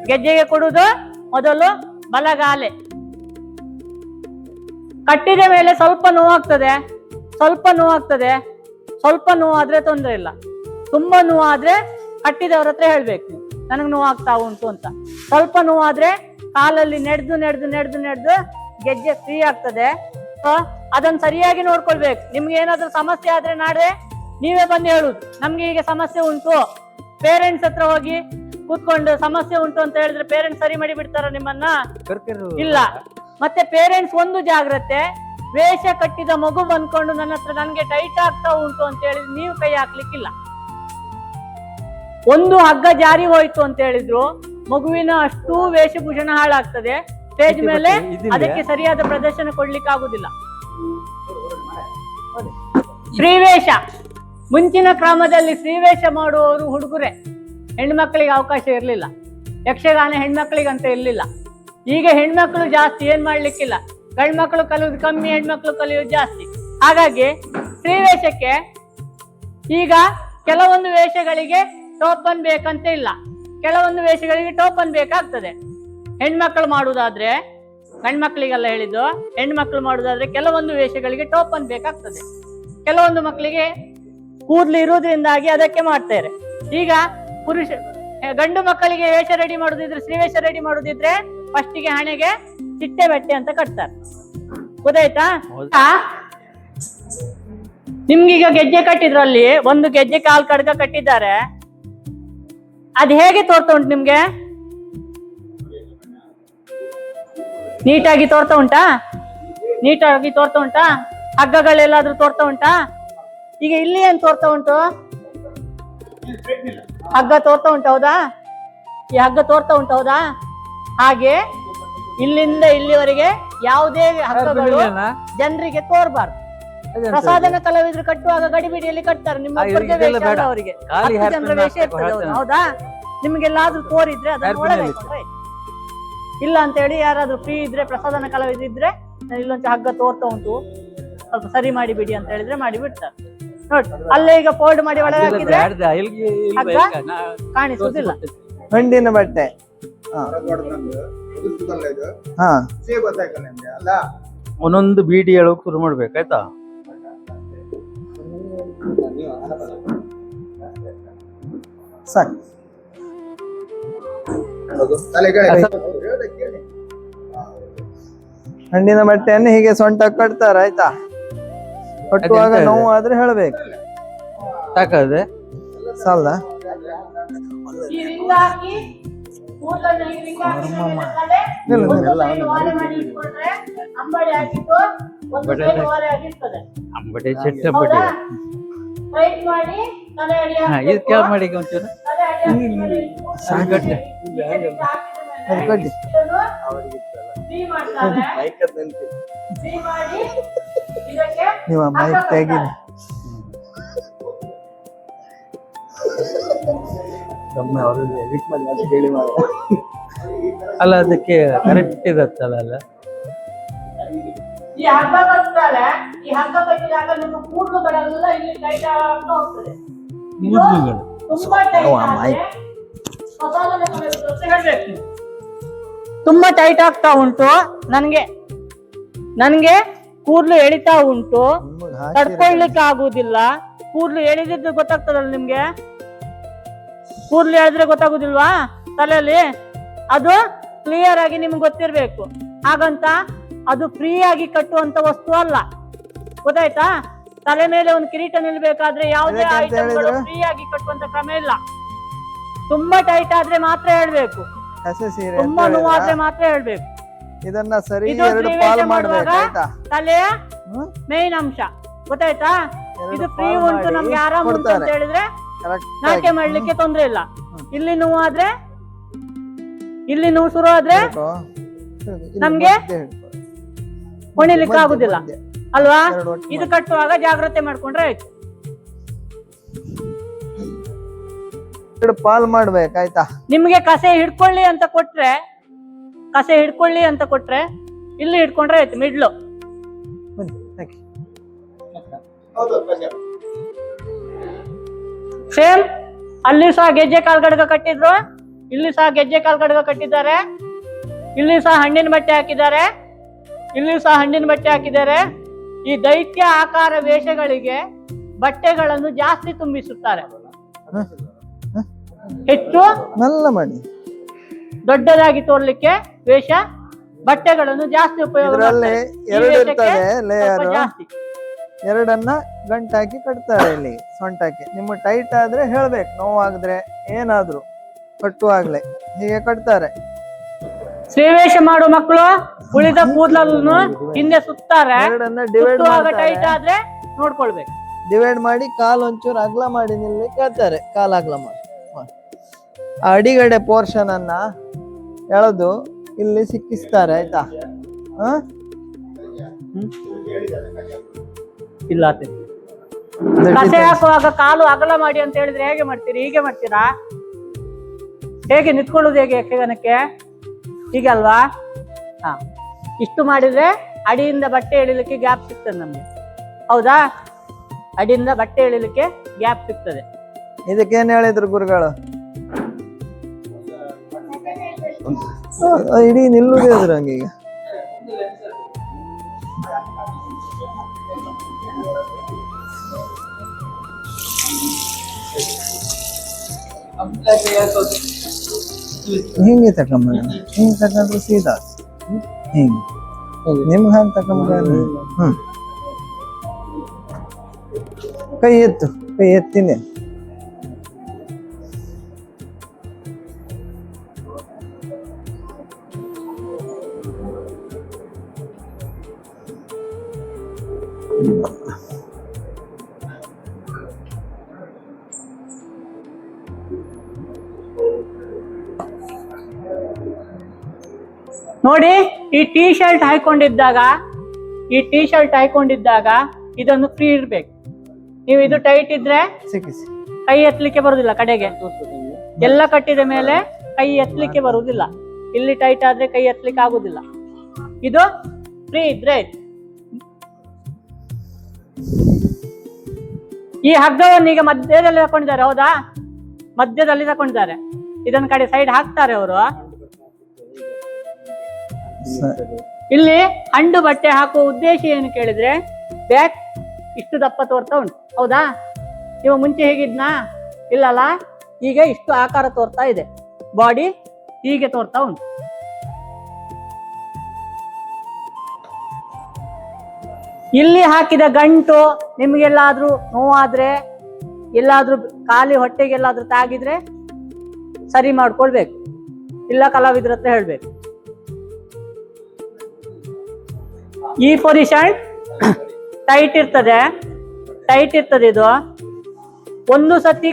ಗೆಜ್ಜೆಗೆ ಕೊಡುವುದು ಮೊದಲು ಬಲಗಾಲೆ. ಕಟ್ಟಿದ ಮೇಲೆ ಸ್ವಲ್ಪ ನೋವಾಗ್ತದೆ, ಸ್ವಲ್ಪ ನೋವಾಗ್ತದೆ, ಸ್ವಲ್ಪ ನೋವಾದ್ರೆ ತೊಂದರೆ ಇಲ್ಲ. ತುಂಬಾ ನೋವಾದ್ರೆ ಕಟ್ಟಿದವ್ರ ಹತ್ರ ಹೇಳ್ಬೇಕು, ನನಗೆ ನೋವಾಗ್ತಾ ಉಂಟು ಅಂತ. ಸ್ವಲ್ಪ ನೋವಾದ್ರೆ ಕಾಲಲ್ಲಿ ನೆಡ್ದು ನೆಡ್ದು ನೆಡ್ದು ನೆಡ್ದು ಗೆಜ್ಜೆ ಫ್ರೀ ಆಗ್ತದೆ. ಅದನ್ನ ಸರಿಯಾಗಿ ನೋಡ್ಕೊಳ್ಬೇಕು. ನಿಮ್ಗೆ ಏನಾದ್ರೂ ಸಮಸ್ಯೆ ಆದ್ರೆ ನಾಳೆ ನೀವೇ ಬಂದು ಹೇಳುದು, ನಮ್ಗೆ ಈಗ ಸಮಸ್ಯೆ ಉಂಟು. ಪೇರೆಂಟ್ಸ್ ಹತ್ರ ಹೋಗಿ ಕೂತ್ಕೊಂಡು ಸಮಸ್ಯೆ ಉಂಟು ಅಂತ ಹೇಳಿದ್ರೆ ಪೇರೆಂಟ್ಸ್ ಸರಿ ಮಾಡಿ ಬಿಡ್ತಾರ ನಿಮ್ಮನ್ನ? ಇಲ್ಲ. ಮತ್ತೆ ಪೇರೆಂಟ್ಸ್ ಒಂದು ಜಾಗ್ರತೆ, ವೇಷ ಕಟ್ಟಿದ ಮಗು ಬಂದ್ಕೊಂಡು ನನ್ನ ಹತ್ರ ನನ್ಗೆ ಟೈಟ್ ಆಗ್ತಾ ಉಂಟು ಅಂತ ಹೇಳಿದ್ರೆ ನೀವು ಕೈ ಹಾಕ್ಲಿಕ್ಕಿಲ್ಲ. ಒಂದು ಹಗ್ಗ ಜಾರಿ ಹೋಯ್ತು ಅಂತ ಹೇಳಿದ್ರು ಮಗುವಿನ ಅಷ್ಟು ವೇಷಭೂಷಣ ಹಾಳಾಗ್ತದೆ. ಸ್ಟೇಜ್ ಮೇಲೆ ಇದಿಲ್ವೇ? ಅದಕ್ಕೆ ಸರಿಯಾದ ಪ್ರದರ್ಶನ ಕೊಡ್ಲಿಕ್ಕೆ ಆಗುದಿಲ್ಲ. ಶ್ರೀವೇಷ, ಮುಂಚಿನ ಕ್ರಮದಲ್ಲಿ ಶ್ರೀವೇಷ ಮಾಡುವವರು ಹುಡುಗರೆ, ಹೆಣ್ಮಕ್ಳಿಗೆ ಅವಕಾಶ ಇರಲಿಲ್ಲ. ಯಕ್ಷಗಾನ ಹೆಣ್ಮಕ್ಳಿಗಂತ ಇರಲಿಲ್ಲ. ಈಗ ಹೆಣ್ಮಕ್ಳು ಜಾಸ್ತಿ, ಏನ್ ಮಾಡ್ಲಿಕ್ಕಿಲ್ಲ. ಗಂಡ್ಮಕ್ಳು ಕಲಿಯೋದು ಕಮ್ಮಿ, ಹೆಣ್ಮಕ್ಳು ಕಲಿಯೋದು ಜಾಸ್ತಿ. ಹಾಗಾಗಿ ಶ್ರೀವೇಷಕ್ಕೆ ಈಗ ಕೆಲವೊಂದು ವೇಷಗಳಿಗೆ ಟೋಪನ್ ಬೇಕಂತ ಇಲ್ಲ, ಕೆಲವೊಂದು ವೇಷಗಳಿಗೆ ಟೋಪನ್ ಬೇಕಾಗ್ತದೆ. ಹೆಣ್ಮಕ್ಳು ಮಾಡುವುದಾದ್ರೆ, ಗಂಡ್ಮಕ್ಳಿಗೆಲ್ಲ ಹೇಳಿದ್ದು, ಹೆಣ್ಮಕ್ಳು ಮಾಡುವುದಾದ್ರೆ ಕೆಲವೊಂದು ವೇಷಗಳಿಗೆ ಟೋಪನ್ ಬೇಕಾಗ್ತದೆ. ಕೆಲವೊಂದು ಮಕ್ಕಳಿಗೆ ಕೂದಲು ಇರುವುದರಿಂದಾಗಿ ಅದಕ್ಕೆ ಮಾಡ್ತಾರೆ. ಈಗ ಗಂಡು ಮಕ್ಕಳಿಗೆ ವೇಷ ರೆಡಿ ಮಾಡುದಿದ್ರೆ, ಶ್ರೀವೇಷ ರೆಡಿ ಮಾಡುದಿದ್ರೆ ಫಸ್ಟಿಗೆ ಹಣೆಗೆ ಚಿಟ್ಟೆ ಬಟ್ಟೆ ಅಂತ ಕಟ್ತಾರೆ. ಗೊತ್ತಾಯ್ತಾ? ನಿಮ್ಗೀಗ ಗೆಜ್ಜೆ ಕಟ್ಟಿದ್ರಲ್ಲಿ ಒಂದು ಗೆಜ್ಜೆ ಕಾಲ್ ಕಡ್ಗ ಕಟ್ಟಿದ್ದಾರೆ, ಅದ್ ಹೇಗೆ ತೋರ್ತಾ ಉಂಟು ನಿಮ್ಗೆ? ನೀಟಾಗಿ ತೋರ್ತಾ ಉಂಟಾ? ನೀಟಾಗಿ ತೋರ್ತಾ ಉಂಟಾ? ಹಗ್ಗಗಳೆಲ್ಲಾದ್ರೂ ತೋರ್ತಾ ಉಂಟಾ? ಈಗ ಇಲ್ಲಿ ಏನ್ ತೋರ್ತಾ ಉಂಟು? ಹಗ್ಗ ತೋರ್ತಾ ಉಂಟು, ಹೌದಾ? ಈ ಹಗ್ಗ ತೋರ್ತಾ ಉಂಟು, ಹೌದಾ? ಹಾಗೆ ಇಲ್ಲಿಂದ ಇಲ್ಲಿವರೆಗೆ ಯಾವುದೇ ಹಗ್ಗಗಳು ಜನರಿಗೆ ತೋರ್ಬಾರ್ದು. ಪ್ರಸಾದನ ಕಲಾವಿದ್ರು ಕಟ್ಟುವಾಗ ಗಡಿಬಿಡಿಯಲ್ಲಿ ಕಟ್ತಾರೆ. ನಿಮ್ಮ ಒಬ್ಬರಿಗೆ ವೇಷ ಅಲ್ಲ, ಅವರಿಗೆ 10 ಜನರ ವೇಷ ಇರ್ತದೆ, ಹೌದಾ? ನಿಮ್ಗೆಲ್ಲಾದ್ರೂ ತೋರಿದ್ರೆ ಅದನ್ನ ಒಳಗೆ ಇಲ್ಲ ಅಂತ ಹೇಳಿ ಯಾರಾದ್ರೂ ಫ್ರೀ ಇದ್ರೆ, ಪ್ರಸಾದನ ಕಲಾವಿದ್ರು ಇದ್ರೆ, ಇಲ್ಲೊಂದು ಹಗ್ಗ ತೋರ್ತಾ ಉಂಟು, ಸ್ವಲ್ಪ ಸರಿ ಮಾಡಿ ಬಿಡಿ ಅಂತ ಹೇಳಿದ್ರೆ ಮಾಡಿ ಬಿಡ್ತಾರೆ. ನೋಡಿ, ಅಲ್ಲೇ ಈಗ ಫೋಲ್ಡ್ ಮಾಡಿ ಒಳಗೆ ಹಾಕಿದ್ರೆ ಹಗ್ಗ ಕಾಣಿಸುವುದಿಲ್ಲ. ಹಣ್ಣಿನ ಬಟ್ಟೆ ಒಂದೊಂದು ಬೀಡಿ ಹೇಳೋಕ್ ಶುರು ಮಾಡ್ಬೇಕಾಯ್ತಾ? ಸಾಕು. ಹಣ್ಣಿನ ಬಟ್ಟೆಯನ್ನು ಹೀಗೆ ಸೊಂಟ ಕಟ್ತಾರ, ಆಯ್ತಾ? ಕಟ್ಟುವಾಗ ನೋವು ಆದ್ರೆ ಹೇಳ್ಬೇಕು. ಸಾಕದೆ ಸಾಲ ಈ ರಿಂಗ್ ಹಾಕಿ ಕೂದಲನ್ನ ಈ ರಿಂಗ್ ಹಾಕಿ ಮಾಡಿ ಇಟ್ಕೊಂಡ್ರೆ ಅಂಬಡಿ ಹಾಕಿದ್ದು ಒಂದು ಕೈವಾರೆ ಆಗಿರ್ತದೆ. ಅಂಬಡೆ ಚೆಟ್ಟ ಬಡಿ ಸ್ಟ್ರೈಟ್ ಮಾಡಿ ತಲೆ ಅಡಿ ಇದು ಕೆಳ ಮಾಡಿ ಒಂಚೂರು ತಲೆ ಅಡಿ ಸಾಕಟ್ಟೆ ಕಡ್ಡಿ ಫ್ರೀ ಮಾಡ್ತಾರೆ. ಫ್ರೀ ಮಾಡಿ ಇದಕ್ಕೆ ನೀವು ಮೈಕ್ ತೆಗೀನಿ. ಅಲ್ಲ ಅದಕ್ಕೆ ಕರೆಕ್ಟ್ ಇರತ್ತಲ್ಲ ಅಲ್ಲ. ಈ ಹಗ್ಗ ಕಟ್ತಾರೆ. ಈ ಹಗ್ಗ ಕಟ್ಟಿದಾಗ ನಿಮ್ಮ ಕೂದಲುಗಳೆಲ್ಲ ಇಲ್ಲಿ ಟೈಟ್ ಆಗ್ತಾ ಹೋಗ್ತದೆ. ಇದು ಕೂದಲುಗಳು ತುಂಬಾ ಟೈಟ್ ಆದ್ರೆ ಪ್ರಸಾದನ ಕಲಾವಿದ್ರು ಅಂತ ಹೇಳ್ಬೇಕು ನೀವು. ತುಂಬಾ ಟೈಟ್ ಆಗ್ತಾ ಉಂಟು, ನನ್ಗೆ ಕೂದಲು ಎಳಿತಾ ಉಂಟು, ತಡ್ಕೊಳ್ಲಿಕ್ಕೆ ಆಗುದಿಲ್ಲ. ಕೂದಲು ಎಳಿದಿದ್ದು ಗೊತ್ತಾಗ್ತದಲ್ಲ ನಿಮ್ಗೆ? ಕೂದಲು ಎಳೆದ್ರೆ ಗೊತ್ತಾಗುದಿಲ್ವಾ ತಲೆಯಲ್ಲಿ? ಅದು ಕ್ಲಿಯರ್ ಆಗಿ ನಿಮ್ಗೆ ಗೊತ್ತಿರ್ಬೇಕು. ಹಾಗಂತ ಅದು ಫ್ರೀ ಆಗಿ ಕಟ್ಟುವಂತ ವಸ್ತು ಅಲ್ಲ, ಗೊತ್ತಾಯ್ತಾ? ತಲೆ ಮೇಲೆ ಒಂದು ಕಿರೀಟ ನಿಲ್ಬೇಕಾದ್ರೆ ಯಾವುದೇ ಐಟಮ್ಗಳು ಫ್ರೀ ಆಗಿ ಕಟ್ಟುವಂತ ಕ್ರಮ ಇಲ್ಲ. ತುಂಬಾ ಟೈಟ್ ಆದ್ರೆ ಮಾತ್ರ ಹೇಳ್ಬೇಕು, ಹಸೆ ಸೀರೆ ತುಂಬಾ ನೋವಾದ್ರೆ ಮಾತ್ರ ಹೇಳ್ಬೇಕು. ಇದನ್ನ ಸರಿ ಇದು ಎರಡು ಶ್ರೀವೇಷ ಪಾಲು ಮಾಡುವಾಗ ಮಾಡ್ಬೇಕು, ಆಯ್ತಾ? ತಲೆಯ ಮೇನ್ ಅಂಶ, ಗೊತ್ತಾಯ್ತಾ? ಇದು ಫ್ರೀ ಉಂಟು, ನಮ್ಗೆ ಆರಾಮ್ ಉಂಟು ಅಂತ ಹೇಳಿದ್ರೆ ನಾಟ್ಯ ಮಾಡ್ಲಿಕ್ಕೆ ತೊಂದ್ರೆ ಇಲ್ಲ. ಇಲ್ಲಿ ನೋವಾದ್ರೆ, ಇಲ್ಲಿ ನೋವು ಶುರು ಆದ್ರೆ ನಮ್ಗೆ ಹೊಣಿಲಿಕ್ಕೆ ಆಗುದಿಲ್ಲ ಅಲ್ವಾ? ಇದು ಕಟ್ಟುವಾಗ ಜಾಗ್ರತೆ ಮಾಡ್ಕೊಂಡ್ರೆ ಆಯ್ತು. ಎರಡು ಪಾಲ್ ಮಾಡ್ಬೇಕಾಯ್ತಾ? ನಿಮ್ಗೆ ಕಸೆ ಹಿಡ್ಕೊಳ್ಳಿ ಅಂತ ಕೊಟ್ರೆ ಇಲ್ಲಿ ಹಿಡ್ಕೊಂಡ್ರೆ ಆಯ್ತು, ಮಿಡ್ಲು. ಸೇಮ್ ಅಲ್ಲಿ ಸಹ ಗೆಜ್ಜೆ ಕಾಲ್ ಗಡ್ಗ ಕಟ್ಟಿದ್ರು, ಇಲ್ಲಿ ಸಹ ಗೆಜ್ಜೆ ಕಾಲ್ ಗಡ್ಗ ಕಟ್ಟಿದ್ದಾರೆ, ಇಲ್ಲಿ ಸಹ ಹಣ್ಣಿನ ಬಟ್ಟೆ ಹಾಕಿದ್ದಾರೆ, ಇಲ್ಲಿ ಸಹ ಹಣ್ಣಿನ ಬಟ್ಟೆ ಹಾಕಿದ್ದಾರೆ. ಈ ದೈತ್ಯ ಆಕಾರ ವೇಷಗಳಿಗೆ ಬಟ್ಟೆಗಳನ್ನು ಜಾಸ್ತಿ ತುಂಬಿಸುತ್ತಾರೆ. ಹೆಚ್ಚು ನಲ್ಲ ಮಾಡಿ ದೊಡ್ಡದಾಗಿ ತೋರ್ಲಿಕ್ಕೆ ವೇಷ ಬಟ್ಟೆಗಳನ್ನು ಜಾಸ್ತಿ ಉಪಯೋಗ ಇದರಲ್ಲಿ ಎರಡು ಇರ್ತದೆ ಲೇಯರ್, ಜಾಸ್ತಿ. ಎರಡನ್ನ ಗಂಟಾಕಿ ಕಟ್ತಾರೆ ಇಲ್ಲಿ ಸೊಂಟಕ್ಕೆ. ನಿಮ್ಮ ಟೈಟ್ ಆದ್ರೆ ಹೇಳ್ಬೇಕು, ನೋವಾದ್ರೆ ಏನಾದ್ರು ಕಟ್ಟುವಾಗ್ಲೆ ಹೀಗೆ ಕಟ್ತಾರೆ. ಶ್ರೀವೇಷ ಮಾಡುವ ಮಕ್ಕಳು ಉಳಿದ ಕೂದಲನ್ನು ಹಿಂದೆ ಸುತ್ತಾರೆ, ಎರಡನ್ನ ಡಿವೈಡ್ ಟೈಟ್ ಆದ್ರೆ ನೋಡ್ಕೊಳ್ಬೇಕು. ಡಿವೈಡ್ ಮಾಡಿ ಕಾಲ್ ಒಂಚೂರು ಅಗ್ಲ ಮಾಡಿ ನಿಲ್ಲಿಕ್ಕೆ ಹೇಳ್ತಾರೆ, ಕಾಲ್ ಅಗ್ಲ ಮಾಡಿ. ಆ ಅಡಿಗಡೆ ಪೋರ್ಷನ್ ಅನ್ನ ಎಳೆದು ಇಲ್ಲಿ ಸಿಕ್ಕಿಸ್ತಾರೆ ಆಯ್ತಾ. ಹ ಇಲ್ಲ ಕಸೆ ಹಾಕುವಾಗ ಕಾಲು ಅಗಲ ಮಾಡಿ ಅಂತ ಹೇಳಿದ್ರೆ ಹೇಗೆ ಮಾಡ್ತೀರಿ? ಹೀಗೆ ಮಾಡ್ತೀರಾ? ಹೇಗೆ ನಿಂತ್ಕೊಳ್ಳೋದು ಹೇಗೆ ಯಕ್ಷಗಾನಕ್ಕೆ? ಹೀಗೆ ಅಲ್ವಾ? ಹಾ, ಇಷ್ಟು ಮಾಡಿದ್ರೆ ಅಡಿಯಿಂದ ಬಟ್ಟೆ ಎಳಿಲಿಕ್ಕೆ ಗ್ಯಾಪ್ ಸಿಗ್ತದೆ ನಮ್ಗೆ, ಹೌದಾ? ಅಡಿಯಿಂದ ಬಟ್ಟೆ ಎಳಿಲಿಕ್ಕೆ ಗ್ಯಾಪ್ ಸಿಗ್ತದೆ. ಇದಕ್ಕೇನ್ ಹೇಳಿದ್ರು ಗುರುಗಳು? ಇಡೀ ನಿಲ್ಲುದೇ ಅದ್ರ ಹಂಗೆ ಈಗ. ಹಿಂಗೆ ತಕೊಂಬೇಡ, ಹಿಂಗೆ ತಕೊಂಡ್ರೆ ಸೀದಾ ಹಿಂಗೆ ನಿಮ್ಗೆ ಹಂಗೆ ತಕೊಂಬೇಡ. ಕೈ ಎತ್ತು, ಕೈ ಎತ್ತಿನೇ. ನೋಡಿ, ಈ ಟೀ ಶರ್ಟ್ ಹಾಕೊಂಡಿದ್ದಾಗ ಇದನ್ನು ಫ್ರೀ ಇರ್ಬೇಕು. ನೀವು ಇದು ಟೈಟ್ ಇದ್ರೆ ಸಿಕ್ಕಿಸಿ ಕೈ ಎತ್ತಲಿಕ್ಕೆ ಬರುದಿಲ್ಲ, ಕಡೆಗೆ ಎಲ್ಲ ಕಟ್ಟಿದ ಮೇಲೆ ಕೈ ಎತ್ತಲಿಕ್ಕೆ ಬರುವುದಿಲ್ಲ. ಇಲ್ಲಿ ಟೈಟ್ ಆದ್ರೆ ಕೈ ಎತ್ತಲಿಕ್ಕೆ ಆಗುದಿಲ್ಲ. ಇದು ಫ್ರೀ ಇದ್ರೆ ಈ ಹಗ್ಗವನ್ನು ಈಗ ಮಧ್ಯದಲ್ಲಿ ತಕೊಂಡಿದ್ದಾರೆ, ಹೌದಾ? ಮಧ್ಯದಲ್ಲಿ ತಕೊಂಡಿದ್ದಾರೆ. ಇದನ್ನ ಕಡೆ ಸೈಡ್ ಹಾಕ್ತಾರೆ ಅವರು. ಇಲ್ಲಿ ಹಂಡು ಬಟ್ಟೆ ಹಾಕುವ ಉದ್ದೇಶ ಏನು ಕೇಳಿದ್ರೆ, ಬ್ಯಾಕ್ ಇಷ್ಟು ದಪ್ಪ ತೋರ್ತಾ ಉಂಟು, ಹೌದಾ? ನೀವು ಮುಂಚೆ ಹೇಗಿದ್ನಾ? ಇಲ್ಲಲ್ಲ, ಈಗ ಇಷ್ಟು ಆಕಾರ ತೋರ್ತಾ ಇದೆ. ಬಾಡಿ ಹೀಗೆ ತೋರ್ತಾ ಉಂಟು. ಇಲ್ಲಿ ಹಾಕಿದ ಗಂಟು ನಿಮ್ಗೆಲ್ಲಾದ್ರೂ ನೋವಾದ್ರೆ, ಎಲ್ಲಾದ್ರೂ ಖಾಲಿ ಹೊಟ್ಟೆಗೆಲ್ಲಾದ್ರೂ ತಾಗಿದ್ರೆ ಸರಿ ಮಾಡ್ಕೊಳ್ಬೇಕು, ಇಲ್ಲ ಕಲಾವಿದ್ರ ಹತ್ರ ಹೇಳ್ಬೇಕು. ಈ ಪೊಸಿಷನ್ ಟೈಟ್ ಇರ್ತದೆ ಇದು. ಒಂದು ಸತಿ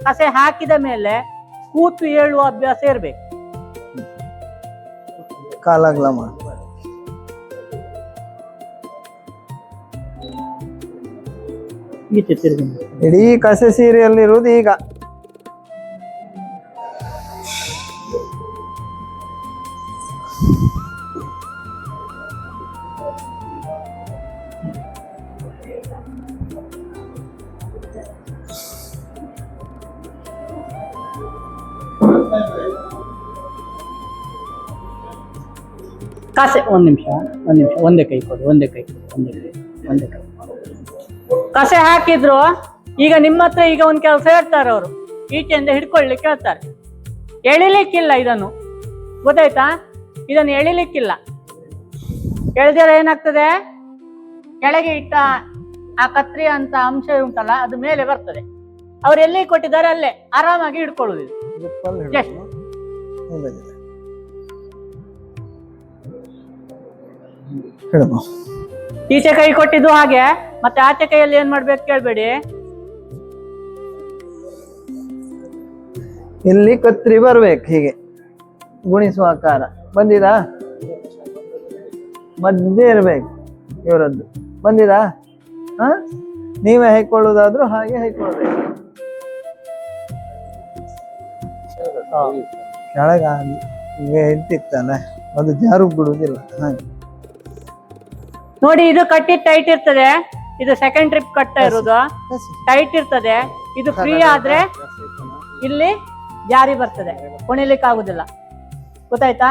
ಕಸೆ ಹಾಕಿದ ಮೇಲೆ ಕೂತು ಏಳುವ ಅಭ್ಯಾಸ ಇರ್ಬೇಕು. ಕಾಲಾಗ್ಲ ಮಾಡ. ಇಡೀ ಕಸೆ ಸೀರೆಯಲ್ಲಿರುವುದು ಈಗ. ಕಸೆ ಒಂದ್ ನಿಮಿಷ ಒಂದೇ ಕೈ ಕಸೆ ಹಾಕಿದ್ರು. ಈಗ ನಿಮ್ಮ ಹತ್ರ ಈಗ ಒಂದ್ ಕೆಲಸ ಹೇಳ್ತಾರೆ ಅವರು, ಈಚೆಯಿಂದ ಹಿಡ್ಕೊಳ್ಳಿಕ್ಕೆ ಹೇಳ್ತಾರೆ. ಎಳಿಲಿಕ್ಕಿಲ್ಲ ಇದನ್ನು, ಗೊತ್ತಾಯ್ತಾ? ಇದನ್ನು ಎಳಿಲಿಕ್ಕಿಲ್ಲ. ಎಳೆದಿರ ಏನಾಗ್ತದೆ, ಕೆಳಗೆ ಇಟ್ಟ ಆ ಕತ್ರಿ ಅಂತ ಅಂಶ ಉಂಟಲ್ಲ, ಅದು ಮೇಲೆ ಬರ್ತದೆ. ಅವ್ರು ಎಲ್ಲಿ ಕೊಟ್ಟಿದ್ದಾರೆ ಅಲ್ಲೇ ಆರಾಮಾಗಿ ಹಿಡ್ಕೊಳ್ಳುದು. ಈಚೆ ಕೈ ಕೊಟ್ಟಿದ್ದು ಹಾಗೆ, ಮತ್ತೆ ಆಚೆ ಕೈಯಲ್ಲಿ ಏನ್ ಮಾಡ್ಬೇಕು ಕೇಳ್ಬೇಡಿ. ಇಲ್ಲಿ ಕತ್ರಿ ಬರ್ಬೇಕು, ಹೀಗೆ ಗುಣಿಸುವ ಆಕಾರ ಬಂದಿದಾ? ಮಧ್ಯೆ ಇರ್ಬೇಕು ಇವರದ್ದು. ಬಂದಿದಾ? ನೀವೇ ಹೈಕೊಳ್ಳುವುದಾದ್ರೂ ಹಾಗೆ ಹೈಕೊಳ್ಬೇಕು. ಕೆಳಗ ಈಗ ಇಟ್ಟಿತ್ತಲ್ಲ, ಅದು ಜಾರು ಬಿಡುವುದಿಲ್ಲ. ಹಾಗೆ ನೋಡಿ, ಇದು ಕಟ್ಟಿ ಟೈಟ್ ಇರ್ತದೆ. ಇದು ಸೆಕೆಂಡ್ ಟ್ರಿಪ್ ಕಟ್ತಾ ಇರೋದು ಟೈಟ್ ಇರ್ತದೆ. ಇದು ಫ್ರೀ ಆದ್ರೆ ಇಲ್ಲಿ ಜಾರಿ ಬರ್ತದೆ, ಕುಣಿಲಿಕ್ಕೆ ಆಗುದಿಲ್ಲ. ಗೊತ್ತಾಯ್ತಾ?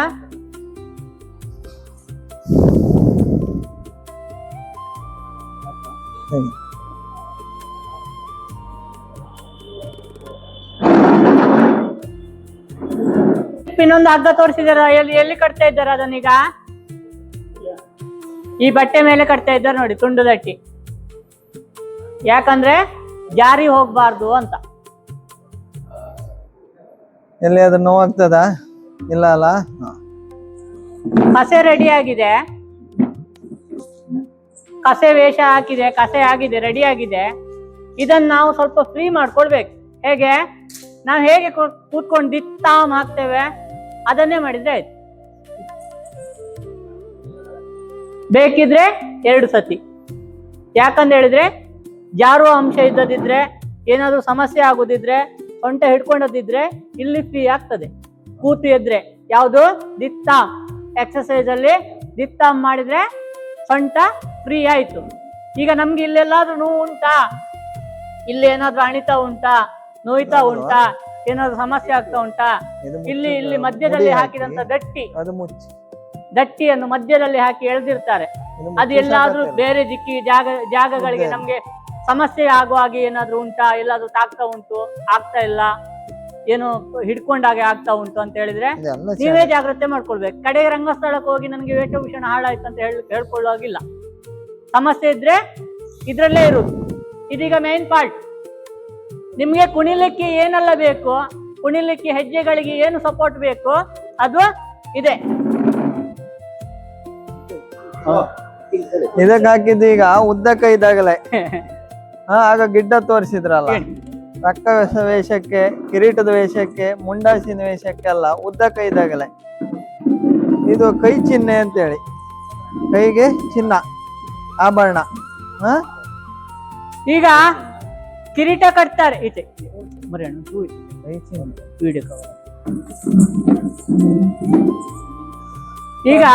ಇನ್ನೊಂದು ಹಗ್ಗ ತೋರಿಸಿದಾರ, ಎಲ್ಲಿ ಕಟ್ತಾ ಇದ್ದಾರೆ ಅದನ್ನೀಗ? ಈ ಬಟ್ಟೆ ಮೇಲೆ ಕಟ್ತಾ ಇದ್ದಾರೆ ನೋಡಿ, ತುಂಡು ದಟ್ಟಿ. ಯಾಕಂದ್ರೆ ಜಾರಿ ಹೋಗ್ಬಾರ್ದು ಅಂತ. ಎಲ್ಲಿ ಅದು ನೋವಾಗ್ತದ? ಇಲ್ಲ ಅಲ್ಲ. ಕಸೆ ರೆಡಿ ಆಗಿದೆ, ಕಸೆ ವೇಷ ಹಾಕಿದೆ, ಕಸೆ ಆಗಿದೆ, ರೆಡಿ ಆಗಿದೆ. ಇದನ್ನ ನಾವು ಸ್ವಲ್ಪ ಫ್ರೀ ಮಾಡ್ಕೊಳ್ಬೇಕು. ಹೇಗೆ ನಾವು ಹೇಗೆ ಕೂತ್ಕೊಂಡು ದಿತ್ತಾಮ್ ಹಾಕ್ತೇವೆ ಅದನ್ನೇ ಮಾಡಿದ್ರೆ ಆಯ್ತು. ಬೇಕಿದ್ರೆ 2 ಸತಿ. ಯಾಕಂತ ಹೇಳಿದ್ರೆ ಜಾರುವ ಅಂಶ ಇದ್ದದಿದ್ರೆ, ಏನಾದ್ರೂ ಸಮಸ್ಯೆ ಆಗುದಿದ್ರೆ, ಸೊಂಟ ಹಿಡ್ಕೊಂಡದಿದ್ರೆ ಇಲ್ಲಿ ಫ್ರೀ ಆಗ್ತದೆ. ಕೂತು ಎದ್ರೆ ಯಾವುದು ದಿತ್ತಾಮ್ ಎಕ್ಸಸೈಸ್ ಅಲ್ಲಿ ದಿತ್ತಾಮ್ ಮಾಡಿದ್ರೆ ಸೊಂಟ ಫ್ರೀ ಆಯ್ತು. ಈಗ ನಮ್ಗೆ ಇಲ್ಲೆಲ್ಲಾದ್ರೂ ನೋವು ಉಂಟಾ, ಇಲ್ಲಿ ಏನಾದ್ರೂ ಅಣಿತಾ ಉಂಟಾ, ನೋಯ್ತಾ ಉಂಟಾ, ಏನಾದ್ರು ಸಮಸ್ಯೆ ಆಗ್ತಾ ಉಂಟಾ, ಇಲ್ಲಿ ಮಧ್ಯದಲ್ಲಿ ಹಾಕಿದಂತ ಅದು ಮುಚ್ಚಿ ದಟ್ಟಿಯನ್ನು ಮಧ್ಯದಲ್ಲಿ ಹಾಕಿ ಎಳೆದಿರ್ತಾರೆ. ಅದು ಎಲ್ಲಾದ್ರೂ ಬೇರೆ ಜಾಗಗಳಿಗೆ ನಮ್ಗೆ ಸಮಸ್ಯೆ ಆಗುವ ಹಾಗೆ ಏನಾದ್ರೂ ಉಂಟಾ, ಎಲ್ಲಾದ್ರೂ ತಾಗ್ತಾ ಉಂಟು, ಆಗ್ತಾ ಇಲ್ಲ, ಏನು ಹಿಡ್ಕೊಂಡಾಗೆ ಆಗ್ತಾ ಉಂಟು ಅಂತ ಹೇಳಿದ್ರೆ ನೀವೇ ಜಾಗ್ರತೆ ಮಾಡ್ಕೊಳ್ಬೇಕು. ಕಡೆಗೆ ರಂಗಸ್ಥಳಕ್ಕೆ ಹೋಗಿ ನನಗೆ ವೇಷಭೂಷಣ ಹಾಳಾಯ್ತು ಅಂತ ಹೇಳ್ಕೊಳ್ಳೋಗಿಲ್ಲ. ಸಮಸ್ಯೆ ಇದ್ರೆ ಇದ್ರಲ್ಲೇ ಇರುದು. ಇದೀಗ ಮೇನ್ ಪಾರ್ಟ್. ನಿಮ್ಗೆ ಕುಣಿಲಿಕ್ಕೆ ಏನೆಲ್ಲ ಬೇಕು, ಕುಣಿಲಿಕ್ಕೆ ಹೆಜ್ಜೆಗಳಿಗೆ ಏನು ಸಪೋರ್ಟ್ ಬೇಕು ಅದು ಇದೆ. ಇದಕ್ಕೆ ಹಾಕಿದ್ದು ಈಗ ಉದ್ದಕ್ಕ ಇದ್ದಾಗಲೇ ಆಗ ಗಿಡ್ಡ ತೋರಿಸಿದ್ರಲ್ಲ, ರಕ್ಕ ವೇಷಕ್ಕೆ, ಕಿರೀಟದ ವೇಷಕ್ಕೆ, ಮುಂಡಾಸಿನ ವೇಷಕ್ಕೆಲ್ಲ ಉದ್ದಕ್ಕ ಇದ್ದಾಗಲೇ. ಇದು ಕೈ ಚಿಹ್ನೆ ಅಂತೇಳಿ, ಕೈಗೆ ಚಿನ್ನ ಆಭರಣ. ಈಗ ಕಿರೀಟ ಕಟ್ತಾರೆ. ಈಚೆ ಕೈ ಚಿಹ್ನೆ ಈಗ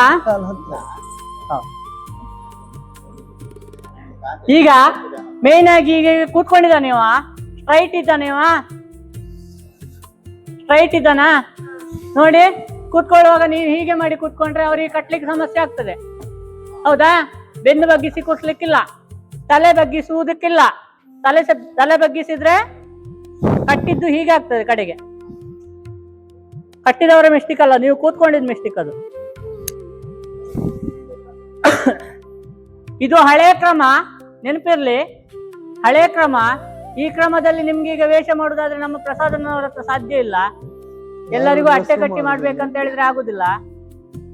ಈಗ ಮೇನ್ ಆಗಿ ಈಗ ಕೂತ್ಕೊಂಡಿದ್ದಾನೆ ಇವ, ಸ್ಟ್ರೈಟ್ ಇದ್ದಾನೆ ಇವ, ಸ್ಟ್ರೈಟ್ ಇದ್ದಾನಾ ನೋಡಿ. ಕೂತ್ಕೊಳ್ಳುವಾಗ ನೀವು ಹೀಗೆ ಮಾಡಿ ಕೂತ್ಕೊಂಡ್ರೆ ಅವ್ರಿಗೆ ಕಟ್ಲಿಕ್ಕೆ ಸಮಸ್ಯೆ ಆಗ್ತದೆ, ಹೌದಾ? ಬೆನ್ನು ಬಗ್ಗಿಸಿ ಕೂರ್ಸ್ಲಿಕ್ಕಿಲ್ಲ, ತಲೆ ಬಗ್ಗಿಸುವುದಕ್ಕಿಲ್ಲ. ತಲೆ ಬಗ್ಗಿಸಿದ್ರೆ ಕಟ್ಟಿದ್ದು ಹೀಗೆ ಆಗ್ತದೆ ಕಡೆಗೆ. ಕಟ್ಟಿದವರ ಮಿಸ್ಟೇಕ್ ಅಲ್ಲ, ನೀವು ಕೂತ್ಕೊಂಡಿದ್ ಮಿಸ್ಟೇಕ್ ಅದು. ಇದು ಹಳೆ ಕ್ರಮ, ನೆನಪಿರ್ಲಿ, ಹಳೆ ಕ್ರಮ. ಈ ಕ್ರಮದಲ್ಲಿ ನಿಮ್ಗೆ ಈಗ ವೇಷ ಮಾಡುದಾದ್ರೆ ನಮ್ಮ ಪ್ರಸಾದನವರ ಹತ್ರ ಸಾಧ್ಯ ಇಲ್ಲ. ಎಲ್ಲರಿಗೂ ಅಟ್ಟೆ ಕಟ್ಟಿ ಮಾಡ್ಬೇಕಂತ ಹೇಳಿದ್ರೆ ಆಗುದಿಲ್ಲ.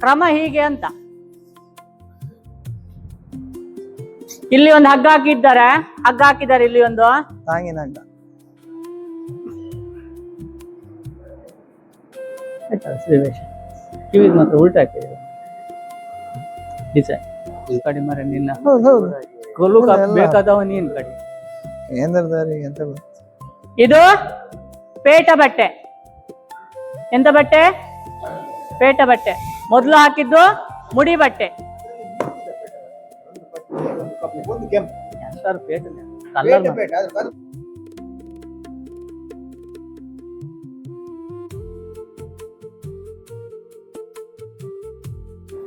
ಕ್ರಮ ಹೀಗೆ ಅಂತ. ಇಲ್ಲಿ ಒಂದು ಹಗ್ಗ ಹಾಕಿದ್ದಾರೆ, ಇಲ್ಲಿ ಒಂದು ತಾಂಗಿನ ಹಗ್ಗ. ಕಿವಿಗೆ ಮಾತ್ರ ಉಲ್ಟಾ ಹಾಕಿದ್ರು ಕಡಿ ಮರ ನಿನ್ನ ಕೊಲು ಬೇಕಾದವ ನೀನ್ ಕಡಿ ಕೇಂದ್ರದವ್ರಿಗೆ ಎಂತ ಇದು ಪೇಟ ಬಟ್ಟೆ. ಎಂತ ಬಟ್ಟೆ? ಪೇಟ ಬಟ್ಟೆ. ಮೊದಲು ಹಾಕಿದ್ದು ಮುಡಿ ಬಟ್ಟೆ.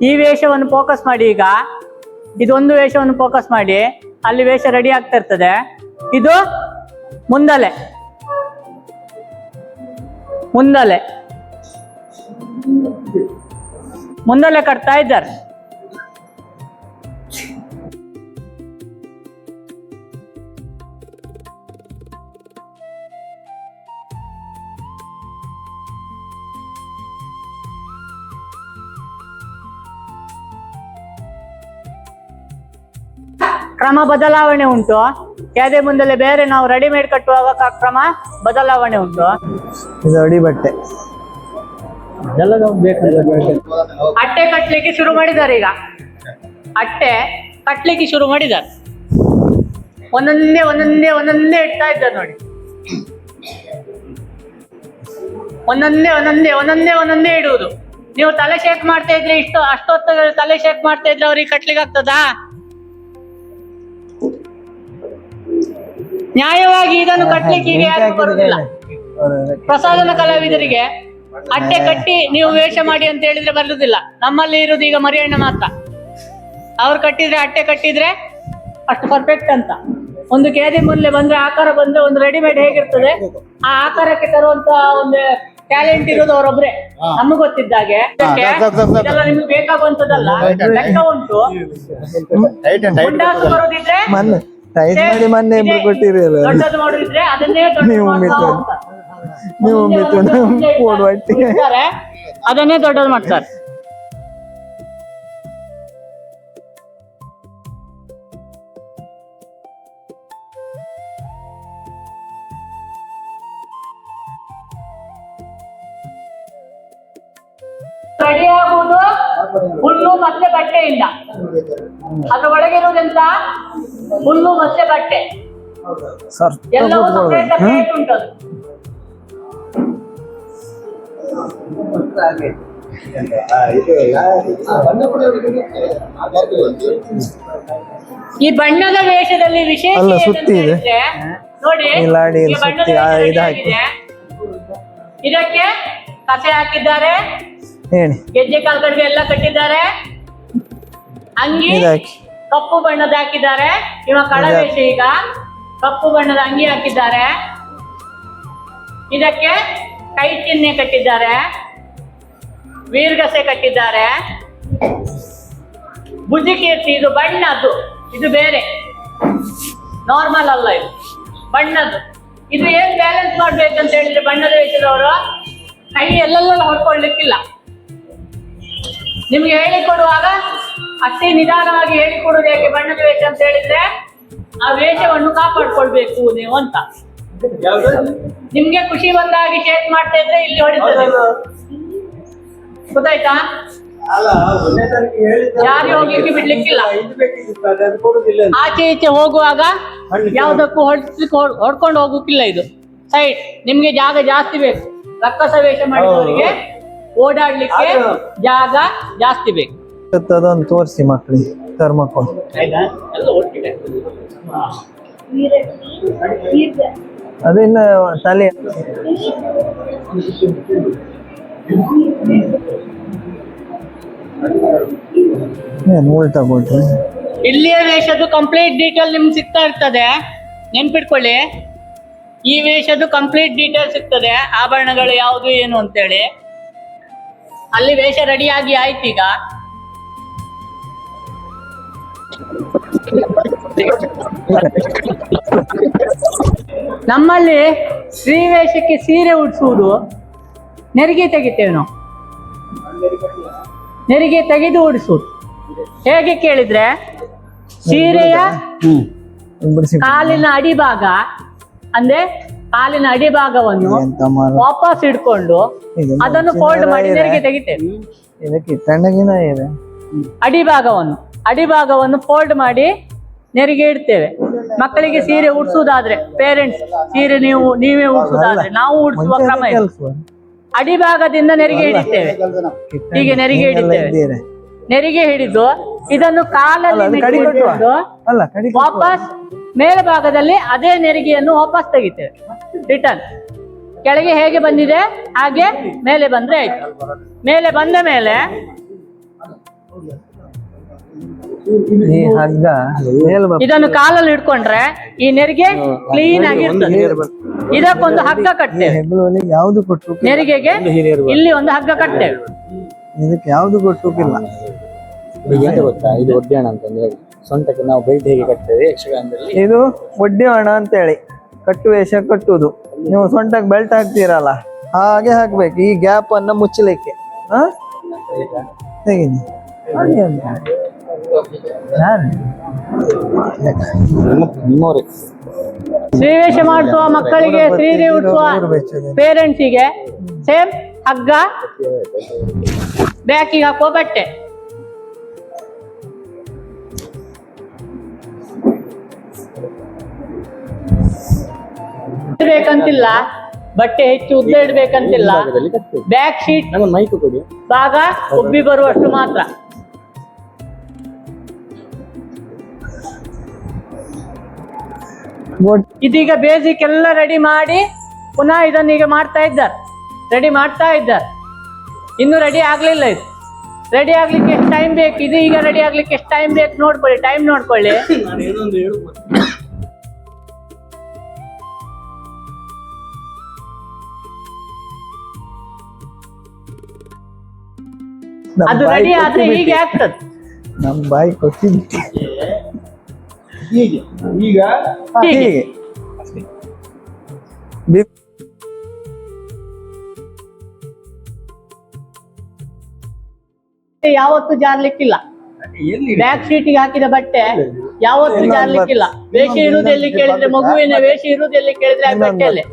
ಈ ವೇಷವನ್ನು ಫೋಕಸ್ ಮಾಡಿ. ಈಗ ಇದೊಂದು ವೇಷವನ್ನು ಫೋಕಸ್ ಮಾಡಿ, ಅಲ್ಲಿ ವೇಷ ರೆಡಿ ಆಗ್ತಾ ಇರ್ತದೆ. ಇದು ಮುಂದಲೆ ಕಟ್ತಾ ಇದ್ದಾರೆ. ಕ್ರಮ ಬದಲಾವಣೆ ಉಂಟು. ಯಾವ್ದೇ ಮುಂದಲೆ ಬೇರೆ ನಾವು ರೆಡಿಮೇಡ್ ಕಟ್ಟುವಾಗ ಕ್ರಮ ಬದಲಾವಣೆ ಉಂಟು. ಇದು ಅಡಿ ಬಟ್ಟೆ. ಅಟ್ಟೆ ಕಟ್ಲಿಕ್ಕೆ ಶುರು ಮಾಡಿದ್ದಾರೆ. ಈಗ ಅಟ್ಟೆ ಕಟ್ಲಿಕ್ಕೆ ಶುರು ಮಾಡಿದ್ದಾರೆ. ಒಂದೊಂದೇ ಇಡ್ತಾ ಇದ್ದಾರೆ ನೋಡಿ. ಒಂದೊಂದೇ ಇಡುವುದು. ನೀವು ತಲೆ ಶೇಕ್ ಮಾಡ್ತಾ ಇದ್ರೆ ಅಷ್ಟೊತ್ತ ತಲೆ ಶೇಕ್ ಮಾಡ್ತಾ ಇದ್ರೆ ಅವ್ರಿಗೆ ಕಟ್ಲಿಕ್ಕೆ ಆಗ್ತದಾ? ನ್ಯಾಯವಾಗಿ ಇದನ್ನು ಕಟ್ಲಿಕ್ಕೆ ಈಗ ಯಾರಿಗೂ ಬರುದಿಲ್ಲ. ಪ್ರಸಾದನ ಕಲಾವಿದರಿಗೆ ಅಟ್ಟೆ ಕಟ್ಟಿ ನೀವು ವೇಷ ಮಾಡಿ ಅಂತ ಹೇಳಿದ್ರೆ ಬರುದಿಲ್ಲ. ನಮ್ಮಲ್ಲಿ ಇರುವುದು ಈಗ ಮರಿಯಣ್ಣ ಮಾತ್ರ. ಅವ್ರು ಕಟ್ಟಿದ್ರೆ, ಅಟ್ಟೆ ಕಟ್ಟಿದ್ರೆ ಅಷ್ಟು ಪರ್ಫೆಕ್ಟ್ ಅಂತ. ಒಂದು ಕೇದಿ ಮೂಲೆ ಬಂದ್ರೆ, ಆಕಾರ ಬಂದ್ರೆ, ಒಂದು ರೆಡಿಮೇಡ್ ಹೇಗಿರ್ತದೆ ಆ ಆಕಾರಕ್ಕೆ ತರುವಂತ ಒಂದು ಟ್ಯಾಲೆಂಟ್ ಇರೋದು ಅವರೊಬ್ರೆ. ನಮ್ಗೆ ಗೊತ್ತಿದ್ದಾಗೆ ಇದೆಲ್ಲ ನಿಮ್ಗೆ ಬೇಕಾಗುವಂತದಲ್ಲ, ಲೆಕ್ಕ ಉಂಟು. ಮುಂಡಾಸು ಬರೋದಿದ್ರೆ ಟೈಟ್ ಮಾಡಿ ಮೊನ್ನೆ ಇಬ್ರು ಕೊಟ್ಟಿರಿ ದೊಡ್ಡದು ಮಾಡೋದಿದ್ರೆ ಅದನ್ನೇ ಅದನ್ನೇ ದೊಡ್ಡದು ಮಾಡ್ತಾರೆ. ರೆಡಿ ಆಗುವುದು ಹುಲ್ಲು ಮತ್ತೆ ಬಟ್ಟೆ ಇಲ್ಲ, ಅದ್ರ ಒಳಗಿರುವುದೆಂತ ಹುಲ್ಲು ಮತ್ತೆ ಬಟ್ಟೆ ಸರ್ ಎಲ್ಲವೂ separate ಉಂಟದು. ಈ ಬಣ್ಣದ ವೇಷದಲ್ಲಿ ವಿಶೇಷ ಅಲ್ಲ, ಏನಂತ ಸುತ್ತಿ ಇದೆ. ಹೇಳಿದ್ರೆ, ನೋಡಿ ಈ ಲಾಡಿಯಲ್ಲಿ ಈ ಬಣ್ಣದ ಸುತ್ತಿ ವೇಷ ಇದು ಹಾಕಿ. ಹೇಗಿದೆ? ಇದಕ್ಕೆ ಕಸೆ ಹಾಕಿದ್ದಾರೆ, ಹೇಳಿ ಗೆಜ್ಜೆ ಕಾಲ್ಗಡ್ಗೆ ಎಲ್ಲ ಕಟ್ಟಿದ್ದಾರೆ, ಅಂಗಿ ಇದಾಕಿ ಕಪ್ಪು ಬಣ್ಣದ ಹಾಕಿದ್ದಾರೆ. ಇವ ಕಳವೇಷ, ಈಗ ಕಪ್ಪು ಬಣ್ಣದ ಅಂಗಿ ಹಾಕಿದ್ದಾರೆ. ಇದಕ್ಕೆ ಕೈ ಚಿಹ್ನೆ ಕಟ್ಟಿದ್ದಾರೆ, ವೀರ್ಗಸೆ ಕಟ್ಟಿದ್ದಾರೆ, ಭುಜಿ ಕೀರ್ತಿ. ಇದು ಬಣ್ಣದ್ದು, ಇದು ಬೇರೆ, ನಾರ್ಮಲ್ ಅಲ್ಲ, ಇದು ಬಣ್ಣದ್ದು. ಇದು ಏನ್ ಬ್ಯಾಲೆನ್ಸ್ ಮಾಡ್ಬೇಕಂತ ಹೇಳಿದ್ರೆ ಬಣ್ಣದ ವೇಷದವರು ಕೈ ಎಲ್ಲೆಲ್ಲ ಹೊಡ್ಕೊಳ್ಲಿಕ್ಕಿಲ್ಲ. ನಿಮ್ಗೆ ಹೇಳಿಕೊಡುವಾಗ ಅಷ್ಟೇ ನಿಧಾನವಾಗಿ ಹೇಳಿಕೊಡುವುದು ಯಾಕೆ ಬಣ್ಣದ ವೇಷ ಅಂತ ಹೇಳಿದ್ರೆ ಆ ವೇಷವನ್ನು ಕಾಪಾಡ್ಕೊಳ್ಬೇಕು ನೀವು ಅಂತ. ನಿಮ್ಗೆ ಖುಷಿ ಬಂದಾಗಿ ಶೇಕ್ ಮಾಡ್ತಾ ಇದ್ರೆ ಇಲ್ಲಿ ಹೊಡಿತದೆ, ಗೊತ್ತಾಯ್ತಾ? ಯಾರು ಹೋಗ್ಲಿಕ್ಕೆ ಬಿಡ್ಲಿಕ್ಕಿಲ್ಲ. ಆಚೆ ಈಚೆ ಹೋಗುವಾಗ ಯಾವ್ದಕ್ಕೂ ಹೊಡ್ಕೊಂಡು ಹೋಗೋಕ್ಕಿಲ್ಲ. ಇದು ಸೈಡ್. ನಿಮ್ಗೆ ಜಾಗ ಜಾಸ್ತಿ ಬೇಕು. ರಕ್ಕಸ ವೇಷ ಮಾಡಿದವರಿಗೆ ಓಡಾಡ್ಲಿಕ್ಕೆ ಜಾಗ ಜಾಸ್ತಿ ಬೇಕು. ಅದೊಂದು ತೋರಿಸಿ ಮಕ್ಕಳಿಗೆ ಥರ್ಮಕೋಲ್. ಎಲ್ಲ ಒಟ್ಟಿಗೆ ಅದನ್ನ ತಲೆ ಉಲ್ಟಾ ಕೊಟ್ರೆ ಇಲ್ಲಿಯ ವೇಷದ್ದು ಕಂಪ್ಲೀಟ್ ಡೀಟೇಲ್ ನಿಮ್ಗೆ ಸಿಗ್ತಾ ಇರ್ತದೆ, ನೆನ್ಪಿಟ್ಕೊಳ್ಳಿ. ಈ ವೇಷದ್ದು ಕಂಪ್ಲೀಟ್ ಡೀಟೇಲ್ ಸಿಗ್ತದೆ, ಆಭರಣಗಳು ಯಾವುದು ಏನು ಅಂತೇಳಿ. ಅಲ್ಲಿ ವೇಷ ರೆಡಿಯಾಗಿ ಆಯ್ತು. ಈಗ ನಮ್ಮಲ್ಲಿ ಸ್ತ್ರೀ ವೇಷಕ್ಕೆ ಸೀರೆ ಉಡಿಸುವುದು, ನೆರಿಗೆ ತೆಗಿತೇವೆ ನಾವು. ನೆರಿಗೆ ತೆಗೆದು ಉಡಿಸುವುದು ಹೇಗೆ ಕೇಳಿದ್ರೆ, ಸೀರೆಯ ಕಾಲಿನ ಅಡಿಭಾಗ ಅಂದ್ರೆ ಕಾಲಿನ ಅಡಿಭಾಗವನ್ನು ವಾಪಸ್ ಇಡ್ಕೊಂಡು ಅದನ್ನು ಫೋಲ್ಡ್ ಮಾಡಿ ನೆರಿಗೆ ತೆಗಿತೇವೆ. ಇದಕ್ಕೆ ತಣ್ಣಗಿನ ಇದೆ. ಅಡಿಭಾಗವನ್ನು ಫೋಲ್ಡ್ ಮಾಡಿ ನೆರಿಗೆ ಇಡ್ತೇವೆ. ಮಕ್ಕಳಿಗೆ ಸೀರೆ ಉಡ್ಸುವುದಾದ್ರೆ ಪೇರೆಂಟ್ಸ್ ಸೀರೆ ನೀವೇ ಉಡ್ಸುವುದಾದ್ರೆ ನಾವು ಉಡ್ಸುವ ಕ್ರಮ ಇದೆ. ಅಡಿಭಾಗದಿಂದ ನೆರಿಗೆ ಹಿಡಿತೇವೆ. ಹೀಗೆ ನೆರಿಗೆ ಹಿಡಿತೇವೆ. ನೆರಿಗೆ ಹಿಡಿದು ಇದನ್ನು ಕಾಲಲ್ಲಿ ವಾಪಸ್ ಮೇಲೆ ಭಾಗದಲ್ಲಿ ಅದೇ ನೆರಿಗೆಯನ್ನು ವಾಪಸ್ ತೆಗಿತೇವೆ. ರಿಟರ್ನ್ ಕೆಳಗೆ ಹೇಗೆ ಬಂದಿದೆ ಹಾಗೆ ಮೇಲೆ ಬಂದ್ರೆ ಆಯ್ತು. ಮೇಲೆ ಬಂದ ಮೇಲೆ ಇದನ್ನು ಕಾಲಲ್ಲಿ ಇಟ್ಕೊಂಡ್ರೆ ಈ ನೆರಿಗೆ ಕ್ಲೀನ್ ಆಗಿ ಇರ್ತದೆ. ಇದಕ್ಕೊಂದು ಹಗ್ಗ ಕಟ್ತೇವೆ. ಯಾವ್ದು ಕೊಟ್ಟು ನೆರಿಗೆಗೆ ಇಲ್ಲಿ ಒಂದು ಹಗ್ಗ ಕಟ್ತೇವೆ. ಇದಕ್ಕೆ ಯಾವ್ದು ಕೊಟ್ಟುಕಿಲ್ಲ. ಗೊತ್ತಾ, ಇದು ಒಡ್ಯಾಣ ಅಂತ ಹೇಳಿ ಸೊಂಟಕ್ಕೆ ನಾವು ಬೆಲ್ಟ್ ಹೇಗೆ ಕಟ್ತೇವೆ ಯಕ್ಷಗಾನದಲ್ಲಿ, ಇದು ಒಡ್ಯಾಣ ಅಂತ ಹೇಳಿ ಕಟ್ಟು ವೇಷ ಕಟ್ಟುದು. ನೀವು ಸೊಂಟಕ್ಕೆ ಬೆಲ್ಟ್ ಹಾಕ್ತೀರಲ್ಲ ಹಾಗೆ ಹಾಕ್ಬೇಕು, ಈ ಗ್ಯಾಪ್ ಅನ್ನ ಮುಚ್ಚಲಿಕ್ಕೆ. ಹೇಗಿದೆ ಶ್ರೀವೇಷ ಮಾಡಿಸುವ ಮಕ್ಕಳಿಗೆ, ಸೀರೆ ಉಡಿಸುವ ಪೇರೆಂಟ್ಸಿಗೆ ಸೇಮ್ ಹಗ್ಗ, ಬ್ಯಾಕಿಗೆ ಹಾಕುವ ಬಟ್ಟೆ. ಬೇಕಂತಿಲ್ಲ, ಬಟ್ಟೆ ಹೆಚ್ಚು ಉದ್ದ ಇಡ್ಬೇಕಂತಿಲ್ಲ. ಬ್ಯಾಕ್ ಶೀಟ್ ಮೈಕ್ ಕೊಡಿ, ಭಾಗ ಉಬ್ಬಿ ಬರುವಷ್ಟು ಮಾತ್ರ. ಇದೀಗ ಬೇಸಿಕ್ ಎಲ್ಲ ರೆಡಿ ಮಾಡಿ ಪುನಃ ಇದನ್ನ ಈಗ ರೆಡಿ ಮಾಡ್ತಾ ಇದ್ದಾರೆ. ಇನ್ನು ರೆಡಿ ಆಗ್ಲಿಲ್ಲ. ಇದು ರೆಡಿ ಆಗ್ಲಿಕ್ಕೆ ಎಷ್ಟು ಟೈಮ್ ಬೇಕು, ಇದು ಈಗ ರೆಡಿ ಆಗ್ಲಿಕ್ಕೆ ಎಷ್ಟು ಟೈಮ್ ಬೇಕು ನೋಡ್ಕೊಳ್ಳಿ, ಟೈಮ್ ನೋಡ್ಕೊಳ್ಳಿ. ಅದು ರೆಡಿ ಆದ್ರೆ ಹೀಗೆ ಆಗ್ತದೆ. ನಮ್ ಬಾಯಿ ಕೊಟ್ಟಿದ್ದೆ ಹೀಗೆ ಈಗ ಹೀಗೆ ಯಾವತ್ತು ಜಾರ್ಲಿಕ್ಕಿಲ್ಲ. ಬ್ಯಾಕ್ ಶೀಟಿಗೆ ಹಾಕಿದ ಬಟ್ಟೆ ಯಾವತ್ತು ಜಾರ್ಲಿಕ್ಕಿಲ್ಲ. ವೇಷ ಇರುವುದೆಲ್ಲಿ ಕೇಳಿದ್ರೆ, ಮಗುವಿನ ವೇಷ ಇರುವುದೆಲ್ಲಿ ಕೇಳಿದ್ರೆ ಆ ಬಟ್ಟೆಯಲ್ಲೇ.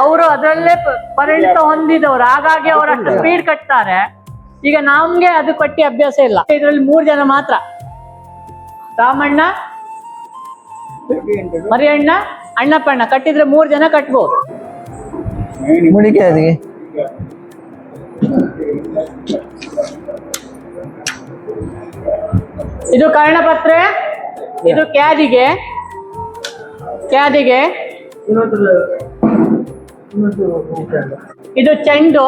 ಅವರು ಅದರಲ್ಲೇ ಪರಿಣಿತ ಹೊಂದಿದವರು, ಹಾಗಾಗಿ ಅವರು ಅಷ್ಟು ಸ್ಪೀಡ್ ಕಟ್ತಾರೆ. ಈಗ ನಮ್ಗೆ ಅದು ಕಟ್ಟಿ ಅಭ್ಯಾಸ ಇಲ್ಲ. ಇದ್ರಲ್ಲಿ 3 ಜನ ಮಾತ್ರ, ರಾಮಣ್ಣ, ಮರಿಯಣ್ಣ, ಅಣ್ಣಪ್ಪಣ್ಣ ಕಟ್ಟಿದ್ರೆ 3 ಜನ ಕಟ್ಬೋದು. ಮುಡಿಕೆ ಅದಕ್ಕೆ ಇದು ಕರ್ಣಪತ್ರೆ, ಇದು ಕ್ಯಾದಿಗೆ, ಇದು ಚೆಂಡು,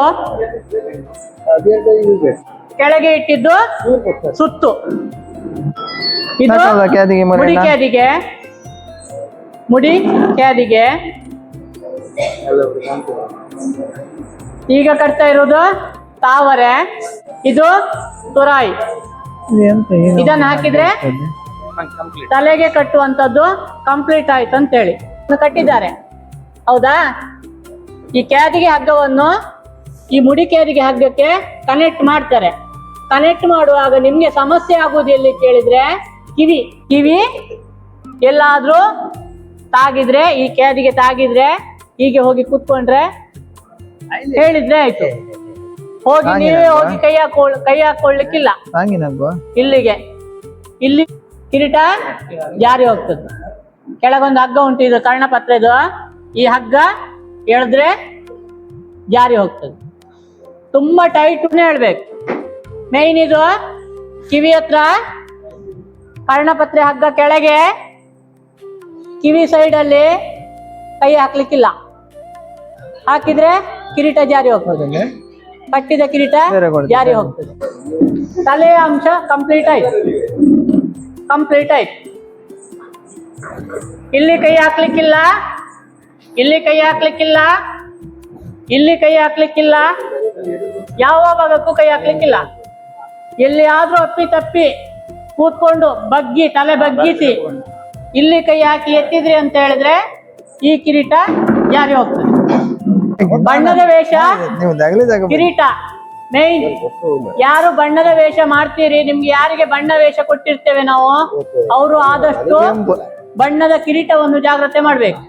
ಕೆಳಗೆ ಇಟ್ಟಿದ್ದು ಸುತ್ತು, ಇದು ಕ್ಯಾದಿಗೆ ಮುಡಿ ಕ್ಯಾದಿಗೆ, ಮುಡಿ ಕ್ಯಾದಿಗೆ. ಈಗ ಕಟ್ತಾ ಇರೋದು ತಾವರೆ, ಇದು ತುರಾಯಿ. ಇದನ್ನ ಹಾಕಿದ್ರೆ ತಲೆಗೆ ಕಟ್ಟುವಂತದ್ದು ಕಂಪ್ಲೀಟ್ ಆಯ್ತು ಅಂತೇಳಿ ಕಟ್ಟಿದ್ದಾರೆ. ಹೌದಾ? ಈ ಕ್ಯಾದಿಗೆ ಹಗ್ಗವನ್ನು ಈ ಮುಡಿ ಕ್ಯಾದಿಗೆ ಹಗ್ಗಕ್ಕೆ ಕನೆಕ್ಟ್ ಮಾಡ್ತಾರೆ. ಕನೆಕ್ಟ್ ಮಾಡುವಾಗ ನಿಮ್ಗೆ ಸಮಸ್ಯೆ ಆಗುವುದು ಎಲ್ಲಿ ಕೇಳಿದ್ರೆ, ಕಿವಿ ಎಲ್ಲಾದ್ರೂ ತಾಗಿದ್ರೆ, ಈ ಕ್ಯಾದಿಗೆ ತಾಗಿದ್ರೆ ಹೀಗೆ ಹೋಗಿ ಕೂತ್ಕೊಂಡ್ರೆ ಹೇಳಿದ್ರೆ ಆಯ್ತು. ಹೋಗಿ ನೀವೇ ಹೋಗಿ ಕೈ ಹಾಕೊಳ್ಳಿಕ್ಕಿಲ್ಲ. ಇಲ್ಲಿಗೆ ಇಲ್ಲಿ ಕಿರೀಟ ಜಾರಿ ಹೋಗ್ತದೆ. ಕೆಳಗೊಂದು ಹಗ್ಗ ಉಂಟು, ಇದು ಕರ್ಣಪತ್ರೆದು. ಈ ಹಗ್ಗ ಎಳೆದ್ರೆ ಜಾರಿ ಹೋಗ್ತದೆ. ತುಂಬಾ ಟೈಟ್ ಹೇಳ್ಬೇಕು. ಮೇನ್ ಇದು ಕಿವಿ ಹತ್ರ ಕರ್ಣಪತ್ರೆ ಹಗ್ಗ ಕೆಳಗೆ, ಕಿವಿ ಸೈಡ್ ಅಲ್ಲಿ ಕೈ ಹಾಕ್ಲಿಕ್ಕಿಲ್ಲ. ಹಾಕಿದ್ರೆ ಕಿರೀಟ ಜಾರಿ ಹೋಗ್ತದೆ, ಕಟ್ಟಿದ ಕಿರೀಟ ಜಾರಿ ಹೋಗ್ತದೆ. ತಲೆಯ ಅಂಶ ಕಂಪ್ಲೀಟ್ ಆಯ್ತು. ಇಲ್ಲಿ ಕೈ ಹಾಕ್ಲಿಕ್ಕಿಲ್ಲ, ಇಲ್ಲಿ ಕೈ ಹಾಕ್ಲಿಕ್ಕಿಲ್ಲ, ಇಲ್ಲಿ ಕೈ ಹಾಕ್ಲಿಕ್ಕಿಲ್ಲ, ಯಾವ ಭಾಗಕ್ಕೂ ಕೈ ಹಾಕ್ಲಿಕ್ಕಿಲ್ಲ. ಎಲ್ಲಿಯಾದ್ರೂ ಅಪ್ಪಿ ತಪ್ಪಿ ಕೂತ್ಕೊಂಡು ತಲೆ ಬಗ್ಗಿಸಿ ಇಲ್ಲಿ ಕೈ ಹಾಕಿ ಎತ್ತಿದ್ರಿ ಅಂತ ಹೇಳಿದ್ರೆ ಈ ಕಿರೀಟ ಜಾರಿ ಹೋಗ್ತದೆ. ಬಣ್ಣದ ವೇಷ, ಕಿರೀಟ ಮೇನ್. ಯಾರು ಬಣ್ಣದ ವೇಷ ಮಾಡ್ತೀರಿ, ನಿಮ್ಗೆ ಯಾರಿಗೆ ಬಣ್ಣ ವೇಷ ಕೊಟ್ಟಿರ್ತೇವೆ ನಾವು, ಅವರು ಆದಷ್ಟು ಬಣ್ಣದ ಕಿರೀಟವನ್ನು ಜಾಗ್ರತೆ ಮಾಡ್ಬೇಕು.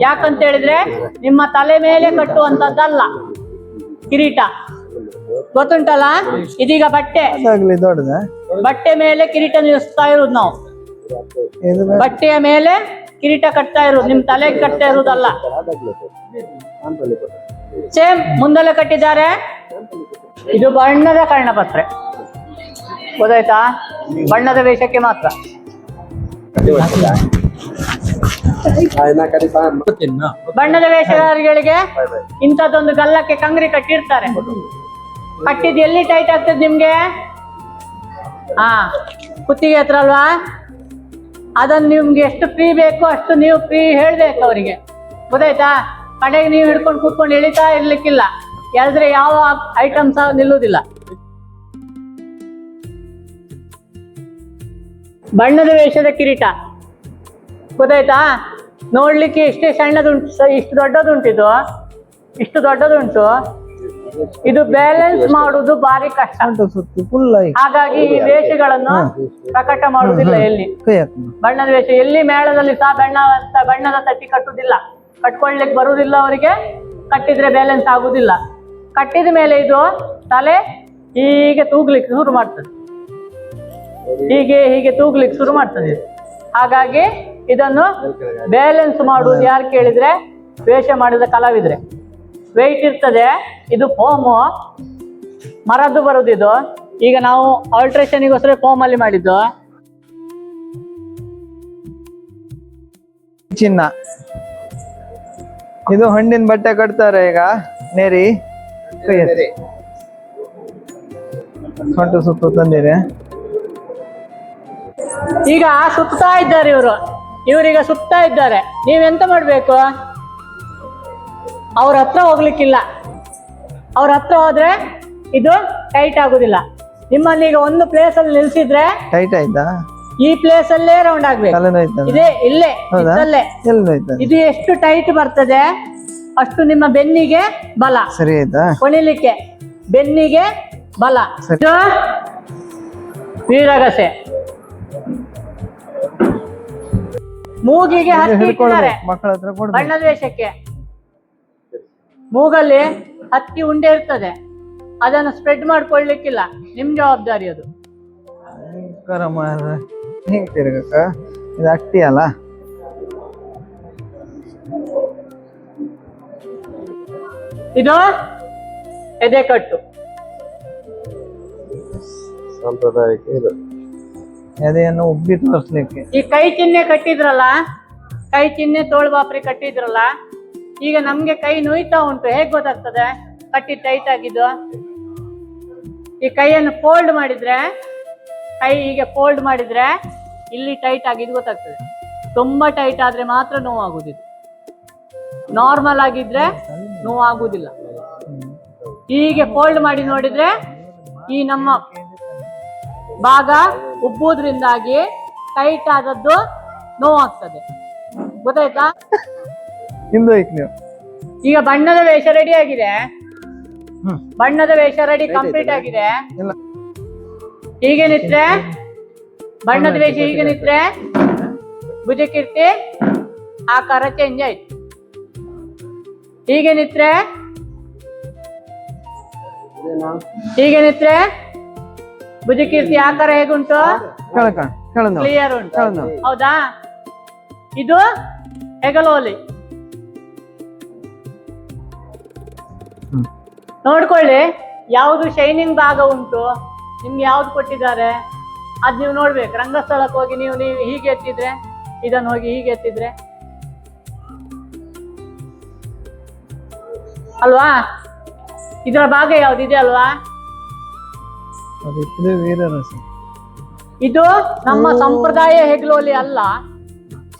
ಯಾಕಂತ ಹೇಳಿದ್ರೆ ನಿಮ್ಮ ತಲೆ ಮೇಲೆ ಕಟ್ಟುವಂತದ್ದಲ್ಲ ಕಿರೀಟ, ಗೊತ್ತುಂಟಲ್ಲ. ಇದೀಗ ಬಟ್ಟೆ ಮೇಲೆ ಕಿರೀಟ ನಿಲ್ಲಿಸ್ತಾ ಇರೋದು ನಾವು. ಬಟ್ಟೆಯ ಮೇಲೆ ಕಿರೀಟ ಕಟ್ತಾ ಇರೋದು, ನಿಮ್ ತಲೆಗೆ ಕಟ್ತಾ ಇರುವುದಲ್ಲ. ಸೇಮ್ ಮುಂದೆಲ್ಲ ಕಟ್ಟಿದ್ದಾರೆ. ಇದು ಬಣ್ಣದ ಕರ್ಣಪತ್ರೆ, ಗೊತ್ತಾಯ್ತಾ? ಬಣ್ಣದ ವೇಷಕ್ಕೆ ಮಾತ್ರ. ಬಣ್ಣದ ವೇಷಗಾರರಿಗೆ ಇಂಥದ್ದೊಂದು ಗಲ್ಲಕ್ಕೆ ಕಂಗ್ರಿ ಕಟ್ಟಿರ್ತಾರೆ. ಕಟ್ಟಿದ್ ಎಲ್ಲಿ ಟೈಟ್ ಆಗ್ತದೆ ನಿಮ್ಗೆ? ಕುತ್ತಿಗೆ ಹತ್ರ ಅಲ್ವಾ? ಅದನ್ನು ನಿಮ್ಗೆ ಎಷ್ಟು ಫ್ರೀ ಬೇಕೋ ಅಷ್ಟು ನೀವು ಫ್ರೀ ಹೇಳ್ಬೇಕು ಅವರಿಗೆ, ಗೊತ್ತಾಯ್ತಾ? ಕಡೆಗೆ ನೀವು ಹಿಡ್ಕೊಂಡು ಕೂತ್ಕೊಂಡು ಎಳಿತಾ ಇರ್ಲಿಕ್ಕಿಲ್ಲ. ಎಳೆದ್ರೆ ಯಾವ ಐಟಮ್ಸ್ ನಿಲ್ಲುವುದಿಲ್ಲ. ಬಣ್ಣದ ವೇಷದ ಕಿರೀಟ ಗೊತ್ತಾಯ್ತಾ? ನೋಡ್ಲಿಕ್ಕೆ ಇಷ್ಟೇ ಸಣ್ಣದುಂಟು, ಇಷ್ಟು ದೊಡ್ಡದುಂಟಿದು, ಇಷ್ಟು ದೊಡ್ಡದುಂಟು. ಇದು ಬ್ಯಾಲೆನ್ಸ್ ಮಾಡುವುದು ಬಾರಿ ಕಷ್ಟ. ಹಾಗಾಗಿ ಈ ವೇಷಗಳನ್ನು ಪ್ರಕಟ ಮಾಡುವುದಿಲ್ಲ ಎಲ್ಲಿ. ಬಣ್ಣದ ವೇಷ ಎಲ್ಲಿ ಮೇಳದಲ್ಲಿ ಸಹ ಬಣ್ಣದ ತಟ್ಟಿ ಕಟ್ಟುವುದಿಲ್ಲ, ಕಟ್ಕೊಳ್ಲಿಕ್ಕೆ ಬರುವುದಿಲ್ಲ ಅವರಿಗೆ. ಕಟ್ಟಿದ್ರೆ ಬ್ಯಾಲೆನ್ಸ್ ಆಗುದಿಲ್ಲ. ಕಟ್ಟಿದ ಮೇಲೆ ಇದು ತಲೆ ಹೀಗೆ ತೂಗ್ಲಿಕ್ಕೆ ಶುರು ಮಾಡ್ತದೆ, ಹೀಗೆ ತೂಗ್ಲಿಕ್ಕೆ ಶುರು ಮಾಡ್ತದೆ. ಹಾಗಾಗಿ ಇದನ್ನು ಬ್ಯಾಲೆನ್ಸ್ ಮಾಡುವುದು ಯಾರು ಕೇಳಿದ್ರೆ ವೇಷ ಮಾಡಿದ ಕಲಾವಿದ್ರೆ. ವೆಯ್ಟ್ ಇರ್ತದೆ. ಇದು ಫೋಮು, ಮರದ್ದು ಬರುದಿದು. ಈಗ ನಾವು ಆಲ್ಟ್ರೇಷನ್ಗೋಸ್ಕರ ಫೋಮ್ ಅಲ್ಲಿ ಮಾಡಿದ್ದು. ಚಿನ್ನ ಇದು ಹಣ್ಣಿನ ಬಟ್ಟೆ ಕಟ್ತಾರೆ ಈಗ. ನೇರಿ ಸೊಂಟು ಸುತ್ತು ತಂದಿದೆ. ಈಗ ಸುತ್ತಾ ಇದ್ದಾರೆ ಇವರೀಗ ಸುತ್ತಾ ಇದ್ದಾರೆ. ನೀವೆಂತ ಮಾಡ್ಬೇಕು? ಅವ್ರ ಹತ್ರ ಹೋಗ್ಲಿಕ್ಕಿಲ್ಲ. ಅವ್ರ ಹತ್ರ ಹೋದ್ರೆ ಇದು ಟೈಟ್ ಆಗುದಿಲ್ಲ. ನಿಮ್ಮನ್ನ ಈಗ ಒಂದು ಪ್ಲೇಸ್ ಅಲ್ಲಿ ನಿಲ್ಸಿದ್ರೆ ಟೈಟ್ ಆಯ್ತಾ? ಈ ಪ್ಲೇಸ್ ಅಲ್ಲೇ ರೌಂಡ್ ಆಗ್ಬೇಕು. ಇದೇ ಇಲ್ಲೇ ಇಲ್ಲೇ. ಇದು ಎಷ್ಟು ಟೈಟ್ ಬರ್ತದೆ ಅಷ್ಟು ನಿಮ್ಮ ಬೆನ್ನಿಗೆ ಬಲ. ಸರಿ ಆಯ್ತಾ? ಕೊಳಿಲಿಕ್ಕೆ ಬೆನ್ನಿಗೆ ಬಲ. ವೀರಗಸೆ ಮೂಗಿಗೆ ಹತ್ತಿ ಇಟ್ಟಿದ್ದಾರೆ ಮಕ್ಕಳ ಹತ್ರ ಬಣ್ಣದ ವೇಷಕ್ಕೆ. ಮೂಗಲ್ಲಿ ಹತ್ತಿ ಉಂಡೆ ಇರ್ತದೆ, ಅದನ್ನು ಸ್ಪ್ರೆಡ್ ಮಾಡ್ಕೊಳ್ಲಿಕ್ಕಿಲ್ಲ, ನಿಮ್ ಜವಾಬ್ದಾರಿ ಅದು. ಭಯಂಕರ ಮಾರ್ರೆ. ಹಿಂಗ್ ತಿರ್ಗಕ್ಕ ಇದು ಅಟ್ಟಿ ಅಲ್ಲ. ಇದು ಎದೆ ಕಟ್ಟು. ಸಾಂಪ್ರದಾಯಿಕ ಇದು ಎದೆಯನ್ನು ಉಬ್ಬಿ ತೋರಿಸ್ಲಿಕ್ಕೆ. ಈ ಕೈ ಚಿಹ್ನೆ ಕಟ್ಟಿದ್ರಲ್ಲ, ಕೈ ಚಿಹ್ನೆ ತೋಳು ಬಾಪ್ರಿ ಕಟ್ಟಿದ್ರಲ್ಲ, ಈಗ ನಮ್ಗೆ ಕೈ ನೋಯ್ತಾ ಉಂಟು, ಹೇಗ್ ಗೊತ್ತಾಗ್ತದೆ ಕಟ್ಟಿ ಟೈಟ್ ಆಗಿದ್ದು? ಈ ಕೈಯನ್ನು ಫೋಲ್ಡ್ ಮಾಡಿದ್ರೆ, ಕೈ ಹೀಗೆ ಫೋಲ್ಡ್ ಮಾಡಿದ್ರೆ ಇಲ್ಲಿ ಟೈಟ್ ಆಗಿದ್ದು ಗೊತ್ತಾಗ್ತದೆ. ತುಂಬಾ ಟೈಟ್ ಆದ್ರೆ ಮಾತ್ರ ನೋವಾಗುದಿಲ್ಲ, ನಾರ್ಮಲ್ ಆಗಿದ್ರೆ ನೋವಾಗುದಿಲ್ಲ. ಹೀಗೆ ಫೋಲ್ಡ್ ಮಾಡಿ ನೋಡಿದ್ರೆ ಈ ನಮ್ಮ ಭಾಗ ಉಬ್ಬುವುದ್ರಿಂದಾಗಿ ಟೈಟ್ ಆದದ್ದು ನೋವಾಗ್ತದೆ, ಗೊತ್ತಾಯ್ತಾ? ಹಿಂದೆ ಹೋಯ್ತು ನೀವು. ಈಗ ಬಣ್ಣದ ವೇಷ ರೆಡಿ ಆಗಿದೆ, ಬಣ್ಣದ ವೇಷ ರೆಡಿ ಕಂಪ್ಲೀಟ್ ಆಗಿದೆ. ಇಲ್ಲ. ಹೀಗೆ ನಿತ್ರೆ ಬಣ್ಣದ ವೇಷ, ಹೀಗೆ ನಿತ್ರೆ ಭುಜಕೀರ್ತಿ ಆಕಾರ ಚೇಂಜ್ ಆಯ್ತು. ಹೀಗೆ ನಿತ್ರೆ, ಹೀಗೆ ನಿತ್ರೆ ಭುಜಕೀರ್ತಿ ಆಕಾರ ಹೇಗುಂಟು? ಕ್ಲಿಯರ್ ಉಂಟು, ಹೌದಾ? ಇದು ಹೆಗಲೋಲಿ. ನೋಡ್ಕೊಳ್ಳಿ, ಯಾವುದು ಶೈನಿಂಗ್ ಭಾಗ ಉಂಟು, ನಿಮ್ಗೆ ಯಾವ್ದು ಕೊಟ್ಟಿದ್ದಾರೆ ಅದ್ ನೀವು ನೋಡ್ಬೇಕು. ರಂಗಸ್ಥಳಕ್ಕೆ ಹೋಗಿ ನೀವು ಹೀಗೆ ಎತ್ತಿದ್ರೆ, ಇದನ್ನು ಹೋಗಿ ಹೀಗೆ ಎತ್ತಿದ್ರೆ ಅಲ್ವಾ? ಇದರ ಭಾಗ ಯಾವ್ದಿದೆ ಅಲ್ವಾ? ವೀರರಸ. ಇದು ನಮ್ಮ ಸಂಪ್ರದಾಯ ಹೆಗ್ಲೋಲಿ ಅಲ್ಲ,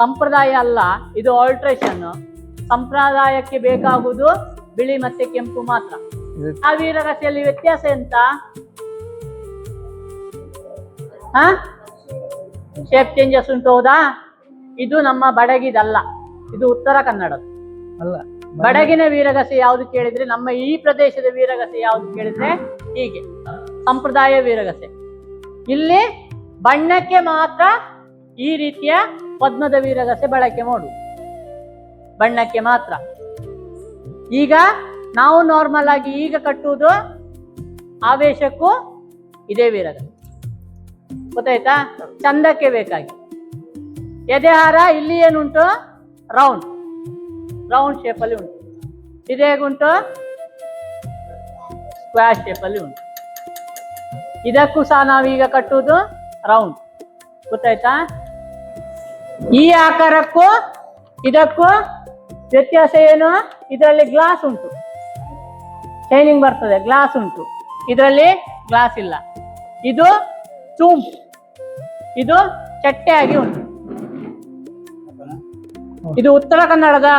ಸಂಪ್ರದಾಯ ಅಲ್ಲ, ಇದು ಆಲ್ಟ್ರೇಷನ್. ಸಂಪ್ರದಾಯಕ್ಕೆ ಬೇಕಾಗುವುದು ಬಿಳಿ ಮತ್ತೆ ಕೆಂಪು ಮಾತ್ರ. ಆ ವೀರರಸೆಯಲ್ಲಿ ವ್ಯತ್ಯಾಸ ಎಂತ? ಶೇಪ್ ಚೇಂಜಸ್ ಉಂಟು, ಹೌದಾ? ಇದು ನಮ್ಮ ಬಡಗಿದಲ್ಲ, ಇದು ಉತ್ತರ ಕನ್ನಡದ ಅಲ್ಲ. ಬಡಗಿನ ವೀರಗಸೆ ಯಾವ್ದು ಕೇಳಿದ್ರೆ, ನಮ್ಮ ಈ ಪ್ರದೇಶದ ವೀರಗಸೆ ಯಾವ್ದು ಕೇಳಿದ್ರೆ ಹೀಗೆ ಸಂಪ್ರದಾಯ ವೀರಗಸೆ. ಇಲ್ಲಿ ಬಣ್ಣಕ್ಕೆ ಮಾತ್ರ ಈ ರೀತಿಯ ಪದ್ಮದ ವೀರಗಸೆ ಬಳಕೆ ಮಾಡು, ಬಣ್ಣಕ್ಕೆ ಮಾತ್ರ. ಈಗ ನಾವು ನಾರ್ಮಲ್ ಆಗಿ ಈಗ ಕಟ್ಟುವುದು ಆವೇಶಕ್ಕೂ ಇದೇ ವೀರಗಸೆ, ಗೊತ್ತಾಯ್ತಾ? ಚಂದಕ್ಕೆ ಬೇಕಾಗಿ. ಎದೆಹಾರ ಇಲ್ಲಿ ಏನುಂಟು? ರೌಂಡ್, ರೌಂಡ್ ಶೇಪ್ ಅಲ್ಲಿ ಉಂಟು. ಇದು ಹೇಗುಂಟು? ಸ್ಕ್ವೇರ್ ಶೇಪ್ ಅಲ್ಲಿ ಉಂಟು. ಇದಕ್ಕೂ ಸಹ ನಾವೀಗ ಕಟ್ಟುವುದು ರೌಂಡ್, ಗೊತ್ತಾಯ್ತಾ? ಈ ಆಕಾರಕ್ಕೂ ಇದಕ್ಕೂ ವ್ಯತ್ಯಾಸ ಏನು? ಇದರಲ್ಲಿ ಗ್ಲಾಸ್ ಉಂಟು, ಶೈನಿಂಗ್ ಬರ್ತದೆ, ಗ್ಲಾಸ್ ಉಂಟು. ಇದರಲ್ಲಿ ಗ್ಲಾಸ್ ಇಲ್ಲ. ಇದು ಚೂಮ್, ಇದು ಚಟ್ಟೆ ಆಗಿ ಉಂಟು. ಇದು ಉತ್ತರ ಕನ್ನಡದ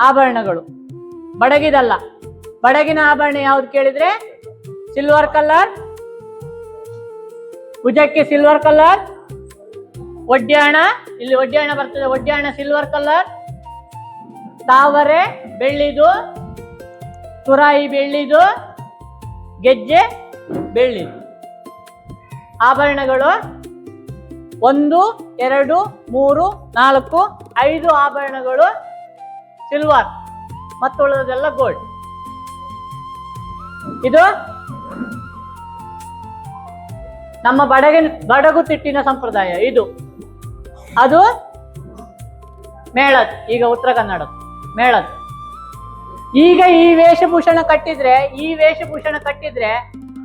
ಆಭರಣಗಳು, ಬಡಗಿದಲ್ಲ. ಬಡಗಿನ ಆಭರಣ ಯಾವ್ದು ಕೇಳಿದ್ರೆ ಸಿಲ್ವರ್ ಕಲರ್, ಭುಜಕ್ಕೆ ಸಿಲ್ವರ್ ಕಲರ್, ಒಡ್ಯಾಣ, ಇಲ್ಲಿ ಒಡ್ಯಾಣ ಬರ್ತದೆ, ಒಡ್ಯಾಣ ಸಿಲ್ವರ್ ಕಲರ್, ತಾವರೆ ಬೆಳ್ಳಿದು, ತುರಾಯಿ ಬೆಳ್ಳಿದು, ಗೆಜ್ಜೆ ಬೆಳ್ಳಿದು. ಆಭರಣಗಳು 1, 2, 3, 4, 5 ಆಭರಣಗಳು ಸಿಲ್ವರ್, ಮತ್ತುಳಿದೆಲ್ಲ ಗೋಲ್ಡ್. ಇದು ನಮ್ಮ ಬಡಗು ತಿಟ್ಟಿನ ಸಂಪ್ರದಾಯ. ಇದು ಅದು ಮೇಳದ್, ಈಗ ಉತ್ತರ ಕನ್ನಡದ ಮೇಳದ್. ಈಗ ಈ ವೇಷಭೂಷಣ ಕಟ್ಟಿದ್ರೆ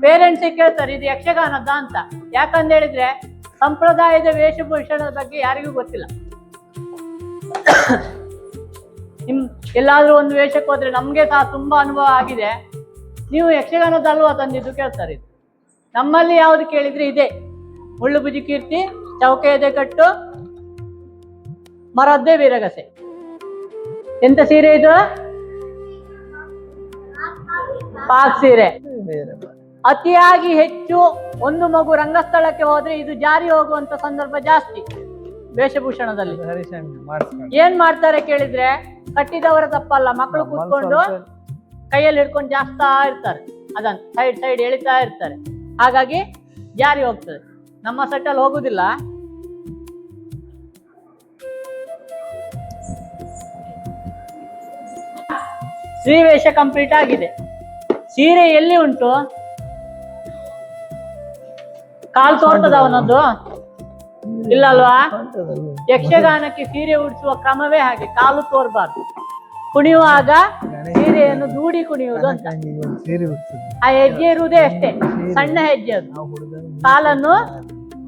ಪೇರೆಂಟ್ಸ್ ಕೇಳ್ತಾರೆ ಇದು ಯಕ್ಷಗಾನದ ಅಂತ. ಯಾಕಂತ ಹೇಳಿದ್ರೆ ಸಂಪ್ರದಾಯದ ವೇಷಭೂಷಣದ ಬಗ್ಗೆ ಯಾರಿಗೂ ಗೊತ್ತಿಲ್ಲ. ಎಲ್ಲಾದ್ರೂ ಒಂದು ವೇಷಕ್ಕೆ ಹೋದ್ರೆ ನಮ್ಗೆ ಸಹ ತುಂಬಾ ಅನುಭವ ಆಗಿದೆ. ನೀವು ಯಕ್ಷಗಾನದ ಅಲ್ವಾ ತಂದಿದ್ದು ಕೇಳ್ತಾರೆ. ನಮ್ಮಲ್ಲಿ ಯಾವ್ದು ಕೇಳಿದ್ರೆ ಇದೆ, ಮುಳ್ಳು ಬುಜಿ ಕೀರ್ತಿ, ಚೌಕೆ ಎದೆ ಕಟ್ಟು, ಮರದ್ದೇ ವೀರಗಸೆ. ಎಂತ ಸೀರೆ ಇದು? ಪಾಕ್ ಸೀರೆ. ಅತಿಯಾಗಿ ಹೆಚ್ಚು ಒಂದು ಮಗು ರಂಗಸ್ಥಳಕ್ಕೆ ಹೋದ್ರೆ ಇದು ಜಾರಿ ಹೋಗುವಂತ ಸಂದರ್ಭ ಜಾಸ್ತಿ ವೇಷಭೂಷಣದಲ್ಲಿ. ಏನ್ ಮಾಡ್ತಾರೆ ಕೇಳಿದ್ರೆ, ಕಟ್ಟಿದವರ ತಪ್ಪಲ್ಲ, ಮಕ್ಕಳು ಕೂತ್ಕೊಂಡು ಕೈಯಲ್ಲಿ ಹಿಡ್ಕೊಂಡು ಜಾಸ್ತಾ ಇರ್ತಾರೆ, ಅದನ್ನ ಸೈಡ್ ಸೈಡ್ ಎಳಿತಾ ಇರ್ತಾರೆ, ಹಾಗಾಗಿ ಜಾರಿ ಹೋಗ್ತದೆ. ನಮ್ಮ ಸೆಟ್ಟಲ್ಲಿ ಹೋಗುದಿಲ್ಲ. ಶ್ರೀವೇಷ ಕಂಪ್ಲೀಟ್ ಆಗಿದೆ. ಸೀರೆ ಎಲ್ಲಿ ಉಂಟು? ಕಾಲು ತೋರ್ತದ ಅವನದ್ದು? ಇಲ್ಲ ಅಲ್ವಾ? ಯಕ್ಷಗಾನಕ್ಕೆ ಸೀರೆ ಉಡಿಸುವ ಕ್ರಮವೇ ಹಾಗೆ, ಕಾಲು ತೋರ್ಬಾರ್ದು. ಕುಣಿಯುವಾಗ ಸೀರೆಯನ್ನು ದೂಡಿ ಕುಣಿಯುವುದು ಅಂತ. ಆ ಹೆಜ್ಜೆ ಇರುವುದೇ ಅಷ್ಟೇ, ಸಣ್ಣ ಹೆಜ್ಜೆ ಅದು. ಕಾಲನ್ನು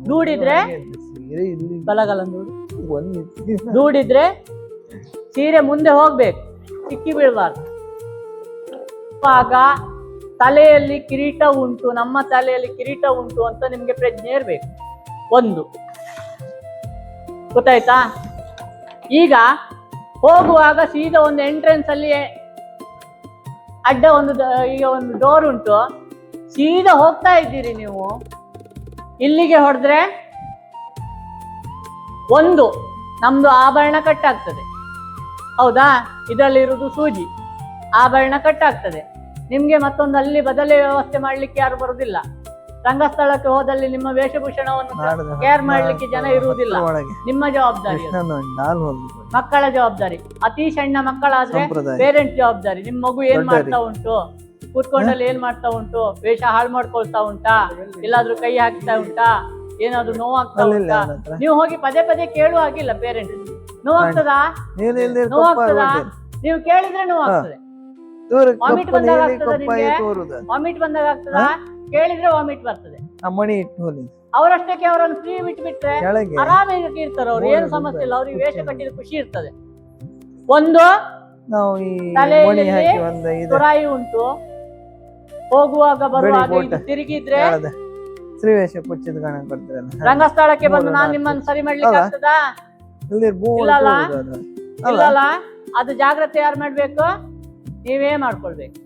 ದೂಡಿದ್ರೆ ಬಲಗಲನ್ನು ದೂಡಿದ್ರೆ ಸೀರೆ ಮುಂದೆ ಹೋಗ್ಬೇಕು, ಸಿಕ್ಕಿ ಬೀಳಬಾರ್ದು. ಆಗ ತಲೆಯಲ್ಲಿ ಕಿರೀಟ ಉಂಟು, ನಮ್ಮ ತಲೆಯಲ್ಲಿ ಕಿರೀಟ ಉಂಟು ಅಂತ ನಿಮ್ಗೆ ಪ್ರಜ್ಞೆ ಇರ್ಬೇಕು. ಒಂದು ಗೊತ್ತಾಯ್ತಾ? ಈಗ ಹೋಗುವಾಗ ಸೀದಾ ಒಂದು ಎಂಟ್ರೆನ್ಸ್ ಅಲ್ಲಿ ಅಡ್ಡ ಈಗ ಒಂದು ಡೋರ್ ಉಂಟು, ಸೀದಾ ಹೋಗ್ತಾ ಇದ್ದೀರಿ ನೀವು. ಇಲ್ಲಿಗೆ ಹೊಡೆದ್ರೆ ಒಂದು ನಮ್ದು ಆಭರಣ ಕಟ್ಟಾಗ್ತದೆ, ಹೌದಾ? ಇದರಲ್ಲಿರುವುದು ಸೂಜಿ, ಆಭರಣ ಕಟ್ಟಾಗ್ತದೆ. ನಿಮ್ಗೆ ಮತ್ತೊಂದು ಅಲ್ಲಿ ಬದಲಿ ವ್ಯವಸ್ಥೆ ಮಾಡ್ಲಿಕ್ಕೆ ಯಾರು ಬರುದಿಲ್ಲ. ರಂಗಸ್ಥಳಕ್ಕೆ ಹೋದಲ್ಲಿ ನಿಮ್ಮ ವೇಷಭೂಷಣವನ್ನು ಕೇರ್ ಮಾಡ್ಲಿಕ್ಕೆ ಜನ ಇರುವುದಿಲ್ಲ. ನಿಮ್ಮ ಜವಾಬ್ದಾರಿ, ಮಕ್ಕಳ ಜವಾಬ್ದಾರಿ. ಅತಿ ಸಣ್ಣ ಮಕ್ಕಳಾದ್ರೆ ಪೇರೆಂಟ್ ಜವಾಬ್ದಾರಿ. ನಿಮ್ ಮಗು ಏನ್ ಮಾಡ್ತಾ ಉಂಟು, ಕೂತ್ಕೊಂಡಲ್ಲಿ ಏನ್ ಮಾಡ್ತಾ ಉಂಟು, ವೇಷ ಹಾಳು ಮಾಡ್ಕೊಳ್ತಾ ಉಂಟಾ, ಎಲ್ಲಾದ್ರೂ ಕೈ ಹಾಕ್ತಾ ಉಂಟಾ, ಏನಾದ್ರು ನೋವಾಗ್ತಾ ಉಂಟಾ? ನೀವು ಹೋಗಿ ಪದೇ ಪದೇ ಕೇಳುವಾಗಿಲ್ಲ. ಪೇರೆಂಟ್ ನೋವಾಗ್ತದಾ, ನೋವಾಗ್ತದಾ? ನೀವು ಕೇಳಿದ್ರೆ ನೋವಾಗ್ತದೆ. ವಾಮಿಟ್ ಬಂದಾಗ ಆಗ್ತದ ನಿಮ್ಗೆ? ವಾಮಿಟ್ ಬಂದಾಗ ಆಗ್ತದ? ಕೇಳಿದ್ರೆ ವಾಮಿಟ್ ಬರ್ತದೆ. ಅವರಷ್ಟಕ್ಕೆ ಅವರನ್ನು ಫ್ರೀ ಬಿಟ್ಬಿಟ್ರೆ ಆರಾಮಾಗಿ ಇರ್ತಾರೆ ಅವ್ರು, ಏನು ಸಮಸ್ಯೆ ಇಲ್ಲ. ಅವ್ರಿಗೆ ವೇಷ ಕಟ್ಟಿದ ಖುಷಿ ಇರ್ತದೆ. ಒಂದು ತಲೆಯಲ್ಲಿ ತುರಾಯಿ ಉಂಟು, ಹೋಗುವಾಗ ಬರುವಾಗ ಇದು ತಿರುಗಿದ್ರೆ ರಂಗಸ್ಥಳಕ್ಕೆ ಬಂದು ನಾನು ನಿಮ್ಮನ್ನು ಸರಿ ಮಾಡ್ಲಿಕ್ಕೆ ಆಗ್ತದಾ? ಇಲ್ಲಲ್ಲ. ಅದು ಜಾಗ್ರತೆ ಯಾರು ಮಾಡ್ಬೇಕು? ನೀವೇ ಮಾಡ್ಕೊಳ್ಬೇಕು.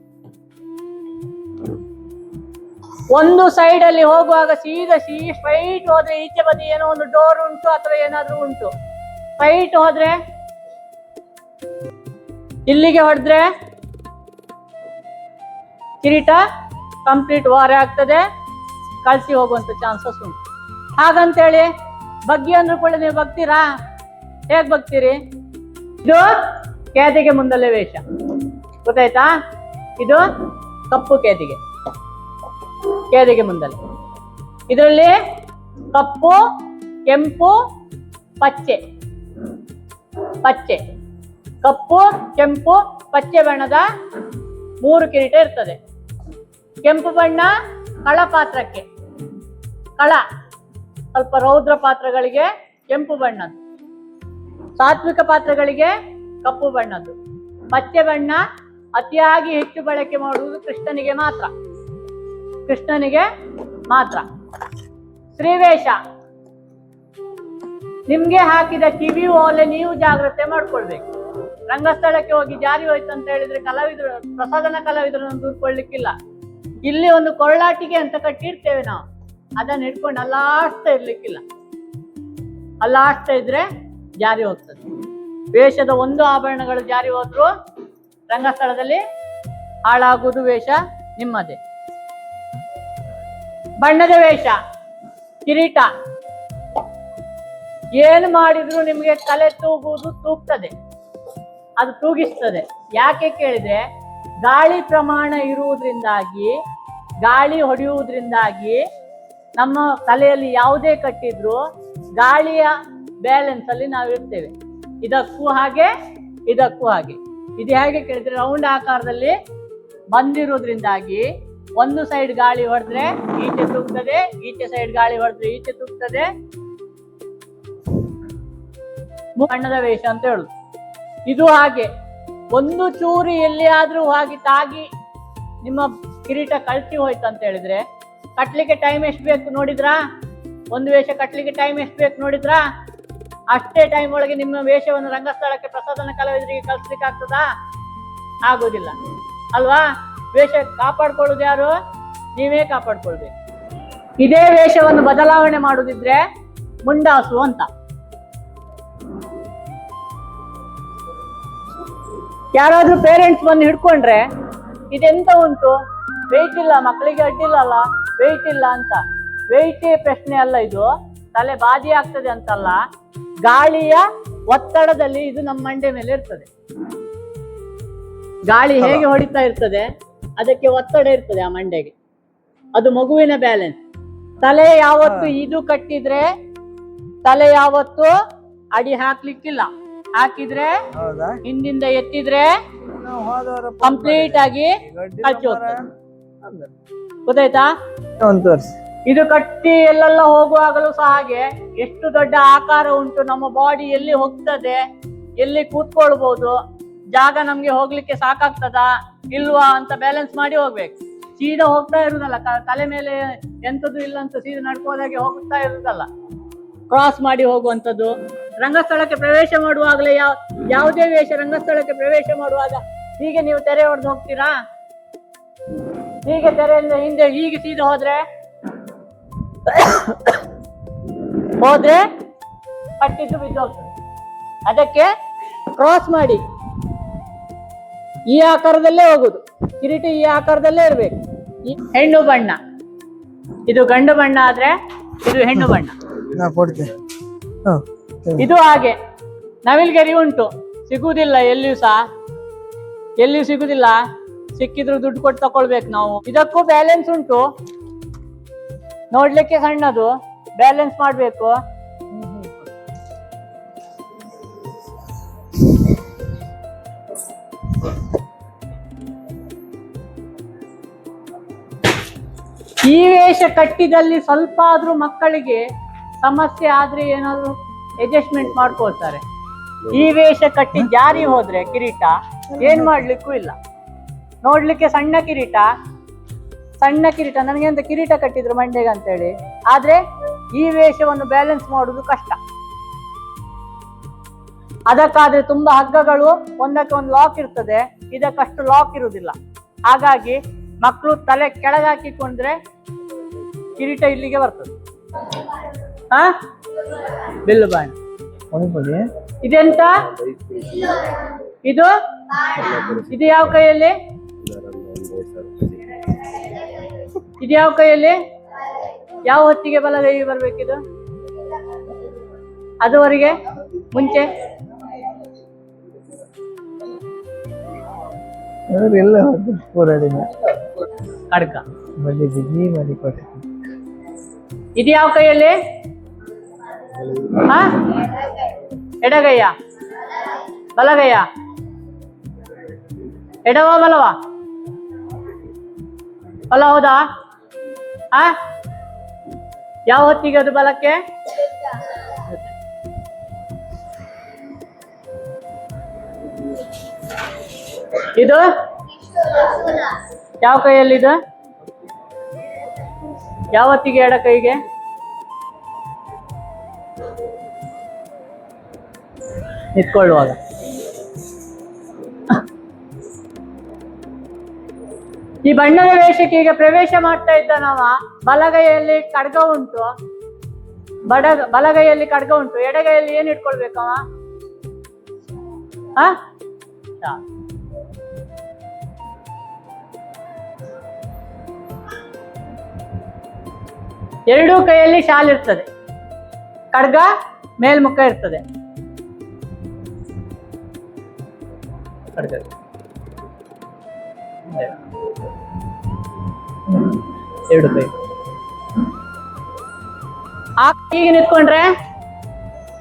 ಒಂದು ಸೈಡ್ ಅಲ್ಲಿ ಹೋಗುವಾಗ ಸೀದಾ ಸ್ಟ್ರೈಟ್ ಹೋದ್ರೆ ಈಚೆ ಬದಿ ಏನೋ ಒಂದು ಡೋರ್ ಉಂಟು ಅಥವಾ ಏನಾದ್ರೂ ಉಂಟು. ಸ್ಟ್ರೈಟ್ ಹೋದ್ರೆ ಇಲ್ಲಿಗೆ ಹೊಡೆದ್ರೆ ಕಿರೀಟ ಕಂಪ್ಲೀಟ್ ವಾರೆ ಆಗ್ತದೆ, ಕಳ್ಸಿ ಹೋಗುವಂತ ಚಾನ್ಸಸ್ ಉಂಟು. ಹಾಗಂತೇಳಿ ಬಗ್ಗಿ ಅಂದ್ರೂ ಕೂಡ ನೀವು ಬಗ್ತೀರಾ? ಹೇಗ್ ಬಗ್ತೀರಿ? ಇದು ಕೇದಿಗೆ ಮುಂದಲ್ಲೇ ವೇಷ, ಗೊತ್ತಾಯ್ತಾ? ಇದು ಕಪ್ಪು ಕೇದಿಗೆ ಮುಂದಲೆ. ಇದರಲ್ಲಿ ಕಪ್ಪು, ಕೆಂಪು, ಪಚ್ಚೆ, ಕಪ್ಪು, ಕೆಂಪು, ಪಚ್ಚೆ ಬಣ್ಣದ 3 ಕಿರೀಟ ಇರ್ತದೆ. ಕೆಂಪು ಬಣ್ಣ ಕಳ ಪಾತ್ರಕ್ಕೆ, ಕಳ ಸ್ವಲ್ಪ ರೌದ್ರ ಪಾತ್ರಗಳಿಗೆ ಕೆಂಪು ಬಣ್ಣದ್ದು, ಸಾತ್ವಿಕ ಪಾತ್ರಗಳಿಗೆ ಕಪ್ಪು ಬಣ್ಣದ್ದು. ಪಚ್ಚೆ ಬಣ್ಣ ಅತಿಯಾಗಿ ಹೆಚ್ಚು ಬಳಕೆ ಮಾಡುವುದು ಕೃಷ್ಣನಿಗೆ ಮಾತ್ರ. ಶ್ರೀವೇಷ ನಿಮ್ಗೆ ಹಾಕಿದ ಕಿವಿ ಓಲೆ ನೀವು ಜಾಗ್ರತೆ ಮಾಡ್ಕೊಳ್ಬೇಕು. ರಂಗಸ್ಥಳಕ್ಕೆ ಹೋಗಿ ಜಾರಿ ಹೋಯ್ತು ಅಂತ ಹೇಳಿದ್ರೆ ಕಲಾವಿದರು, ಪ್ರಸಾದನ ಕಲಾವಿದರನ್ನು ದೂರ್ಕೊಳ್ಳಿಕ್ಕಿಲ್ಲ. ಇಲ್ಲಿ ಒಂದು ಕೊರಳಾಟಿಗೆ ಅಂತ ಕಟ್ಟಿರ್ತೇವೆ ನಾವು, ಅದನ್ನ ಹಿಡ್ಕೊಂಡು ಅಲ್ಲಾಡ್ತಾ ಇರ್ಲಿಕ್ಕಿಲ್ಲ. ಅಲ್ಲಾಡ್ತಾ ಇದ್ರೆ ಜಾರಿ ಹೋಗ್ತದೆ. ವೇಷದ ಒಂದು ಆಭರಣಗಳು ಜಾರಿ ಹೋದ್ರು ರಂಗಸ್ಥಳದಲ್ಲಿ ಹಾಳಾಗುವುದು ವೇಷ ನಿಮ್ಮದೇ. ಬಣ್ಣದ ವೇಷ, ಕಿರೀಟ ಏನು ಮಾಡಿದ್ರು ನಿಮಗೆ ತಲೆ ತೂಗ್ತದೆ, ಅದು ತೂಗಿಸ್ತದೆ. ಯಾಕೆ ಕೇಳಿದ್ರೆ ಗಾಳಿ ಪ್ರಮಾಣ ಇರುವುದರಿಂದಾಗಿ, ಗಾಳಿ ಹೊಡೆಯುವುದರಿಂದಾಗಿ ನಮ್ಮ ತಲೆಯಲ್ಲಿ ಯಾವುದೇ ಕಟ್ಟಿದ್ರು ಗಾಳಿಯ ಬ್ಯಾಲೆನ್ಸ್ ಅಲ್ಲಿ ನಾವು ಇರ್ತೇವೆ. ಇದಕ್ಕೂ ಹಾಗೆ, ಇದಕ್ಕೂ ಹಾಗೆ. ಇದು ಹೇಗೆ ಕೇಳಿದ್ರೆ ರೌಂಡ್ ಆಕಾರದಲ್ಲಿ ಬಂದಿರೋದ್ರಿಂದಾಗಿ ಒಂದು ಸೈಡ್ ಗಾಳಿ ಹೊಡೆದ್ರೆ ಈಚೆ ತೂಗ್ತದೆ, ಈಚೆ ಸೈಡ್ ಗಾಳಿ ಹೊಡೆದ್ರೆ ಈಚೆ ತೂಗ್ತದೆ. ಬಣ್ಣದ ವೇಷ ಅಂತ ಹೇಳುದು. ಇದು ಹಾಗೆ ಒಂದು ಚೂರಿ ಎಲ್ಲಿಯಾದ್ರೂ ಹಾಗೆ ತಾಗಿ ನಿಮ್ಮ ಕಿರೀಟ ಕಳ್ಸಿ ಹೋಯ್ತು ಅಂತ ಹೇಳಿದ್ರೆ ಕಟ್ಲಿಕ್ಕೆ ಟೈಮ್ ಎಷ್ಟು ಬೇಕು ನೋಡಿದ್ರಾ? ಒಂದು ವೇಷ ಕಟ್ಲಿಕ್ಕೆ ಟೈಮ್ ಎಷ್ಟು ಬೇಕು ನೋಡಿದ್ರಾ? ಅಷ್ಟೇ ಟೈಮ್ ಒಳಗೆ ನಿಮ್ಮ ವೇಷವನ್ನು ರಂಗಸ್ಥಳಕ್ಕೆ ಪ್ರಸಾದನ ಕಲಾವಿದರಿಗೆ ಕಳಿಸ್ಲಿಕ್ಕೆ ಆಗ್ತದಾ? ಆಗೋದಿಲ್ಲ ಅಲ್ವಾ? ವೇಷ ಕಾಪಾಡ್ಕೊಳ್ಳೋದು ಯಾರು? ನೀವೇ ಕಾಪಾಡ್ಕೊಳ್ಬೇಕು. ಇದೇ ವೇಷವನ್ನು ಬದಲಾವಣೆ ಮಾಡುದಿದ್ರೆ ಮುಂಡಾಸು ಅಂತ. ಯಾರಾದ್ರೂ ಪೇರೆಂಟ್ಸ್ ಬಂದು ಹಿಡ್ಕೊಂಡ್ರೆ ಇದೆಂತ ಉಂಟು, ವೆಯ್ಟ್ ಇಲ್ಲ, ಮಕ್ಕಳಿಗೆ ಅಡ್ಡಿಲ್ಲಲ್ಲ, ವೆಯ್ಟ್ ಇಲ್ಲ ಅಂತ. ವೆಯ್ಟ್ ಪ್ರಶ್ನೆ ಅಲ್ಲ ಇದು, ತಲೆ ಬಾಜಿ ಆಗ್ತದೆ ಅಂತಲ್ಲ, ಗಾಳಿಯ ಒತ್ತಡದಲ್ಲಿ ಇದು ನಮ್ಮ ಮಂಡೆ ಮೇಲೆ ಇರ್ತದೆ. ಗಾಳಿ ಹೇಗೆ ಹೊಡಿತಾ ಇರ್ತದೆ ಅದಕ್ಕೆ ಒತ್ತಡ ಇರ್ತದೆ ಆ ಮಂಡೆಗೆ, ಅದು ಮಗುವಿನ ಬ್ಯಾಲೆನ್ಸ್. ತಲೆ ಯಾವತ್ತು ಇದು ಕಟ್ಟಿದ್ರೆ ತಲೆ ಯಾವತ್ತು ಅಡಿ ಹಾಕ್ಲಿಕ್ಕಿಲ್ಲ, ಹಾಕಿದ್ರೆ ಹೌದಾ? ಹಿಂದಿಂದ ಎತ್ತಿದ್ರೆ ನಾವು ಹೋದವರ ಕಂಪ್ಲೀಟ್ ಆಗಿ ಕಚ್ಚಿ ಹೋಗ್ತದೆ. ಅಂದ್ರೆ ಗೊತ್ತಾಯ್ತಾ? ಒಂದು ತೋರಿಸಿ. ಇದು ಕಟ್ಟಿ ಎಲ್ಲೆಲ್ಲ ಹೋಗುವಾಗಲೂ ಸಹ ಹಾಗೆ ಎಷ್ಟು ದೊಡ್ಡ ಆಕಾರ ಉಂಟು, ನಮ್ಮ ಬಾಡಿ ಎಲ್ಲಿ ಹೋಗ್ತದೆ, ಎಲ್ಲಿ ಕೂತ್ಕೊಳ್ಬಹುದು, ಜಾಗ ನಮ್ಗೆ ಹೋಗ್ಲಿಕ್ಕೆ ಸಾಕಾಗ್ತದಾ ಇಲ್ವಾ ಅಂತ ಬ್ಯಾಲೆನ್ಸ್ ಮಾಡಿ ಹೋಗ್ಬೇಕು. ಸೀದಾ ಹೋಗ್ತಾ ಇರುದಲ್ಲ, ತಲೆ ಮೇಲೆ ಎಂತದ್ದು ಇಲ್ಲ ಅಂತ ಸೀದಾ ನಡ್ಕೋದಾಗೆ ಹೋಗ್ತಾ ಇರುದಲ್ಲ, ಕ್ರಾಸ್ ಮಾಡಿ ಹೋಗುವಂಥದ್ದು. ರಂಗಸ್ಥಳಕ್ಕೆ ಪ್ರವೇಶ ಮಾಡುವಾಗಲೇ ಯಾವುದೇ ವೇಷ ರಂಗಸ್ಥಳಕ್ಕೆ ಪ್ರವೇಶ ಮಾಡುವಾಗ ಹೀಗೆ ನೀವು ತೆರೆ ಹೊಡೆದು ಹೋಗ್ತೀರಾ? ಹೀಗೆ ತೆರೆಯಿಂದ ಹಿಂದೆ ಹೀಗೆ ಸೀದಾ ಹೋದ್ರೆ ಕಟ್ಟಿದ್ದು ಬಿದ್ದು ಹೋಗ್ತದೆ. ಅದಕ್ಕೆ ಕ್ರಾಸ್ ಮಾಡಿ ಈ ಆಕಾರದಲ್ಲೇ ಹೋಗುದು, ಕಿರೀಟ ಈ ಆಕಾರದಲ್ಲೇ ಇರ್ಬೇಕು. ಈ ಹೆಣ್ಣು ಬಣ್ಣ, ಇದು ಗಂಡು ಬಣ್ಣ ಆದ್ರೆ ಇದು ಹೆಣ್ಣು ಬಣ್ಣ. ನಾ ಕೊಡ್ತೇನೆ. ಇದು ಹಾಗೆ ನವಿಲ್ಗರಿ ಉಂಟು, ಸಿಗುವುದಿಲ್ಲ ಎಲ್ಲಿಯೂ ಸಹ, ಎಲ್ಲಿಯೂ ಸಿಗುದಿಲ್ಲ, ಸಿಕ್ಕಿದ್ರು ದುಡ್ಡು ಕೊಟ್ಟು ತಕೊಳ್ಬೇಕು ನಾವು. ಇದಕ್ಕೂ ಬ್ಯಾಲೆನ್ಸ್ ಉಂಟು, ನೋಡ್ಲಿಕ್ಕೆ ಸಣ್ಣದು, ಬ್ಯಾಲೆನ್ಸ್ ಮಾಡ್ಬೇಕು. ಈ ವೇಷ ಕಟ್ಟಿದಲ್ಲಿ ಸ್ವಲ್ಪ ಆದ್ರೂ ಮಕ್ಕಳಿಗೆ ಸಮಸ್ಯೆ ಆದ್ರೆ ಏನಾದ್ರು ಅಡ್ಜಸ್ಟ್ಮೆಂಟ್ ಮಾಡ್ಕೊಳ್ತಾರೆ. ಈ ವೇಷ ಕಟ್ಟಿ ಜಾರಿ ಹೋದ್ರೆ ಕಿರೀಟ ಏನ್ ಮಾಡ್ಲಿಕ್ಕೂ ಇಲ್ಲ. ನೋಡ್ಲಿಕ್ಕೆ ಸಣ್ಣ ಕಿರೀಟ ನನಗೆ ಅಂತ ಕಿರೀಟ ಕಟ್ಟಿದ್ರು ಮಂಡೆಗೆ ಅಂತ ಹೇಳಿ, ಆದ್ರೆ ಈ ವೇಷವನ್ನು ಬ್ಯಾಲೆನ್ಸ್ ಮಾಡುದು ಕಷ್ಟ. ಅದಕ್ಕಾದ್ರೆ ತುಂಬಾ ಹಗ್ಗಗಳು, ಒಂದಕ್ಕೆ ಒಂದು ಲಾಕ್ ಇರ್ತದೆ, ಇದಕ್ಕಷ್ಟು ಲಾಕ್ ಇರುವುದಿಲ್ಲ. ಹಾಗಾಗಿ ಮಕ್ಕಳು ತಲೆ ಕೆಳಗಾಕಿಕೊಂಡ್ರೆ ಕಿರೀಟ ಇಲ್ಲಿಗೆ ಬರ್ತದೆ. ಬಿಲ್ಲು ಬಾಣ ಇದೆಂತ? ಇದು ಯಾವ ಕೈಯಲ್ಲಿ? ಇದು ಯಾವ ಕೈಯಲ್ಲಿ? ಯಾವ ಹೊತ್ತಿಗೆ ಬಲಗೈಗೆ ಬರ್ಬೇಕಿದು? ಅದುವರೆಗೆ ಮುಂಚೆ ಕಡ್ಕ. ಇದು ಯಾವ ಕೈಯಲ್ಲಿ? ಎಡಗೈಯ ಬಲಗೈಯ? ಎಡವಾ ಬಲವಾ? ಬಲ ಹೌದಾ? ಯಾವ ಹೊತ್ತಿಗೆ ಅದು ಬಲಕ್ಕೆ? ಇದು ಯಾವ ಕೈಯಲ್ಲಿದು? ಯಾವ ಹೊತ್ತಿಗೆ ಎಡ ಕೈಗೆ? ನಿಂತ್ಕೊಳ್ಳುವಾಗ. ಈ ಬಣ್ಣದ ವೇಷಕ್ಕೆ ಈಗ ಪ್ರವೇಶ ಮಾಡ್ತಾ ಇದ್ದ ನಾವ ಬಲಗೈಯಲ್ಲಿ ಖಡ್ಗ ಉಂಟು, ಬಲಗೈಯಲ್ಲಿ ಖಡ್ಗ ಉಂಟು, ಎಡಗೈಯಲ್ಲಿ ಏನ್ ಇಟ್ಕೊಳ್ಬೇಕವ? ಎರಡೂ ಕೈಯಲ್ಲಿ ಶಾಲ್ ಇರ್ತದೆ, ಖಡ್ಗ ಮೇಲ್ಮುಖ ಇರ್ತದೆ. ಎರಡು ಕೈ ಹೀಗೆ ನಿಂತ್ಕೊಂಡ್ರೆ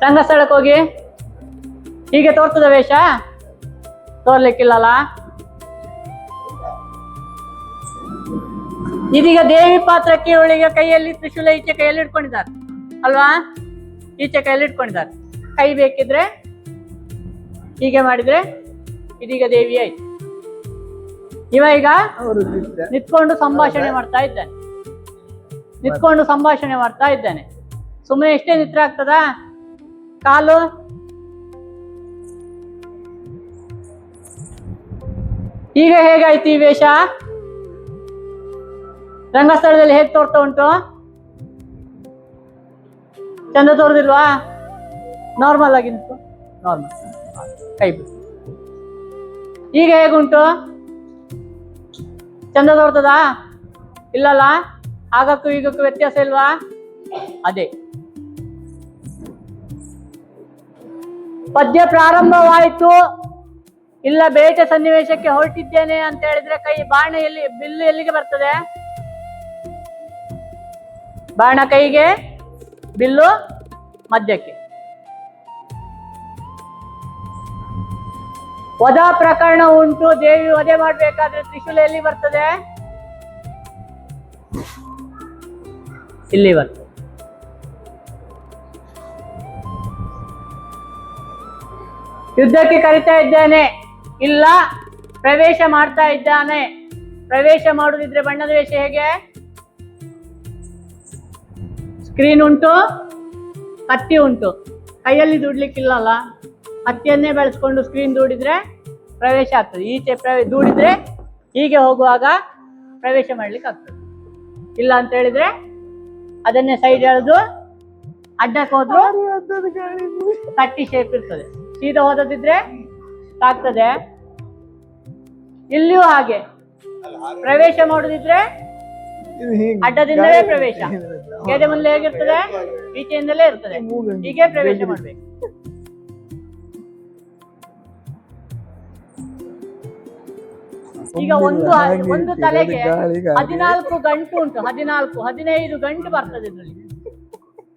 ರಂಗಸ್ಥಳಕ್ಕೆ ಹೋಗಿ ಹೀಗೆ ತೋರ್ತದ ವೇಷ? ತೋರ್ಲಿಕ್ಕಿಲ್ಲಲ್ಲ. ಇದೀಗ ದೇವಿ ಪಾತ್ರಕ್ಕೆ ಇವಳಿಗೆ ಕೈಯಲ್ಲಿ ತ್ರಿಶೂಲ ಈಚೆ ಕೈಯಲ್ಲಿ ಇಟ್ಕೊಂಡಿದ್ದಾರೆ ಅಲ್ವಾ? ಈಚೆ ಕೈಯಲ್ಲಿ ಇಟ್ಕೊಂಡಿದ್ದಾರೆ. ಕೈ ಬೇಕಿದ್ರೆ ಹೀಗೆ ಮಾಡಿದ್ರೆ ಇದೀಗ ದೇವಿ ಆಯ್ತು. ಇವ ಈಗ ನಿತ್ಕೊಂಡು ಸಂಭಾಷಣೆ ಮಾಡ್ತಾ ಇದ್ದಾನೆ. ಸುಮ್ಮನೆ ಎಷ್ಟೇ ನಿದ್ರೆ ಆಗ್ತದ? ಕಾಲು ಈಗ ಹೇಗಾಯ್ತು ಈ ವೇಷ? ರಂಗಸ್ಥಳದಲ್ಲಿ ಹೇಗೆ ತೋರ್ತಾ ಉಂಟು? ಚಂದ ತೋರ್ದಿಲ್ವಾ? ನಾರ್ಮಲ್ ಆಗಿ ನಿಂತು, ನಾರ್ಮಲ್ ಕೈ ಈಗ ಹೇಗುಂಟು? ಚಂದ ತೋರ್ತದಾ? ಇಲ್ಲಲ್ಲ. ಆಗಕ್ಕೂ ಈಗಕ್ಕೂ ವ್ಯತ್ಯಾಸ ಇಲ್ವಾ? ಅದೇ ಪದ್ಯ ಪ್ರಾರಂಭವಾಯಿತು, ಇಲ್ಲ ಬೇಟೆ ಸನ್ನಿವೇಶಕ್ಕೆ ಹೊರಟಿದ್ದೇನೆ ಅಂತ ಹೇಳಿದ್ರೆ ಕೈ ಬಾಣ ಎಲ್ಲಿ, ಬಿಲ್ಲು ಎಲ್ಲಿಗೆ ಬರ್ತದೆ? ಬಾಣ ಕೈಗೆ, ಬಿಲ್ಲು ಮಧ್ಯಕ್ಕೆ. ವಧಾ ಪ್ರಕರಣ ಉಂಟು, ದೇವಿ ವಧೆ ಮಾಡ್ಬೇಕಾದ್ರೆ ತ್ರಿಶೂಲ ಎಲ್ಲಿ ಬರ್ತದೆ? ಇಲ್ಲಿ ಬರ್ತದೆ. ಯುದ್ಧಕ್ಕೆ ಕರಿತಾ ಇದ್ದಾನೆ, ಇಲ್ಲ ಪ್ರವೇಶ ಮಾಡ್ತಾ ಇದ್ದಾನೆ. ಪ್ರವೇಶ ಮಾಡುದಿದ್ರೆ ಬಣ್ಣದ ವೇಷ ಹೇಗೆ? ಸ್ಕ್ರೀನ್ ಉಂಟು, ಕತ್ತಿ ಉಂಟು, ಕೈಯಲ್ಲಿ ದುಡ್ಲಿಕ್ಕಿಲ್ಲಲ್ಲ, ಕತ್ತಿಯನ್ನೇ ಬೆಳೆಸ್ಕೊಂಡು ಸ್ಕ್ರೀನ್ ದೂಡಿದ್ರೆ ಪ್ರವೇಶ ಆಗ್ತದೆ. ಈಚೆ ದೂಡಿದ್ರೆ ಹೀಗೆ ಹೋಗುವಾಗ ಪ್ರವೇಶ ಮಾಡ್ಲಿಕ್ಕೆ ಆಗ್ತದೆ. ಇಲ್ಲ ಅಂತ ಹೇಳಿದ್ರೆ ಅದನ್ನೇ ಸೈಡ್ ಎಳೆದು ಅಡ್ಡಕ್ಕೆ ಹೋದ್ರು ಕಟ್ಟಿ ಶೇಪ್ ಇರ್ತದೆ. ಸೀದಾ ಹೋದದಿದ್ರೆ ಆಗ್ತದೆ. ಇಲ್ಲಿಯೂ ಹಾಗೆ ಪ್ರವೇಶ ಮಾಡುದಿದ್ರೆ ಅಡ್ಡದಿಂದಲೇ ಪ್ರವೇಶ, ಗೆದೆ ಮುಂದೆ ಹೇಗಿರ್ತದೆ, ಈಚೆಯಿಂದಲೇ ಇರ್ತದೆ. ಹೀಗೆ ಪ್ರವೇಶ ಮಾಡ್ಬೇಕು. ಈಗ ಒಂದು ತಲೆಗೆ 14 ಗಂಟು ಉಂಟು, 15 ಗಂಟು ಬರ್ತದೆ ಇದರಲ್ಲಿ.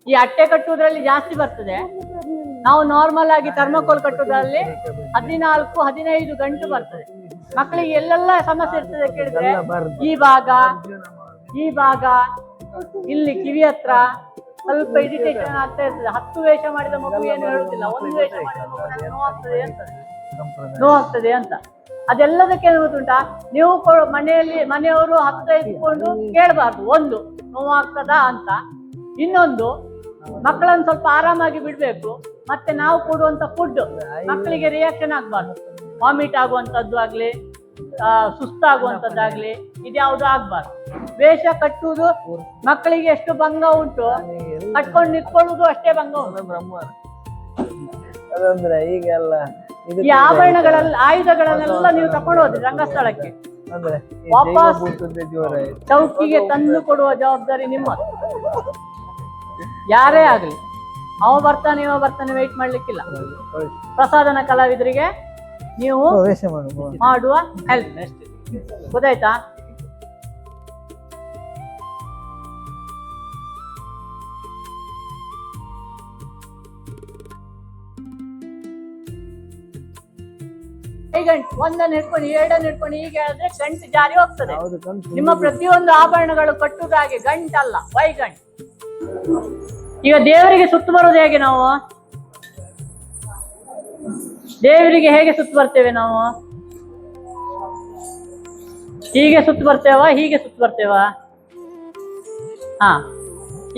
ಈ ಅಟ್ಟೆ ಕಟ್ಟುವುದರಲ್ಲಿ ಜಾಸ್ತಿ ಬರ್ತದೆ. ನಾವು ನಾರ್ಮಲ್ ಆಗಿ ಥರ್ಮೋಕೋಲ್ ಕಟ್ಟುವುದರಲ್ಲಿ 14-15 ಗಂಟು ಬರ್ತದೆ. ಮಕ್ಕಳಿಗೆ ಎಲ್ಲೆಲ್ಲ ಸಮಸ್ಯೆ ಇರ್ತದೆ ಕೇಳಿದ್ರೆ, ಈ ಭಾಗ ಇಲ್ಲಿ ಕಿವಿ ಹತ್ರ ಸ್ವಲ್ಪ ಇರಿಟೇಷನ್ ಆಗ್ತಾ ಇರ್ತದೆ. 10 ವೇಷ ಮಾಡಿದ ಮಗು ಏನು ಹೇಳುದಿಲ್ಲ, 1 ವೇಷ ಮಾಡಿದ ಮಗು ನೋವಾಗ್ತದೆ ಅಂತ. ಅದೆಲ್ಲದಕ್ಕೆ ಗೊತ್ತುಂಟಾ, ನೀವು ಮನೆಯವರು ಹತ್ತ ಇಟ್ಕೊಂಡು ಕೇಳಬಾರ್ದು. ಒಂದು ನೋವಾಗ್ತದಾ ಅಂತ, ಇನ್ನೊಂದು ಮಕ್ಕಳನ್ನು ಸ್ವಲ್ಪ ಆರಾಮಾಗಿ ಬಿಡ್ಬೇಕು. ಮತ್ತೆ ನಾವು ಕೊಡುವಂತ ಫುಡ್ ಮಕ್ಕಳಿಗೆ ರಿಯಾಕ್ಷನ್ ಆಗ್ಬಾರ್ದು. ವಾಮಿಟ್ ಆಗುವಂತದ್ದು ಆಗ್ಲಿ, ಸುಸ್ತಾಗುವಂತದ್ದಾಗ್ಲಿ, ಇದ್ಯಾವುದು ಆಗ್ಬಾರ್ದು. ವೇಷ ಕಟ್ಟುವುದು ಮಕ್ಕಳಿಗೆ ಎಷ್ಟು ಭಂಗ ಉಂಟು, ಕಟ್ಕೊಂಡು ನಿಂತ್ಕೊಳ್ಳುವುದು ಅಷ್ಟೇ ಭಂಗ ಉಂಟು. ಅದಂದ್ರೆ ಈಗೆಲ್ಲ ಈ ಆಯುಧಗಳನ್ನೆಲ್ಲ ನೀವು ತಕೊಂಡು ಹೋದ್ರಿ ರಂಗಸ್ಥಳಕ್ಕೆ, ಅಂದ್ರೆ ವಾಪಸ್ ಚೌಕಿಗೆ ತಂದು ಕೊಡುವ ಜವಾಬ್ದಾರಿ ನಿಮ್ಮ. ಯಾರೇ ಆಗ್ಲಿ, ಅವ ಬರ್ತಾನೆ ವೆಯ್ಟ್ ಮಾಡ್ಲಿಕ್ಕಿಲ್ಲ. ಪ್ರಸಾದನ ಕಲಾವಿದರಿಗೆ ನೀವು ಮಾಡುವ ಹೆಲ್ಪ್ ಅಷ್ಟೇ, ಗೊತ್ತಾಯ್ತಾ? ಗಂಟು ಒಂದನ್ನು ಹಿಡ್ಕೊಂಡು 2 ಹಿಡ್ಕೊಂಡು ಹೀಗೆ ಹೇಳಿದ್ರೆ ಗಂಟು ಜಾರಿ ಹೋಗ್ತದೆ. ನಿಮ್ಮ ಪ್ರತಿಯೊಂದು ಆಭರಣಗಳು ಕಟ್ಟುವುದಾಗೆ ಗಂಟಲ್ಲ, ವೈಗಂಟು. ಈಗ ದೇವರಿಗೆ ಸುತ್ತು ಬರೋದು ಹೇಗೆ? ನಾವು ದೇವರಿಗೆ ಹೇಗೆ ಸುತ್ತು ಬರ್ತೇವೆ? ನಾವು ಹೀಗೆ ಸುತ್ತು ಬರ್ತೇವಾ, ಹೀಗೆ ಸುತ್ತು ಬರ್ತೇವಾ? ಹಾ,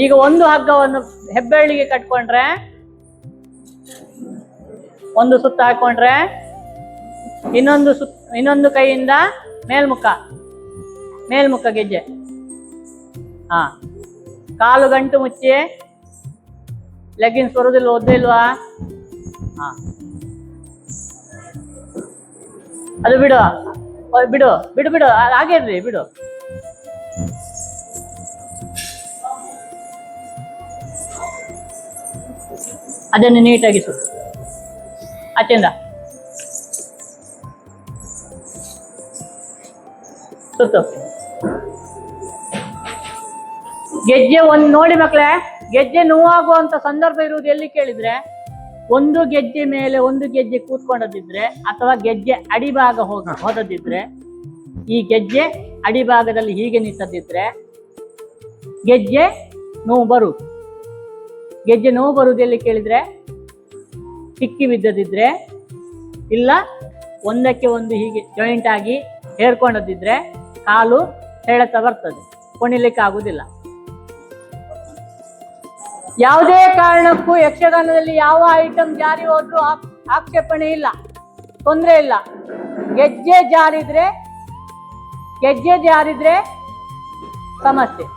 ಈಗ ಒಂದು ಹಗ್ಗವನ್ನು ಹೆಬ್ಬೆರಳಿಗೆ ಕಟ್ಕೊಂಡ್ರೆ, ಒಂದು ಸುತ್ತ ಹಾಕೊಂಡ್ರೆ, ಇನ್ನೊಂದು ಕೈಯಿಂದ ಮೇಲ್ಮುಖ ಗೆಜ್ಜೆ. ಹಾ, ಕಾಲು ಗಂಟು ಮುಚ್ಚಿ, ಲೆಗ್ಗಿನ್ಸ್ ಬರುದಿಲ್ಲ, ಒದ್ದೆ ಇಲ್ವಾ? ಹಾ, ಅದು ಬಿಡು ಹಾಗೆ ಇರ್ರಿ, ಬಿಡು. ಅದನ್ನು ನೀಟಾಗಿ ಸುತ್ತು ಆಚೆಯಿಂದ ಸುತ್ತು. ಗೆಜ್ಜೆ ಒಂದು ನೋಡಿ ಮಕ್ಕಳೇ, ಗೆಜ್ಜೆ ನೋವಾಗುವಂತ ಸಂದರ್ಭ ಇರುವುದು ಎಲ್ಲಿ ಕೇಳಿದ್ರೆ, ಒಂದು ಗೆಜ್ಜೆ ಮೇಲೆ ಒಂದು ಗೆಜ್ಜೆ ಕೂತ್ಕೊಂಡದಿದ್ರೆ ಅಥವಾ ಗೆಜ್ಜೆ ಅಡಿಭಾಗ ಹೋದದಿದ್ರೆ, ಈ ಗೆಜ್ಜೆ ಅಡಿಭಾಗದಲ್ಲಿ ಹೀಗೆ ನಿಂತದಿದ್ರೆ ಗೆಜ್ಜೆ ನೋವು ಬರುವುದು. ಗೆಜ್ಜೆ ನೋವು ಬರುವುದು ಎಲ್ಲಿ ಕೇಳಿದ್ರೆ, ಸಿಕ್ಕಿ ಬಿದ್ದದಿದ್ರೆ, ಇಲ್ಲ ಒಂದಕ್ಕೆ ಒಂದು ಹೀಗೆ ಜಾಯಿಂಟ್ ಆಗಿ ಹೇರ್ಕೊಂಡದಿದ್ರೆ ಕಾಲು ಸೆಳೆತ ಬರ್ತದೆ, ಕುಣಿಲಿಕ್ಕೆ ಆಗುದಿಲ್ಲ. ಯಾವುದೇ ಕಾರಣಕ್ಕೂ ಯಕ್ಷಗಾನದಲ್ಲಿ ಯಾವ ಐಟಮ್ ಜಾರಿ ಹೋದ್ರೂ ಆಕ್ಷೇಪಣೆ ಇಲ್ಲ, ತೊಂದರೆ ಇಲ್ಲ. ಗೆಜ್ಜೆ ಜಾರಿದ್ರೆ ಸಮಸ್ಯೆ.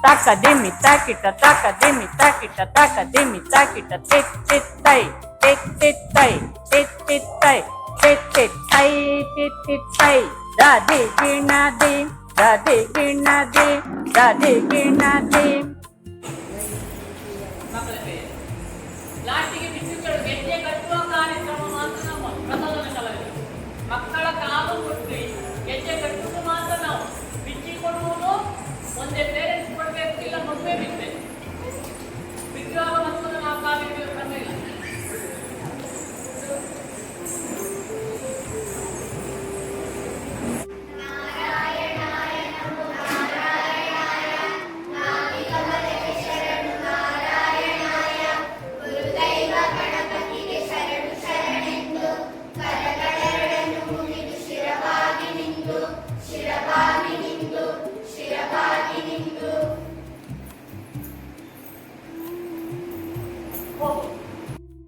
ತಾಕ ದಿಮ್ಮಿ ತಾಕಿಟ ತಾಕ ದಿಮ್ಮಿ ತಾಕಿಟ ತಾಕ ದಿಮ್ಮಿ ತಾಕಿಟ ತಿತ್ತೈ ತಿತ್ತೈ ತಿತ್ತೈ ತಿತ್ತೈ ತಿತ್ತೈ ದಾದಿ ಗಿಣದಿ ದಾದಿ ಗಿಣದಿ ದಾದಿ ಗಿಣದಿ. ಲಾಟಿಗೆ ಬಿಚ್ಚುಗಳು ಗೆಜ್ಜೆ ಕಟ್ಟುವ ಕಾರ್ಯಕ್ರಮ ಮಾತ್ರ ನಮ್ಮ ಮಕ್ಕಳ ಕಾಲು ಮುಟ್ಟಿ ಗೆಜ್ಜೆ ಕಟ್ಟುವುದು ಮಾತ್ರ ನಾವು, ಬಿಚ್ಚಿ ಕೊಡುವುದು ಒಂದೇ ಪೇರೆಂಟ್ಸ್ ಕೊಡಬೇಕು, ಇಲ್ಲ ಮದುವೆ ಬಿಡಬೇಕು. ಬಿಡುವಾಗ ಮಕ್ಕಳು ನಾವು ಕಾಲಿಗೆ ಕ್ರಮ ಇಲ್ಲ. ಹೋಗು.